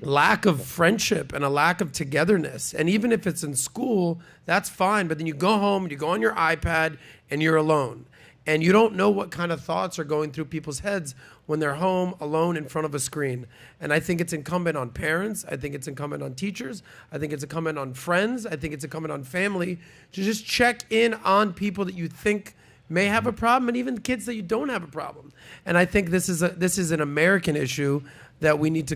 lack of friendship and a lack of togetherness. And even if it's in school, that's fine. But then you go home and you go on your iPad and you're alone. And you don't know what kind of thoughts are going through people's heads when they're home alone in front of a screen. And I think it's incumbent on parents. I think it's incumbent on teachers. I think it's incumbent on friends. I think it's incumbent on family to just check in on people that you think may have a problem, and even kids that you don't have a problem. And I think this is an American issue that we need to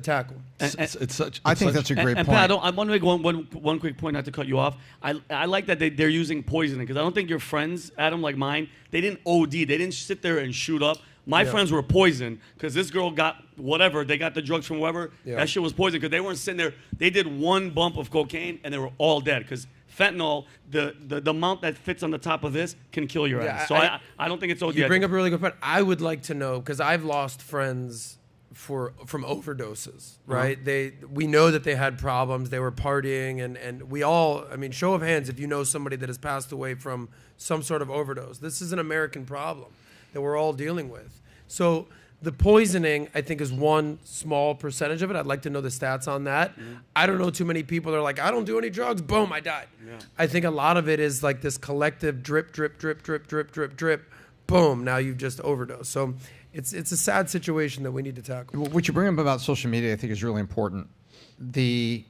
tackle. I think that's a great point. Pat, I want to make one quick point, not to cut you off. I like that they're using poisoning, because I don't think your friends, Adam, like mine, they didn't OD. They didn't sit there and shoot up. My friends were poisoned because this girl got whatever. They got the drugs from whoever. Yeah. That shit was poison because they weren't sitting there. They did one bump of cocaine and they were all dead because fentanyl, the amount that fits on the top of this can kill your ass. So I don't think it's OD. You bring up a really good point. I would like to know, because I've lost friends from overdoses, right? We know that they had problems. They were partying, and we all, show of hands if you know somebody that has passed away from some sort of overdose. This is an American problem that we're all dealing with. So the poisoning, I think, is one small percentage of it. I'd like to know the stats on that. I don't know too many people that are like, I don't do any drugs, boom, I died. Yeah. I think a lot of it is like this collective drip, drip, drip, drip, drip, drip, drip, boom, now you've just overdosed. So it's a sad situation that we need to tackle. What you bring up about social media, I think, is really important. The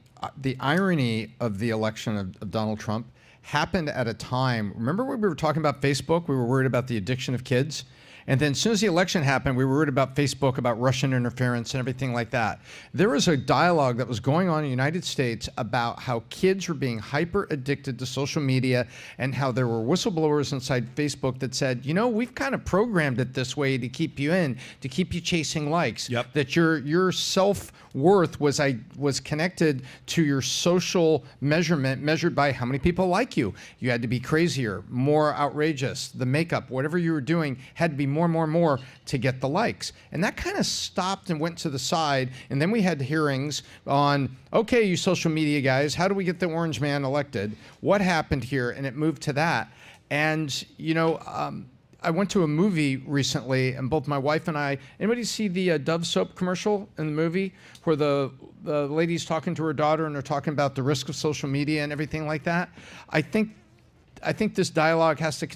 irony of the election of Donald Trump happened at a time. Remember when we were talking about Facebook? We were worried about the addiction of kids. And then as soon as the election happened, we were worried about Facebook, about Russian interference and everything like that. There was a dialogue that was going on in the United States about how kids were being hyper addicted to social media and how there were whistleblowers inside Facebook that said, we've kind of programmed it this way to keep you in, to keep you chasing likes. Yep. That your self-worth was connected to your social measurement, measured by how many people like you. You had to be crazier, more outrageous. The makeup, whatever you were doing, had to be more to get the likes. And that kind of stopped and went to the side. And then we had hearings on, okay, you social media guys, how do we get the orange man elected? What happened here? And it moved to that. And, I went to a movie recently, and both my wife and I, anybody see the Dove soap commercial in the movie where the lady's talking to her daughter and they're talking about the risk of social media and everything like that? I think this dialogue has to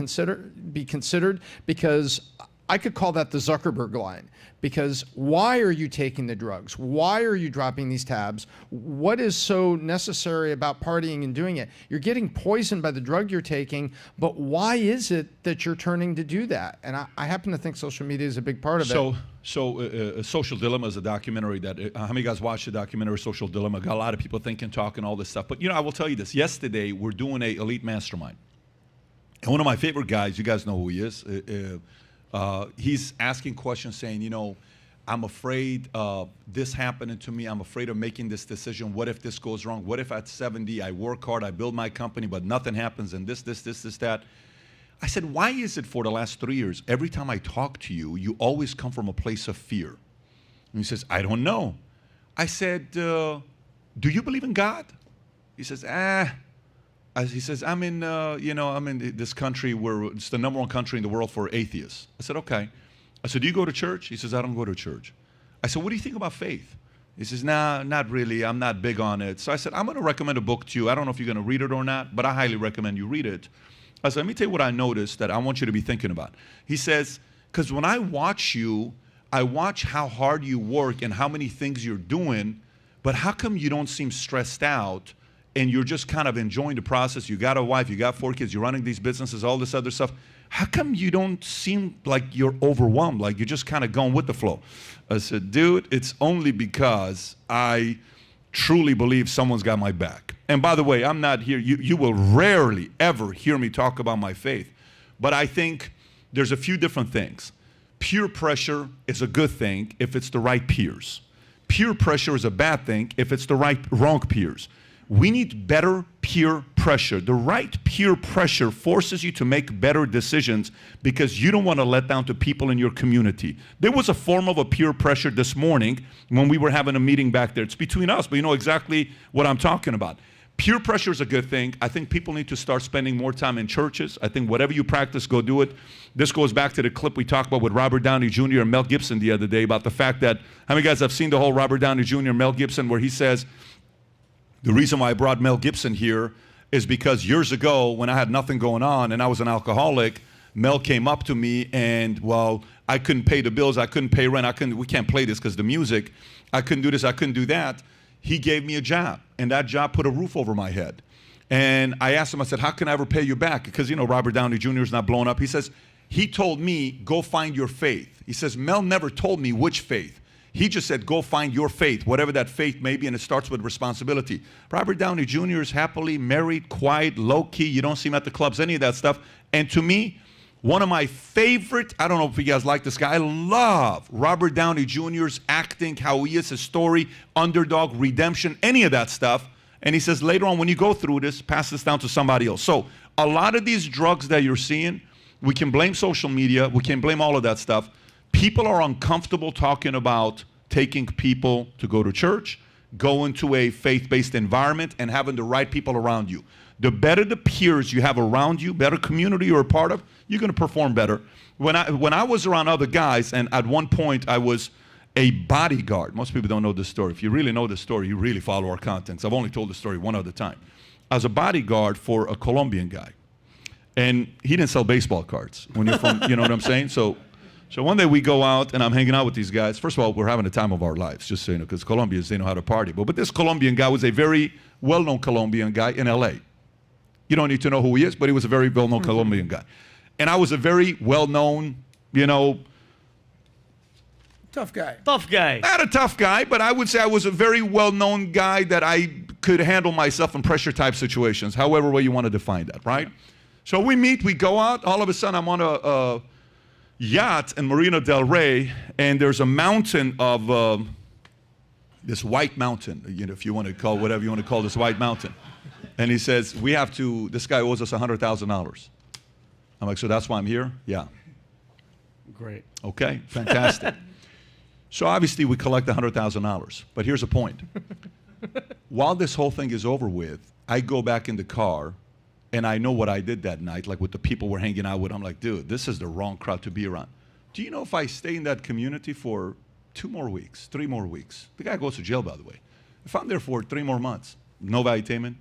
be considered, because I could call that the Zuckerberg line. Because why are you taking the drugs? Why are you dropping these tabs? What is so necessary about partying and doing it? You're getting poisoned by the drug you're taking, but why is it that you're turning to do that? And I happen to think social media is a big part of it. So Social Dilemma is a documentary that, how many of you guys watched the documentary Social Dilemma? Got a lot of people thinking, talking, all this stuff. But, I will tell you this. Yesterday, we're doing a elite mastermind. And one of my favorite guys, you guys know who he is, he's asking questions saying, I'm afraid of this happening to me. I'm afraid of making this decision. What if this goes wrong? What if at 70 I work hard, I build my company, but nothing happens and this, that? I said, why is it for the last 3 years, every time I talk to you, you always come from a place of fear? And he says, I don't know. I said, do you believe in God? He says, He says, I'm in this country where it's the #1 country in the world for atheists. I said, okay. I said, do you go to church? He says, I don't go to church. I said, what do you think about faith? He says, nah, not really. I'm not big on it. So I said, I'm going to recommend a book to you. I don't know if you're going to read it or not, but I highly recommend you read it. I said, let me tell you what I noticed that I want you to be thinking about. He says, because when I watch you, I watch how hard you work and how many things you're doing, but how come you don't seem stressed out? And you're just kind of enjoying the process. You got a wife, you got 4 kids, you're running these businesses, all this other stuff. How come you don't seem like you're overwhelmed, like you're just kind of going with the flow? I said, dude, it's only because I truly believe someone's got my back. And by the way, I'm not here, you will rarely ever hear me talk about my faith. But I think there's a few different things. Peer pressure is a good thing if it's the right peers. Peer pressure is a bad thing if it's the wrong peers. We need better peer pressure. The right peer pressure forces you to make better decisions because you don't want to let down to people in your community. There was a form of a peer pressure this morning when we were having a meeting back there. It's between us, but you know exactly what I'm talking about. Peer pressure is a good thing. I think people need to start spending more time in churches. I think whatever you practice, go do it. This goes back to the clip we talked about with Robert Downey Jr. and Mel Gibson the other day about the fact that, how many guys have seen the whole Robert Downey Jr. and Mel Gibson where he says, the reason why I brought Mel Gibson here is because years ago when I had nothing going on and I was an alcoholic, Mel came up to me and, well, I couldn't pay the bills, I couldn't pay rent, we can't play this because the music, I couldn't do this, I couldn't do that. He gave me a job, and that job put a roof over my head. And I asked him, I said, how can I ever pay you back? Because, you know, Robert Downey Jr. is not blowing up. He says, he told me, go find your faith. He says, Mel never told me which faith. He just said, go find your faith, whatever that faith may be, and it starts with responsibility. Robert Downey Jr. is happily married, quiet, low-key. You don't see him at the clubs, any of that stuff. And to me, one of my favorite, I don't know if you guys like this guy, I love Robert Downey Jr.'s acting, how he is, his story, underdog, redemption, any of that stuff. And he says, later on, when you go through this, pass this down to somebody else. So a lot of these drugs that you're seeing, we can blame social media, we can blame all of that stuff. People are uncomfortable talking about taking people to go to church, go into a faith-based environment, and having the right people around you. The better the peers you have around you, better community you're a part of, you're going to perform better. When I was around other guys, and at one point I was a bodyguard. Most people don't know this story. If you really know this story, you really follow our contents. I've only told the story one other time. I was a bodyguard for a Colombian guy. And he didn't sell baseball cards when you're from, you know what I'm saying? So one day we go out and I'm hanging out with these guys. First of all, we're having the time of our lives, just so you know, because Colombians, they know how to party. But this Colombian guy was a very well-known Colombian guy in LA. You don't need to know who he is, but he was a very well-known Colombian guy. And I was a very well-known, you know, tough guy. Tough guy. Not a tough guy, but I would say I was a very well-known guy that I could handle myself in pressure-type situations, however way you want to define that, right? So we meet, we go out. All of a sudden, I'm on a yacht in Marina del Rey, and there's a mountain of this white mountain, you know, if you want to call whatever you want to call this white mountain. And he says, this guy owes us $100,000. I'm like, so that's why I'm here? Yeah. Great. Okay, fantastic. So obviously we collect $100,000, but here's the point. While this whole thing is over with, I go back in the car, and I know what I did that night, like with the people we're hanging out with. I'm like, dude, this is the wrong crowd to be around. Do you know if I stay in that community for 2 more weeks, 3 more weeks, the guy goes to jail, by the way. If I'm there for 3 more months, no valuetainment,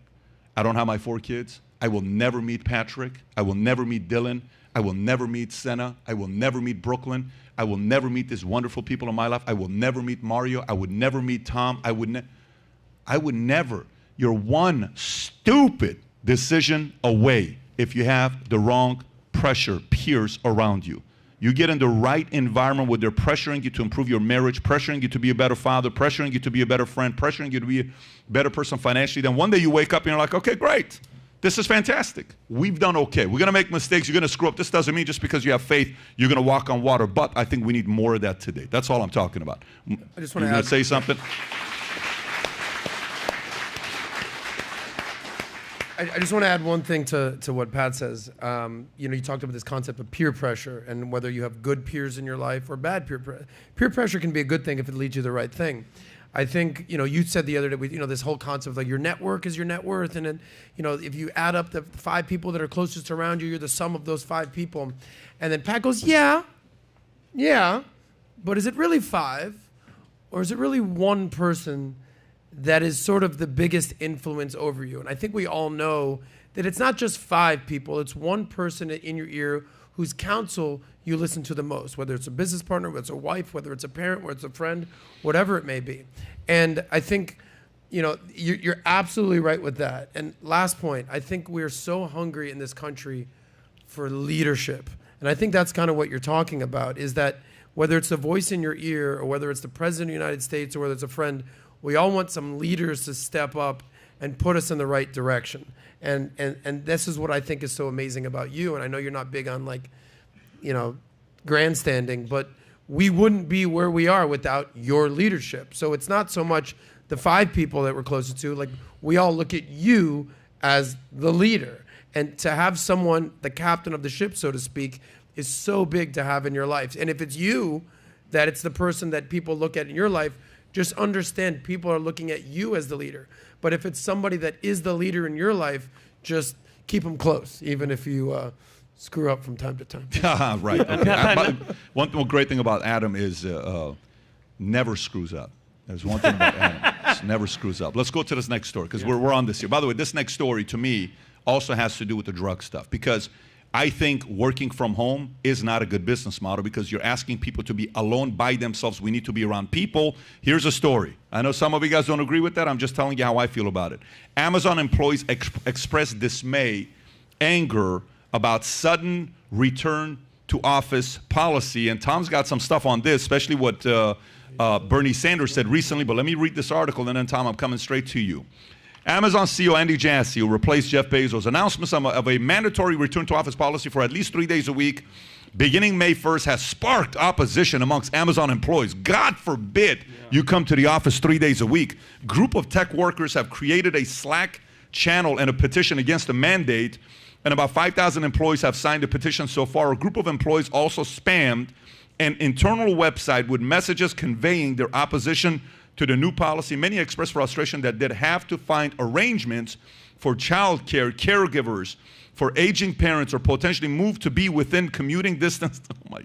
I don't have my 4 kids, I will never meet Patrick, I will never meet Dylan, I will never meet Senna, I will never meet Brooklyn, I will never meet these wonderful people in my life, I will never meet Mario, I would never meet Tom, I would never. You're one stupid decision away if you have the wrong pressure peers around you. You get in the right environment where they're pressuring you to improve your marriage, pressuring you to be a better father, pressuring you to be a better friend, pressuring you to be a better person financially. Then one day you wake up and you're like, okay, great. This is fantastic. We've done okay. We're going to make mistakes. You're going to screw up. This doesn't mean just because you have faith, you're going to walk on water. But I think we need more of that today. That's all I'm talking about. I just want to say something. I just want to add one thing to what Pat says. You know, you talked about this concept of peer pressure and whether you have good peers in your life or bad peer pressure. Peer pressure can be a good thing if it leads you to the right thing. I think, you know, you said the other day, you know, this whole concept of like your network is your net worth. And then, you know, if you add up the 5 people that are closest around you, you're the sum of those 5 people. And then Pat goes, yeah, but is it really 5? Or is it really one person that is sort of the biggest influence over you? And I think we all know that it's not just 5 people, it's one person in your ear whose counsel you listen to the most, whether it's a business partner, whether it's a wife, whether it's a parent, whether it's a friend, whatever it may be. And I think, you know, you're absolutely right with that. And last point, I think we're so hungry in this country for leadership. And I think that's kind of what you're talking about, is that whether it's a voice in your ear or whether it's the president of the United States or whether it's a friend, we all want some leaders to step up and put us in the right direction. And this is what I think is so amazing about you. And I know you're not big on, like, you know, grandstanding, but we wouldn't be where we are without your leadership. So it's not so much the 5 people that we're closest to, like we all look at you as the leader. And to have someone, the captain of the ship, so to speak, is so big to have in your life. And if it's you, that it's the person that people look at in your life, just understand people are looking at you as the leader. But if it's somebody that is the leader in your life, just keep them close, even if you screw up from time to time. Right. Okay. One great thing about Adam is never screws up. There's one thing about Adam. Just never screws up. Let's go to this next story because we're on this here. By the way, this next story to me also has to do with the drug stuff because I think working from home is not a good business model because you're asking people to be alone by themselves. We need to be around people. Here's a story. I know some of you guys don't agree with that. I'm just telling you how I feel about it. Amazon employees expressed dismay, anger about sudden return to office policy. And Tom's got some stuff on this, especially what Bernie Sanders said recently. But let me read this article, and then, Tom, I'm coming straight to you. Amazon CEO Andy Jassy, who replaced Jeff Bezos, announcements of a mandatory return to office policy for at least 3 days a week beginning May 1st has sparked opposition amongst Amazon employees. God forbid you come to the office 3 days a week. Group of tech workers have created a Slack channel and a petition against the mandate, and about 5,000 employees have signed a petition so far. A group of employees also spammed an internal website with messages conveying their opposition to the new policy. Many expressed frustration that they'd have to find arrangements for child care, caregivers, for aging parents, or potentially move to be within commuting distance oh my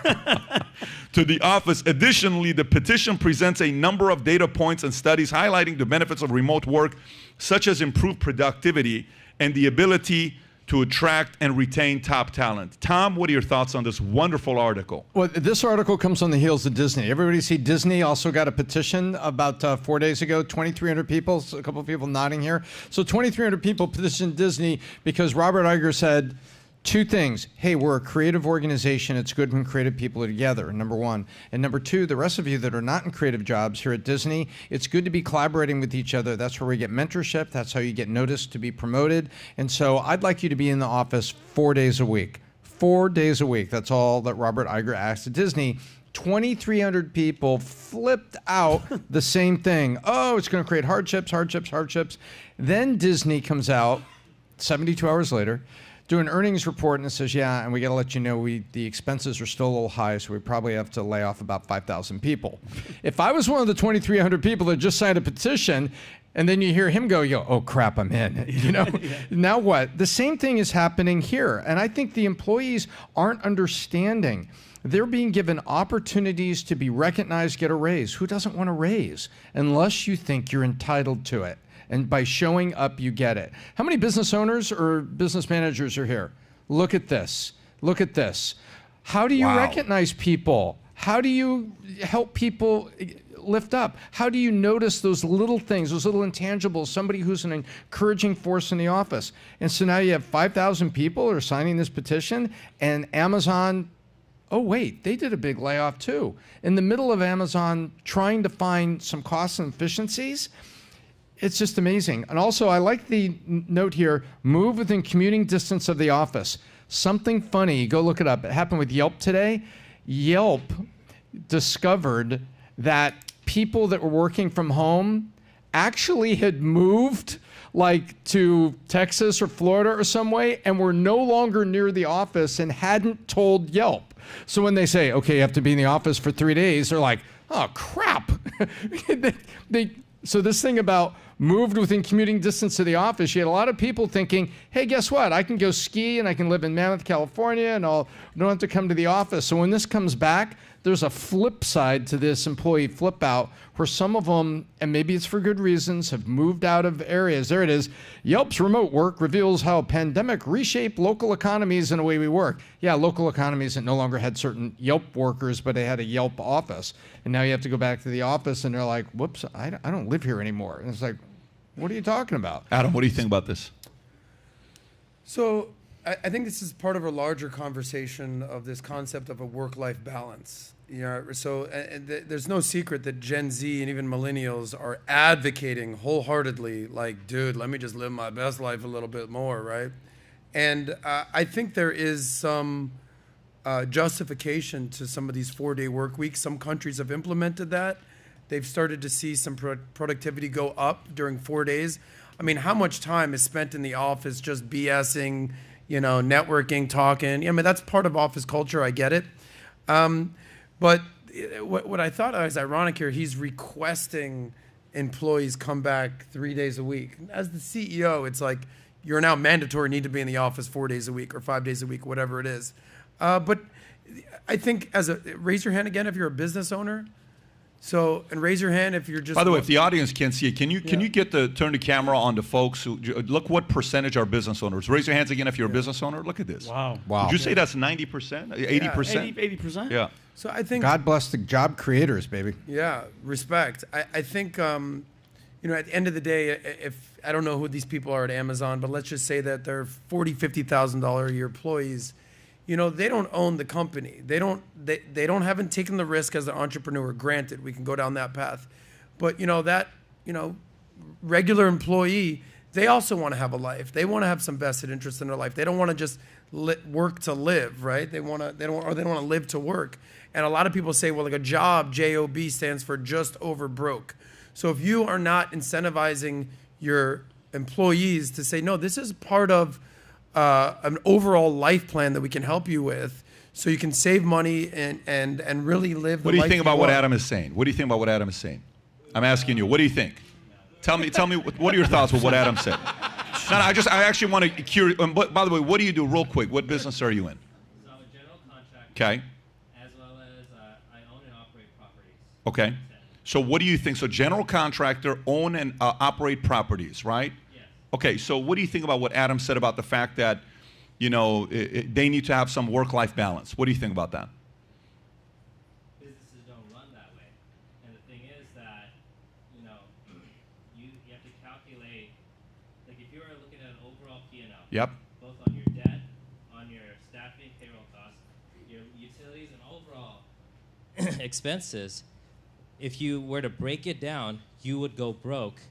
God, to the office. Additionally, the petition presents a number of data points and studies highlighting the benefits of remote work, such as improved productivity and the ability to attract and retain top talent. Tom, what are your thoughts on this wonderful article? Well, this article comes on the heels of Disney. Everybody see Disney also got a petition about 4 days ago, 2,300 people, so a couple of people nodding here. So 2,300 people petitioned Disney because Robert Iger said two things. Hey, we're a creative organization. It's good when creative people are together, number one. And number two, the rest of you that are not in creative jobs here at Disney, it's good to be collaborating with each other. That's where we get mentorship. That's how you get noticed to be promoted. And so I'd like you to be in the office 4 days a week. 4 days a week. That's all that Robert Iger asked at Disney. 2,300 people flipped out the same thing. Oh, it's going to create hardships, hardships, hardships. Then Disney comes out 72 hours later, do an earnings report, and it says, yeah, and we got to let you know the expenses are still a little high, so we probably have to lay off about 5,000 people. If I was one of the 2,300 people that just signed a petition, and then you hear him go, oh crap, I'm in. You know, now what? The same thing is happening here, and I think the employees aren't understanding. They're being given opportunities to be recognized, get a raise. Who doesn't want a raise unless you think you're entitled to it? And by showing up, you get it. How many business owners or business managers are here? Look at this. Look at this. How do you recognize people? How do you help people lift up? How do you notice those little things, those little intangibles, somebody who's an encouraging force in the office? And so now you have 5,000 people are signing this petition, and Amazon, oh wait, they did a big layoff too. In the middle of Amazon trying to find some costs and efficiencies, it's just amazing. And also, I like the note here, move within commuting distance of the office. Something funny, go look it up. It happened with Yelp today. Yelp discovered that people that were working from home actually had moved like to Texas or Florida or some way and were no longer near the office and hadn't told Yelp. So when they say, okay, you have to be in the office for 3 days, they're like, oh crap. So this thing about moved within commuting distance to the office, you had a lot of people thinking, hey, guess what? I can go ski and I can live in Mammoth, California, and I don't have to come to the office. So when this comes back, there's a flip side to this employee flip out where some of them, and maybe it's for good reasons, have moved out of areas. There it is. Yelp's remote work reveals how pandemic reshaped local economies and the way we work. Yeah, local economies that no longer had certain Yelp workers, but they had a Yelp office. And now you have to go back to the office and they're like, whoops, I don't live here anymore. And it's like, what are you talking about? Adam, what do you think about this? So I think this is part of a larger conversation of this concept of a work-life balance. You know, so there's no secret that Gen Z and even millennials are advocating wholeheartedly, like, dude, let me just live my best life a little bit more, right? And I think there is some justification to some of these 4-day work weeks. Some countries have implemented that. They've started to see some productivity go up during 4 days. I mean, how much time is spent in the office just BSing, networking, talking? I mean, that's part of office culture. I get it. But what I thought was ironic here, he's requesting employees come back 3 days a week. As the CEO, it's like you're now mandatory, need to be in the office 4 days a week or 5 days a week, whatever it is. But I think raise your hand again if you're a business owner. So, and raise your hand if you're just. By the way, if the audience can't see it, can you turn the camera on to folks who look what percentage are business owners? Raise your hands again if you're a business owner. Look at this. Wow. Would you say that's 90%, 80%? 80%. Yeah. So I think God bless the job creators, baby. Yeah, respect. I think at the end of the day, if I don't know who these people are at Amazon, but let's just say that they're $40,000-$50,000 a year employees. They don't own the company. They haven't taken the risk as an entrepreneur. Granted, we can go down that path, but regular employee, they also want to have a life. They want to have some vested interest in their life. They don't want to just work to live, right? They don't want to live to work. And a lot of people say, well, like a job, JOB stands for just over broke. So if you are not incentivizing your employees to say, no, this is part of an overall life plan that we can help you with, so you can save money and really live the life. What do you think about what Adam is saying? What do you think about what Adam is saying? I'm asking you. What do you think? Tell me. What are your thoughts with what Adam said? No, I actually want to curious. By the way, what do you do, real quick? What business are you in? So I'm a general contractor. Okay. As well as I own and operate properties. Okay. So what do you think? So general contractor, own and operate properties, right? Okay, so what do you think about what Adam said about the fact that, they need to have some work-life balance? What do you think about that? Businesses don't run that way. And the thing is that, you have to calculate, like if you were looking at an overall P&L, yep, both on your debt, on your staffing, payroll costs, your utilities, and overall expenses, if you were to break it down, you would go broke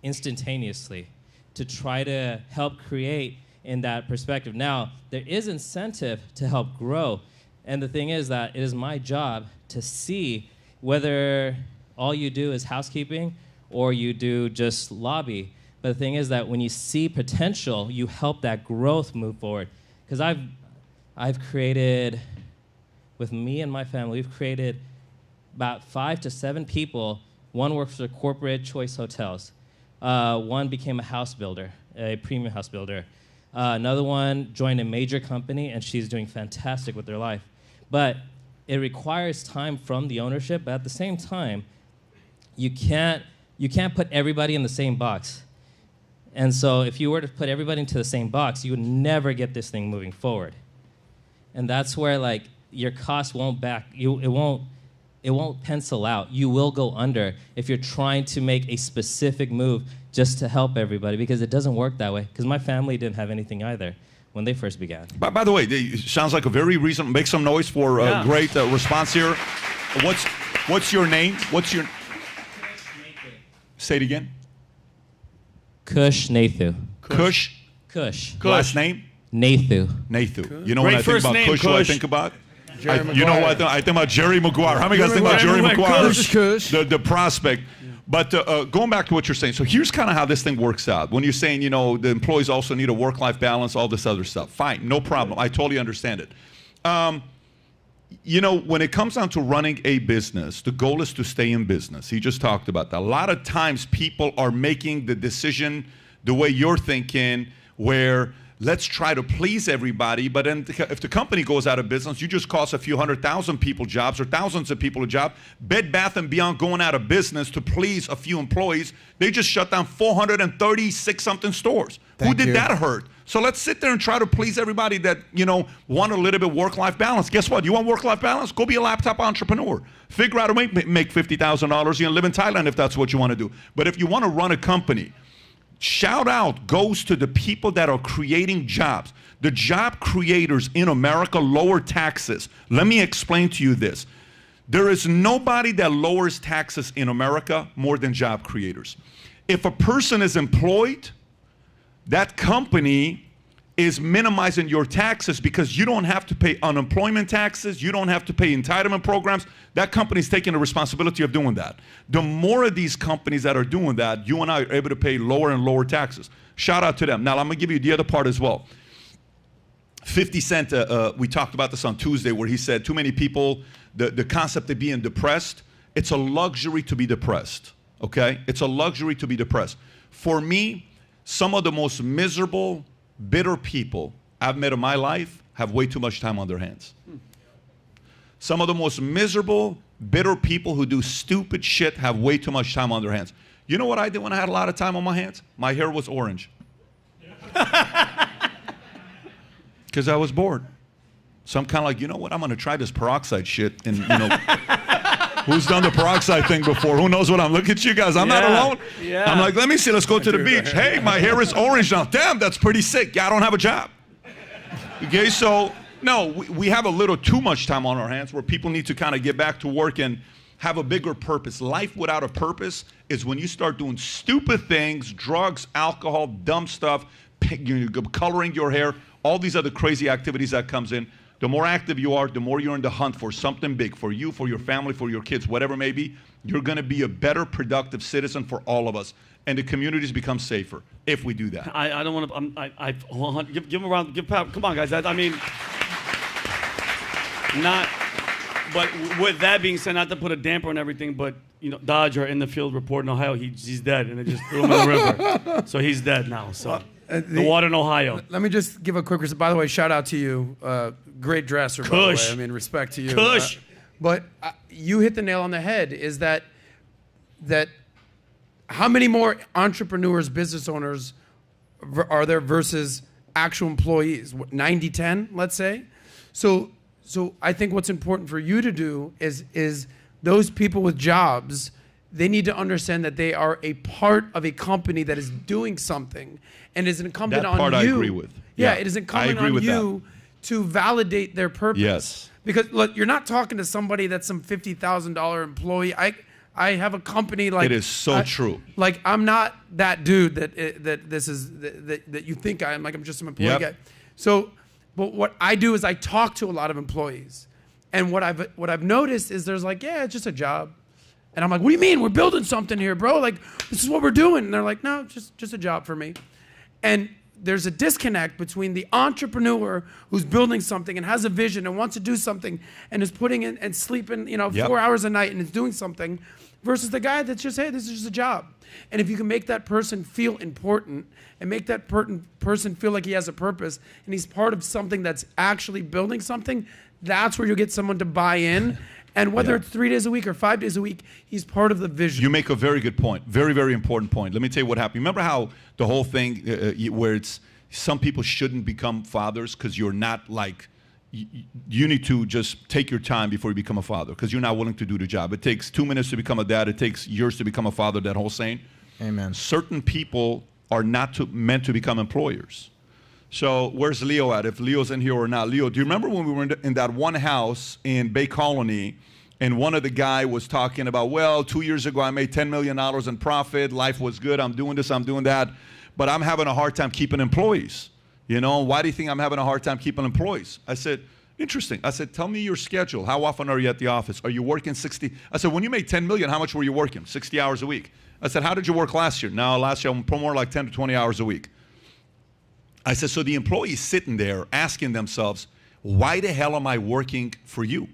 instantaneously to try to help create in that perspective. Now, there is incentive to help grow. And the thing is that it is my job to see whether all you do is housekeeping or you do just lobby. But the thing is that when you see potential, you help that growth move forward. Because I've created, with me and my family, we've created about 5 to 7 people. One works for corporate choice hotels. One became a house builder, a premium house builder. Another one joined a major company, and she's doing fantastic with their life. But it requires time from the ownership, but at the same time, you can't put everybody in the same box. And so if you were to put everybody into the same box, you would never get this thing moving forward. And that's where your costs won't it won't pencil out. You will go under if you're trying to make a specific move just to help everybody, because it doesn't work that way. Because my family didn't have anything either when they first began. By the way, it sounds like a very reasonable. Make some noise for a great response here. What's your name? Say it again. Kush Nathu. Kush. Last name? Nathu. You know, when I think about Kush, what I think about? You know what? I think about Jerry Maguire. How many guys think about Jerry Maguire? The prospect. But going back to what you're saying, so here's kind of how this thing works out. When you're saying, the employees also need a work-life balance, all this other stuff. Fine, no problem. I totally understand it. When it comes down to running a business, the goal is to stay in business. He just talked about that. A lot of times people are making the decision the way you're thinking, where let's try to please everybody, but then if the company goes out of business, you just cost a few 100,000 people jobs or thousands of people a job. Bed Bath & Beyond going out of business to please a few employees, they just shut down 436-something stores. Who did that hurt? So let's sit there and try to please everybody that, want a little bit work-life balance. Guess what? You want work-life balance? Go be a laptop entrepreneur. Figure out a way to make $50,000 live in Thailand if that's what you want to do. But if you want to run a company, shout out goes to the people that are creating jobs. The job creators in America lower taxes. Let me explain to you this. There is nobody that lowers taxes in America more than job creators. If a person is employed, that company is minimizing your taxes because you don't have to pay unemployment taxes. You don't have to pay entitlement programs. That company's taking the responsibility of doing that. The more of these companies that are doing that, you and I are able to pay lower and lower taxes. Shout out to them. Now, I'm going to give you the other part as well. 50 Cent, we talked about this on Tuesday, where he said too many people, the concept of being depressed, it's a luxury to be depressed, okay? It's a luxury to be depressed. For me, some of the most miserable, bitter people I've met in my life have way too much time on their hands. Some of the most miserable, bitter people who do stupid shit have way too much time on their hands. You know what I did when I had a lot of time on my hands? My hair was orange. Because I was bored. So I'm kind of like, you know what? I'm going to try this peroxide shit. And, you know, who's done the peroxide thing before? Who knows what I'm? Look at you guys. I'm not alone. Yeah. I'm like, let me see. Let's go to the beach. Hey, my hair is orange now. Damn, that's pretty sick. Yeah, I don't have a job. Okay, so, no, we have a little too much time on our hands where people need to kind of get back to work and have a bigger purpose. Life without a purpose is when you start doing stupid things, drugs, alcohol, dumb stuff, coloring your hair, all these other crazy activities that comes in. The more active you are, the more you're in the hunt for something big for you, for your family, for your kids, whatever it may be. You're going to be a better, productive citizen for all of us, and the communities become safer if we do that. I don't want to. Give him a round. Come on, guys. I mean, not. But with that being said, not to put a damper on everything, but you know, Dodger in the field report in Ohio, he's dead, and they just threw him in the river, so he's dead now. So. The water in Ohio. Let me just give a quick response. By the way, shout out to you. Great dresser, by the way. I mean, respect to you. Kush. But you hit the nail on the head, is that how many more entrepreneurs, business owners are there versus actual employees? 90-10, let's say? So I think what's important for you to do is those people with jobs, they need to understand that they are a part of a company that is doing something, and it is incumbent on you. That part I agree with. Yeah, it is incumbent on you to validate their purpose. Yes. Because look, you're not talking to somebody that's some $50,000 employee. I have a company like. It is so true. Like, I'm not that dude that you think I am. Like, I'm just some employee guy. So, but what I do is I talk to a lot of employees, and what I've noticed is there's like, yeah, it's just a job. And I'm like, what do you mean? We're building something here, bro. Like, this is what we're doing. And they're like, no, just a job for me. And there's a disconnect between the entrepreneur who's building something and has a vision and wants to do something and is putting in and sleeping, 4 hours a night and is doing something, versus the guy that's just, hey, this is just a job. And if you can make that person feel important and make that person feel like he has a purpose and he's part of something that's actually building something, that's where you'll get someone to buy in. And whether it's 3 days a week or 5 days a week, he's part of the vision. You make a very good point. Very, very important point. Let me tell you what happened. Remember how the whole thing where it's some people shouldn't become fathers because you're not like, you need to just take your time before you become a father because you're not willing to do the job. It takes 2 minutes to become a dad. It takes years to become a father, that whole saying. Amen. Certain people are not meant to become employers. So where's Leo at? If Leo's in here or not. Leo, do you remember when we were in that one house in Bay Colony and one of the guy was talking about, well, 2 years ago I made $10 million in profit. Life was good. I'm doing this, I'm doing that. But I'm having a hard time keeping employees. You know, why do you think I'm having a hard time keeping employees? I said, interesting. I said, tell me your schedule. How often are you at the office? Are you working 60? I said, when you made 10 million, how much were you working? 60 hours a week. I said, how did you work last year? No, last year I'm more like 10 to 20 hours a week. I said, so the employee's sitting there asking themselves, why the hell am I working for you?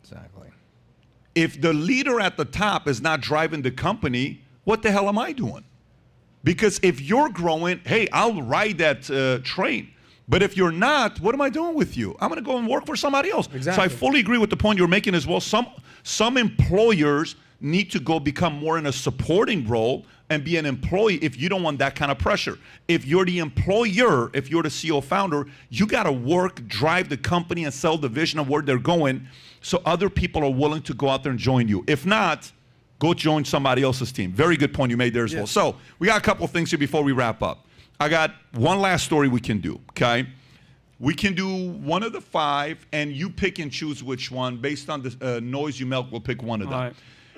Exactly. If the leader at the top is not driving the company, what the hell am I doing? Because if you're growing, hey, I'll ride that train. But if you're not, what am I doing with you? I'm going to go and work for somebody else. Exactly. So I fully agree with the point you're making as well. Some employers need to go become more in a supporting role and be an employee if you don't want that kind of pressure. If you're the employer, if you're the CEO founder, you got to work, drive the company and sell the vision of where they're going so other people are willing to go out there and join you. If not, go join somebody else's team. Very good point you made there as well. So we got a couple of things here before we wrap up. I got one last story we can do, okay? We can do one of the 5, and you pick and choose which one. Based on the noise you make, we'll pick one of them. All right.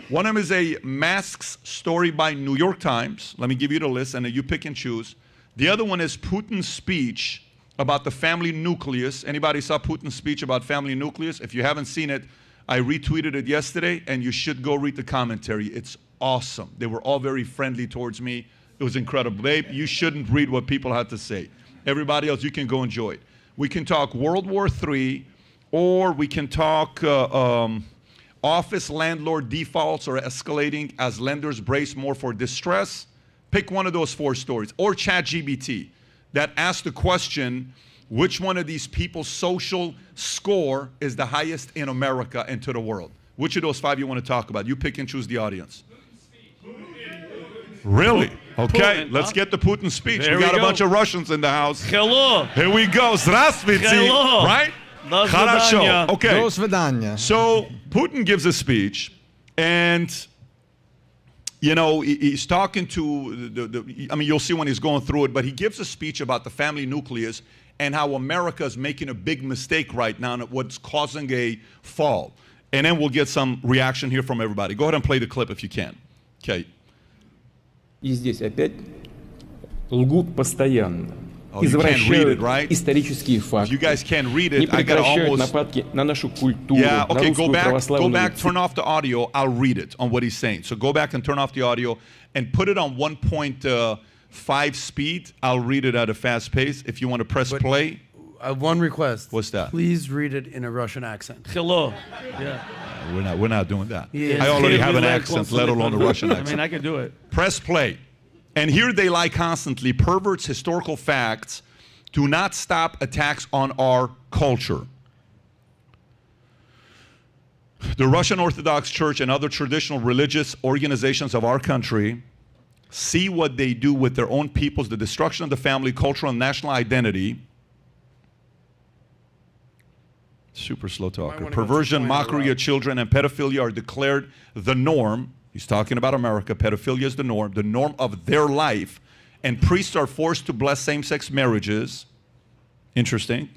One of them is a masks story by New York Times. Let me give you the list, and then you pick and choose. The other one is Putin's speech about the family nucleus. Anybody saw Putin's speech about family nucleus? If you haven't seen it, I retweeted it yesterday, and you should go read the commentary. It's awesome. They were all very friendly towards me. It was incredible. Babe, you shouldn't read what people had to say. Everybody else, you can go enjoy it. We can talk World War III, or we can talk office landlord defaults are escalating as lenders brace more for distress. Pick one of those 4 stories. Or ChatGPT that asks the question, which one of these people's social score is the highest in America and to the world? Which of those 5 you want to talk about? You pick and choose the audience. Really? Okay, let's get the Putin speech. There we got we a go. bunch of Russians in the house. Hello. Here we go. Здравствуйте. Hello. Right? До Хорошо. свидания. Okay. До свидания. So Putin gives a speech, and you know he's talking to I mean, you'll see when he's going through it, but he gives a speech about the family nucleus and how America is making a big mistake right now and what's causing a fall. And then we'll get some reaction here from everybody. Go ahead and play the clip if you can. Okay. И здесь опять лгут постоянно. Oh, you can't read it, right? Исторические факты. You guys can't read Не it. I gotta прекращают almost. нападки на нашу культуру, Yeah, на okay, русскую go православную back, церковь. turn off the audio. I'll read it on what he's saying. So go back and turn off the audio and put it on 1.5 speed. I'll read it at a fast pace. If you want to press play. One request. What's that? Please read it in a Russian accent. Hello. Yeah. We're not doing that. Yeah. I already have an Like accent, let alone a Russian accent. I mean, I can do it. Press play. And here they lie constantly. Perverts, historical facts do not stop attacks on our culture. The Russian Orthodox Church and other traditional religious organizations of our country see what they do with their own peoples, the destruction of the family, cultural, and national identity. Super slow talker. Perversion, mockery of children, and pedophilia are declared the norm. He's talking about America. Pedophilia is the norm of their life. And priests are forced to bless same-sex marriages. Interesting.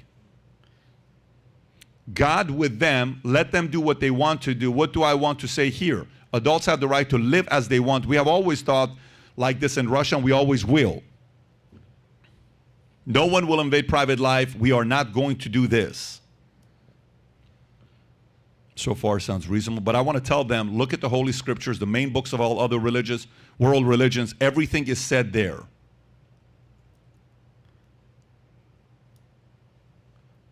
God with them, let them do what they want to do. What do I want to say here? Adults have the right to live as they want. We have always thought like this in Russia, and we always will. No one will invade private life. We are not going to do this. So far sounds reasonable, but I want to tell them, look at the Holy Scriptures, the main books of all other world religions, everything is said there.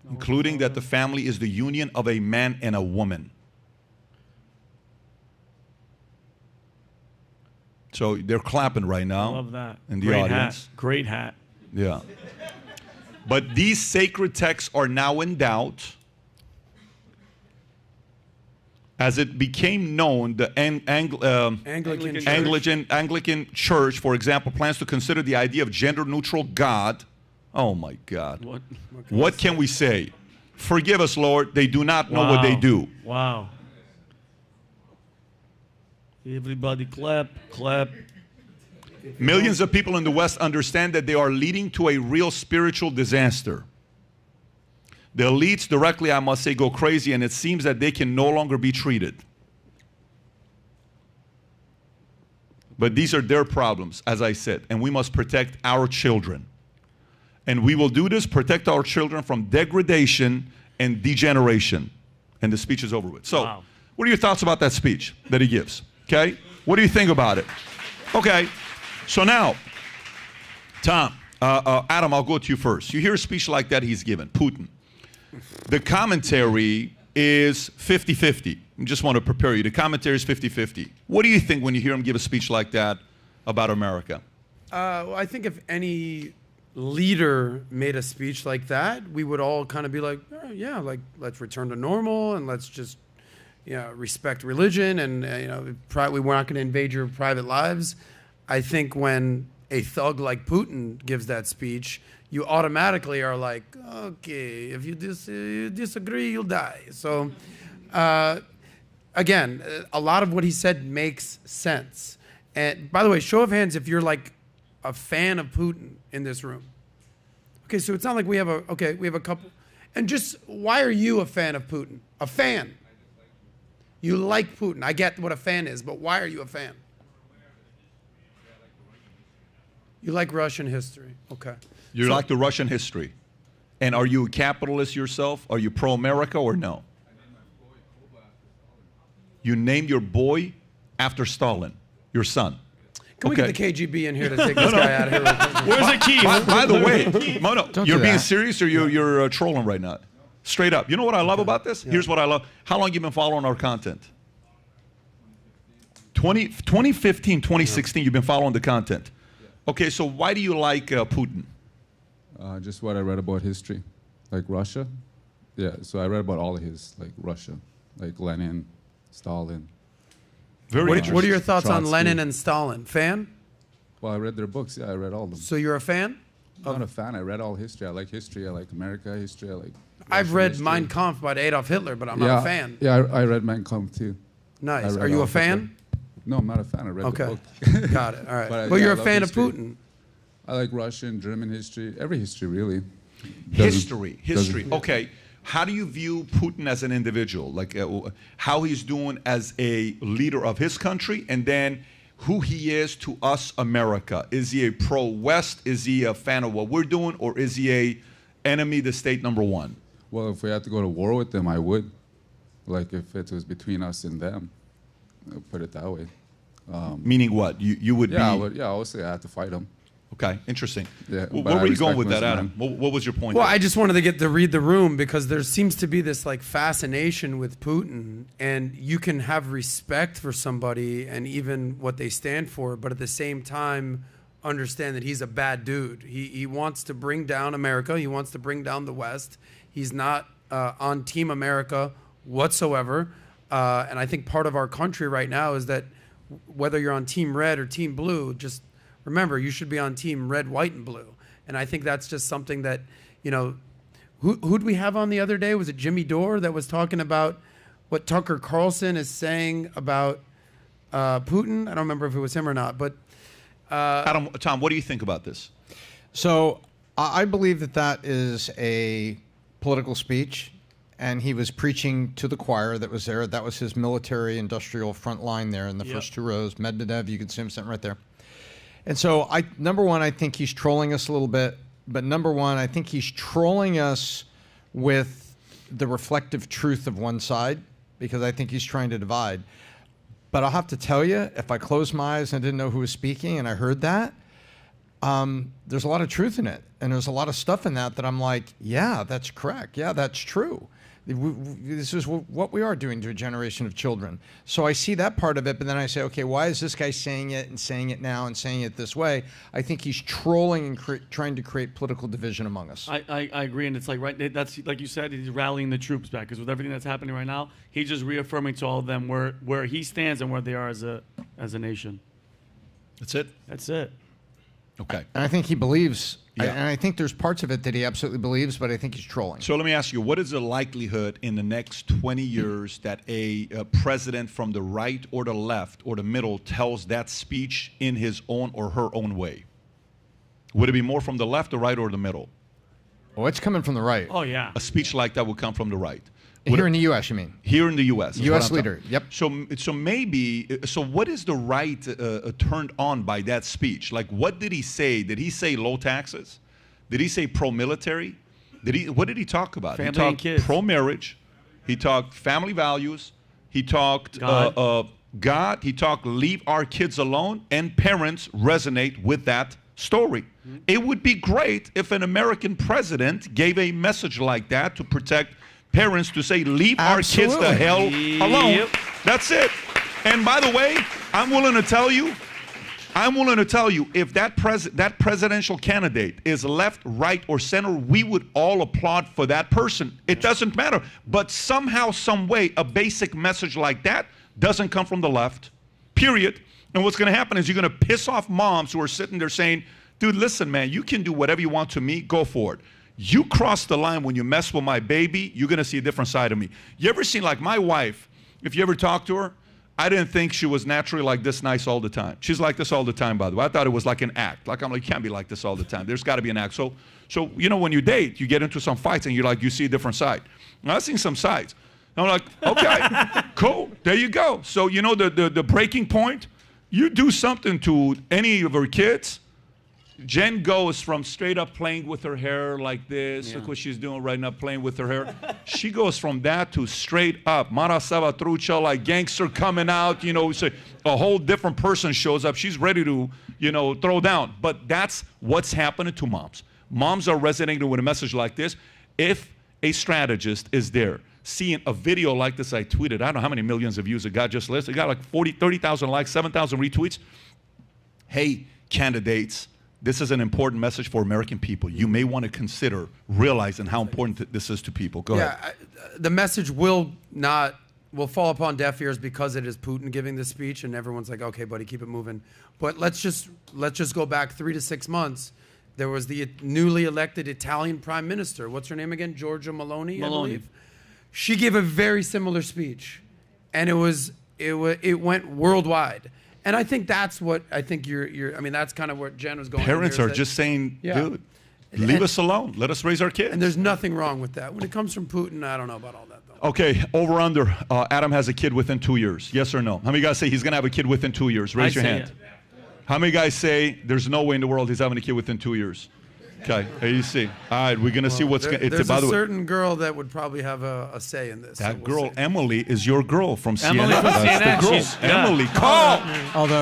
Including that the family is the union of a man and a woman. So they're clapping right now. Love that. In the Great audience. Hat. Great hat. Yeah. But these sacred texts are now in doubt. As it became known, the Anglican Church, for example, plans to consider the idea of gender-neutral God. Oh, my God. What can we say? Forgive us, Lord. They do not know what they do. Wow. Everybody clap, clap. Millions of people in the West understand that they are leading to a real spiritual disaster. The elites directly, I must say, go crazy, and it seems that they can no longer be treated. But these are their problems, as I said, and we must protect our children. And we will do this, protect our children from degradation and degeneration. And the speech is over with. So, what are your thoughts about that speech that he gives? Okay? What do you think about it? Okay. So now, Tom, Adam, I'll go to you first. You hear a speech like that he's given, Putin. The commentary is 50-50. I just want to prepare you. The commentary is 50-50. What do you think when you hear him give a speech like that about America? Well, I think if any leader made a speech like that, we would all kind of be like, oh, yeah, like let's return to normal and let's just, respect religion and we're not going to invade your private lives. I think when a thug like Putin gives that speech, you automatically are like, okay, if you disagree, you'll die. So, again, a lot of what he said makes sense. And by the way, show of hands if you're like a fan of Putin in this room. Okay, so it's not like we have a couple. And just, why are you a fan of Putin? A fan. You like Putin. I get what a fan is, but why are you a fan? You like Russian history. Okay. You like the Russian history. And are you a capitalist yourself? Are you pro-America or no? You named your boy after Stalin, your son. Can we get the KGB in here to take this guy out of here? Where's the key? By the way, Mono, Don't you're do being that. serious or you're trolling right now? Straight up. You know what I love about this? Here's what I love. How long you been following our content? 2015, 2016, you've been following the content. Okay, so why do you like Putin? Just what I read about history, like Russia. Yeah, so I read about all of his, like Russia, like Lenin, Stalin. What are your thoughts on Trotsky. Lenin and Stalin? Fan? Well, I read their books. Yeah, I read all of them. So you're a fan? I'm not a fan. I read all history. I like history. I like America history. I like. I've Russian read history. Mein Kampf by Adolf Hitler, but I'm not a fan. Yeah, I read Mein Kampf too. Nice. I read Are you a Adolf fan? Hitler. No, I'm not a fan. I read the book. Got it. All right. But, Well, yeah, you're I a love fan history. of Putin. I like Russian, German history, every history really. History. Doesn't- Okay. How do you view Putin as an individual? Like how he's doing as a leader of his country, and then who he is to us, America. Is he a pro-West? Is he a fan of what we're doing? Or is he a enemy to state number one? Well, if we had to go to war with them, I would. Like if it was between us and them, I'll put it that way. Meaning what? You would yeah, be... I would, yeah, obviously I had to fight him. Okay, interesting. Yeah, Where but I were you going respect with him as that, a Adam? man. What was your point? Well, there? I just wanted to get to read the room because there seems to be this like fascination with Putin, and you can have respect for somebody and even what they stand for, but at the same time understand that he's a bad dude. He wants to bring down America. He wants to bring down the West. He's not on Team America whatsoever. And I think part of our country right now is that whether you're on Team Red or Team Blue, just remember, you should be on Team Red, White, and Blue. And I think that's just something that, you know, who'd we have on the other day? Was it Jimmy Dore that was talking about what Tucker Carlson is saying about Putin? I don't remember if it was him or not, but Tom, what do you think about this? So I believe that that is a political speech, and he was preaching to the choir that was there. That was his military industrial front line there in the first two rows. Medvedev, you can see him sitting right there. And so, number one, I think he's trolling us a little bit. But number one, I think he's trolling us with the reflective truth of one side, because I think he's trying to divide. But I'll have to tell you, if I closed my eyes and I didn't know who was speaking and I heard that, there's a lot of truth in it. And there's a lot of stuff in that I'm like, yeah, that's correct. Yeah, that's true. This is what we are doing to a generation of children. So I see that part of it, but then I say, okay, why is this guy saying it and saying it now and saying it this way? I think he's trolling and trying to create political division among us. I agree, and it's like that's like you said, he's rallying the troops back, because with everything that's happening right now, he's just reaffirming to all of them where he stands and where they are as a nation. That's it? That's it. Okay. And I think he believes, Yeah. and I think there's parts of it that he absolutely believes, but I think he's trolling. So let me ask you, what is the likelihood in the next 20 years that a president from the right or the left or the middle tells that speech in his own or her own way? Would it be more from the left, the right, or the middle? Oh, it's coming from the right. Oh, yeah. A speech like that would come from the right. Here in the U.S., you mean? Here in the U.S. is what U.S. I'm leader, talking- yep. So what is the right turned on by that speech? Like, what did he say? Did he say low taxes? Did he say pro-military? What did he talk about? Family he talked and kids. pro-marriage. He talked family values. He talked God. He talked leave our kids alone. And parents resonate with that story. Mm-hmm. It would be great if an American president gave a message like that to protect parents, to say, leave our kids the hell alone. Yep. That's it. And by the way, I'm willing to tell you, if that presidential candidate is left, right, or center, we would all applaud for that person. It doesn't matter. But somehow, some way, a basic message like that doesn't come from the left, period. And what's going to happen is you're going to piss off moms who are sitting there saying, dude, listen, man, you can do whatever you want to me. Go for it. You cross the line when you mess with my baby, you're going to see a different side of me. You ever seen, like, my wife, if you ever talk to her, I didn't think she was naturally like this nice all the time. She's like this all the time, by the way. I thought it was like an act. Like, I'm like, you can't be like this all the time. There's got to be an act. So, you know, when you date, you get into some fights and you're like, you see a different side. And I've seen some sides. And I'm like, okay, cool. There you go. So, you know, the breaking point, you do something to any of our kids, Jen goes from straight up playing with her hair like this. Look what she's doing right now, playing with her hair. She goes from that to straight up. Mara Salvatrucha, like gangster coming out, you know, so a whole different person shows up. She's ready to, you know, throw down. But that's what's happening to moms. Moms are resonating with a message like this. If a strategist is there, seeing a video like this, I tweeted, I don't know how many millions of views it got just listed. It got like 30,000 likes, 7,000 retweets. Hey, candidates, this is an important message for American people. You may want to consider realizing how important this is to people. Go ahead. The message will fall upon deaf ears because it is Putin giving this speech, and everyone's like, okay, buddy, keep it moving. But let's just go back 3 to 6 months. There was the newly elected Italian prime minister. What's her name again? Giorgia Meloni, I believe. She gave a very similar speech, and it went worldwide. And I think that's what I think I mean, that's kind of what Jen was going. Parents are just saying, dude, leave us alone. Let us raise our kids. And there's nothing wrong with that. When it comes from Putin, I don't know about all that, though. Okay, over under. Adam has a kid within 2 years. Yes or no? How many guys say he's going to have a kid within 2 years? Raise your hand. Yeah. How many guys say there's no way in the world he's having a kid within 2 years? Okay, here you see. All right, we're going to see what's going to... There's a certain girl that would probably have a say in this. That girl, Emily, is your girl from CNN. Emily from CNN. That's the girl. Emily,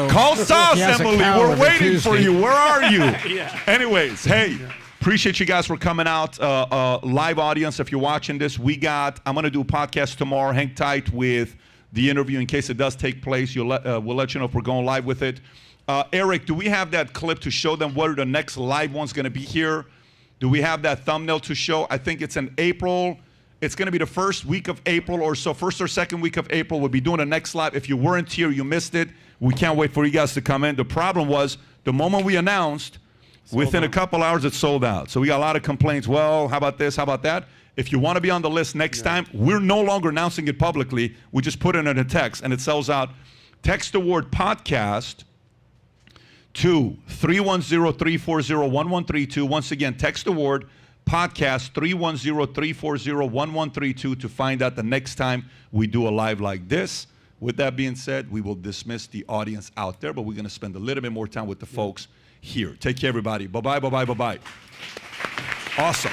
call Sauce, Emily. We're waiting for you. Where are you? Anyways, hey, appreciate you guys for coming out. Live audience, if you're watching this, I'm going to do a podcast tomorrow. Hang tight with the interview in case it does take place. We'll let you know if we're going live with it. Eric, do we have that clip to show them what the next live one's going to be here? Do we have that thumbnail to show? I think it's in April. It's going to be the first week of April or so, first or second week of April. We'll be doing the next live. If you weren't here, you missed it. We can't wait for you guys to come in. The problem was the moment we announced, within a couple hours, it sold out. So we got a lot of complaints. Well, how about this? How about that? If you want to be on the list next time, we're no longer announcing it publicly. We just put it in a text, and it sells out. Text the word podcast to 310-340-1132. Once again, text the word podcast 310-340-1132 to find out the next time we do a live like this. With that being said, we will dismiss the audience out there, but we're going to spend a little bit more time with the folks here. Take care, everybody. Bye-bye, bye-bye, bye-bye. Awesome.